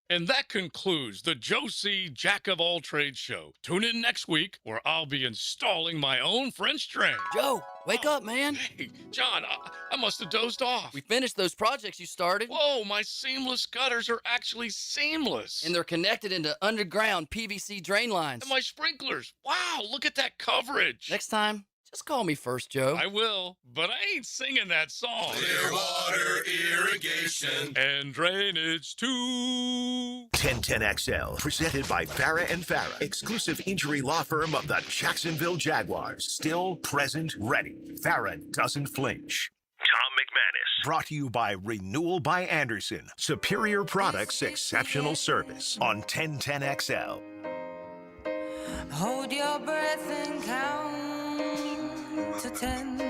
And that concludes the Joe C. Jack of all trades show. Tune in next week where I'll be installing my own French drain. Joe, wake up, man. Hey, John, I must have dozed off. We finished those projects you started. Whoa, my seamless gutters are actually seamless. And they're connected into underground PVC drain lines. And my sprinklers. Wow, look at that coverage. Next time, just call me first, Joe. I will, but I ain't singing that song. Clearwater irrigation and drainage too. 1010XL, presented by Farah and Farah, exclusive injury law firm of the Jacksonville Jaguars. Still, present, ready. Farah doesn't flinch. Tom McManus. Brought to you by Renewal by Anderson. Superior products, exceptional service. On 1010XL. Hold your breath and count to 10.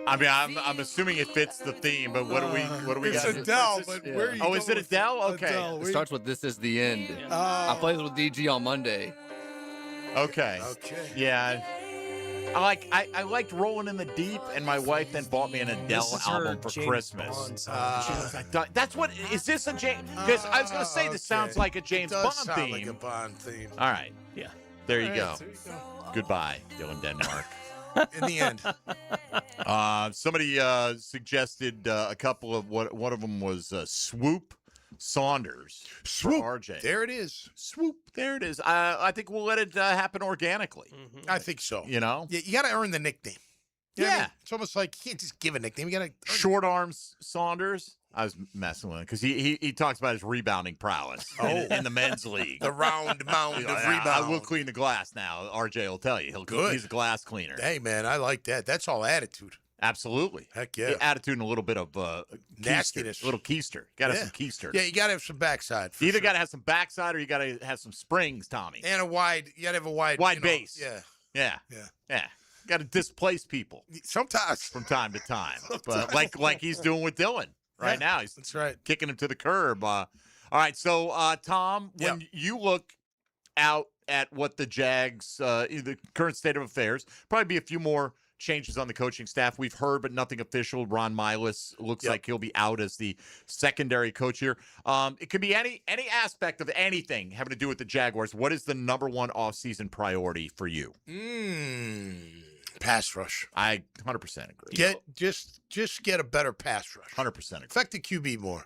I mean, I'm assuming it fits the theme, but what do we It's got? Adele, but where are you Oh, is it Adele? Okay. Adele. It starts with "This Is the End." I played with DG on Monday. Okay. Okay. Yeah. I liked Rolling in the Deep, and my wife then bought me an Adele album for Christmas. That's what is this a James? Because I was going to say this sounds like a James Bond sound theme. like a Bond theme. All right. Yeah. There you go. Goodbye, Dylan Denmark. In the end. Somebody suggested a couple of one of them was Swoop Saunders. Swoop. For RJ. There it is. Swoop. There it is. I think we'll let it happen organically. I think so. You know? You got to earn the nickname. You know what I Yeah. mean? It's almost like you can't just give a nickname. You got to Short Arms Saunders. I was messing with him because he talks about his rebounding prowess in the men's league. The round mound of rebound. I will clean the glass now. RJ will tell you. He's a glass cleaner. Hey, man, I like that. That's all attitude. Absolutely. Heck yeah. Attitude and a little bit of nastiness. A little keister. Got to have some keister. Yeah, you got to have some backside. You either got to have some backside or you got to have some springs, Tommy. And you got to have a wide base. Yeah. Yeah. Got to displace people. Sometimes. From time to time. But like he's doing with Dylan right now. That's right. Kicking him to the curb. All right. So, Tom, when you look out at what the Jags, the current state of affairs, probably be a few more changes on the coaching staff. We've heard, but nothing official. Ron Miles looks like he'll be out as the secondary coach here. It could be any aspect of anything having to do with the Jaguars. What is the number one offseason priority for you? Pass rush. I 100% agree. Just get a better pass rush. 100% agree. Affect the QB more.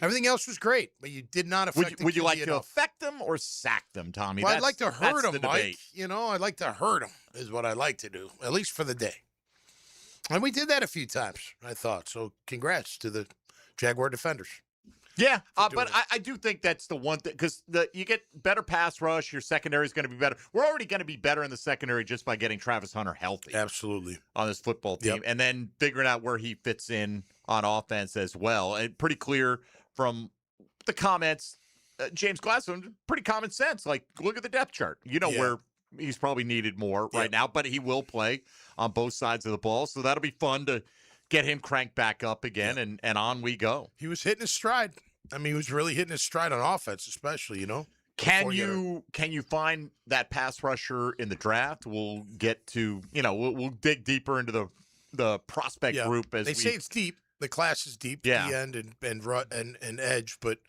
Everything else was great, but you did not affect the QB Would you like to enough. affect them or sack them, Tommy? Well, I'd like to hurt that's them, the Mike. debate. You know, I'd like to hurt them is what I like to do, at least for the day. And we did that a few times, I thought. So congrats to the Jaguar defenders. Yeah, but I do think that's the one thing because you get better pass rush. Your secondary is going to be better. We're already going to be better in the secondary just by getting Travis Hunter healthy. Absolutely. On this football team. And then figuring out where he fits in on offense as well. And pretty clear from the comments, James Glassman, pretty common sense. Like, look at the depth chart. You know where he's probably needed more right now, but he will play on both sides of the ball. So that'll be fun to get him cranked back up again, and on we go. He was hitting his stride. I mean, he was really hitting his stride on offense, especially, you know. Can you find that pass rusher in the draft? We'll get to, we'll dig deeper into the prospect group as they say it's deep. The class is deep, the end and edge, but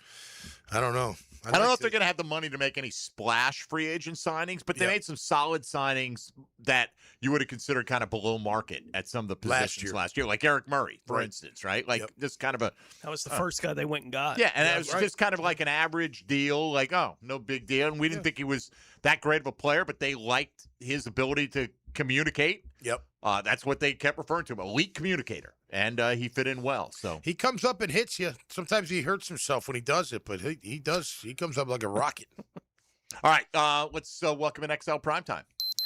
I don't know. I don't know if they're going to have the money to make any splash free agent signings, but they made some solid signings that you would have considered kind of below market at some of the positions last year, like Eric Murray, for instance, right? Like just kind of a that was the first guy they went and got. Yeah, and it was just kind of like an average deal, like, oh, no big deal. And we didn't think he was that great of a player, but they liked his ability to communicate. Yep. That's what they kept referring to him, elite communicator. And he fit in well. So he comes up and hits you. Sometimes he hurts himself when he does it, but he does. He comes up like a rocket. All right, let's welcome in XL Primetime.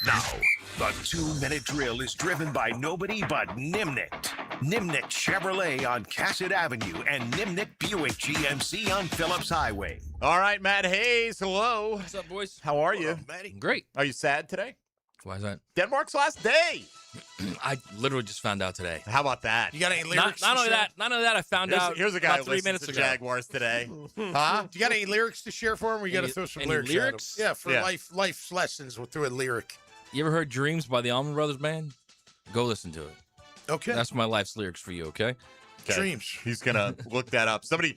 Now, the 2-minute drill is driven by nobody but Nimnik. Nimnik Chevrolet on Cassett Avenue and Nimnik Buick GMC on Phillips Highway. All right, Matt Hayes, hello. What's up, boys? How are you? Matty? Great. Are you sad today? Why is that? Denmark's last day. I literally just found out today. How about that? You got any lyrics? Not only that, I found out. Here's a guy about 3 minutes to ago. Jaguars today. Huh? You got any lyrics to share for him? Or you got to throw some lyrics. At him? Lyrics? Yeah, for life lessons. We'll throw a lyric. You ever heard "Dreams" by the Allman Brothers Band? Go listen to it. Okay. That's my life's lyrics for you. Okay. Okay. Streams. He's going to look that up. Somebody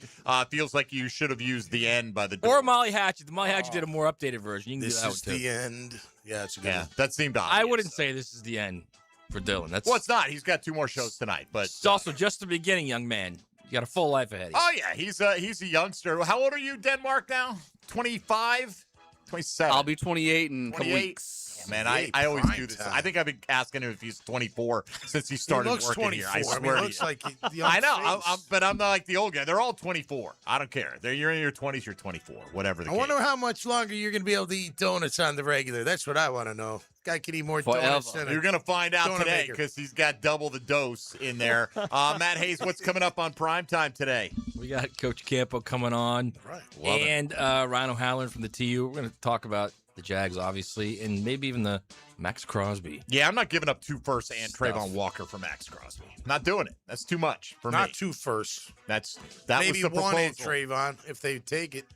feels like you should have used the end by the door. Or Molly Hatchet. The Molly Hatchet did a more updated version. You can This do that is one too. the end. Yeah, it's a good one. That seemed obvious. I wouldn't say this is the end for Dylan. That's Well, it's not. He's got 2 more shows tonight, but it's also just the beginning, young man. You got a full life ahead of you. Oh yeah, he's a youngster. How old are you, Denmark now? 25? 27. I'll be 28 in a couple 28. weeks. Yeah, man, I always do this. I think I've been asking him if he's 24 since he started looks working 24. here. I swear he to looks you. like the I know, but I'm not like the old guy. They're all 24. I don't care. You're in your 20s, you're 24, whatever the I case. wonder how much longer you're going to be able to eat donuts on the regular. That's what I want to know. Guy can eat more donuts than You're going to find out donut today maker. because he's got double the dose in there. Matt Hayes, what's coming up on primetime today? We got Coach Campo coming on. Right. Love it. And Ryan O'Halloran from the TU. We're going to talk about the Jags, obviously, and maybe even the Max Crosby. Yeah, I'm not giving up 2 firsts and Trayvon Walker for Max Crosby. Not doing it. That's too much for me. Not 2 firsts. That Maybe was the one and proposal. Trayvon if they take it.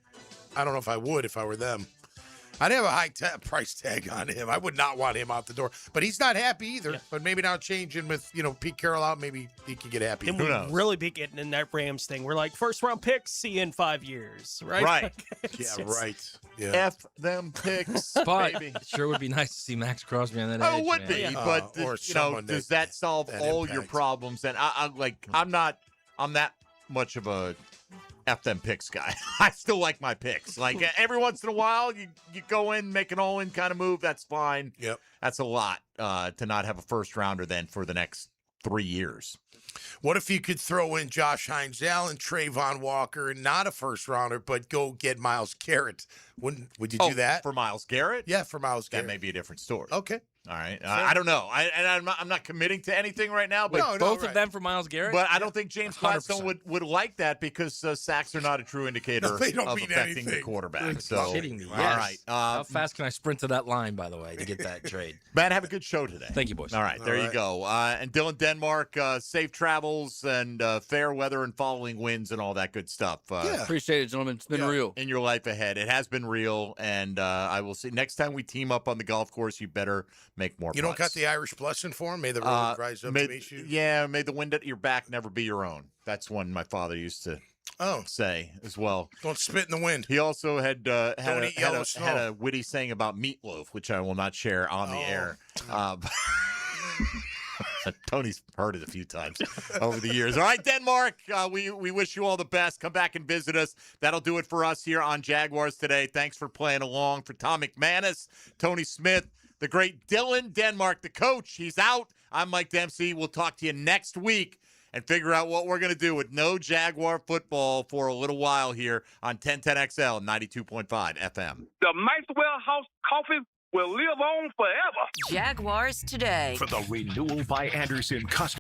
I don't know if I would if I were them. I'd have a high price tag on him. I would not want him out the door. But he's not happy either. Yeah. But maybe now changing with, Pete Carroll out, maybe he could get happy. And we'd really be getting in that Rams thing. We're like, first round picks, see you in 5 years, right? Right. Yeah, right. Yeah. F them picks, But baby. it sure would be nice to see Max Crosby on that Oh, edge, it would man. be, but does that solve that all your impact. problems? And I'm that much of a F them picks guy. I still like my picks. Like every once in a while, you go in, make an all-in kind of move. That's fine. Yep. That's a lot to not have a first rounder then for the next 3 years. What if you could throw in Josh Hines Allen, Trayvon Walker, and not a first rounder, but go get Myles Garrett? Would you do that? For Myles Garrett? Yeah, for Myles Garrett. That may be a different story. Okay. All right. I don't know. I'm not committing to anything right now. But Both of them for Myles Garrett? But I don't think James 100%. Gladstone would like that because sacks are not a true indicator No, they don't of mean affecting anything. the quarterback. You're So, kidding me. all Yes. right. How fast can I sprint to that line, by the way, to get that trade? Matt, have a good show today. Thank you, boys. All right. There All you right. go. And Dylan Denmark, safe travels and fair weather and following winds and all that good stuff. Appreciate it, gentlemen. It's been real. In your life ahead. It has been real. And I will see. Next time we team up on the golf course, you better make more You don't putts. got the Irish blessing for him? May the road rise up may, to meet you? Yeah, may the wind at your back never be your own. That's one my father used to say as well. Don't spit in the wind. He also had eat yellow had snow. a witty saying about meatloaf, which I will not share on the air. Tony's heard it a few times over the years. All right, Denmark, we wish you all the best. Come back and visit us. That'll do it for us here on Jaguars Today. Thanks for playing along. For Tom McManus, Tony Smith, the great Dylan Denmark, the coach, he's out. I'm Mike Dempsey. We'll talk to you next week and figure out what we're going to do with no Jaguar football for a little while here on 1010XL 92.5 FM. The Maxwell House Coffee will live on forever. Jaguars Today. For the Renewal by Anderson Custom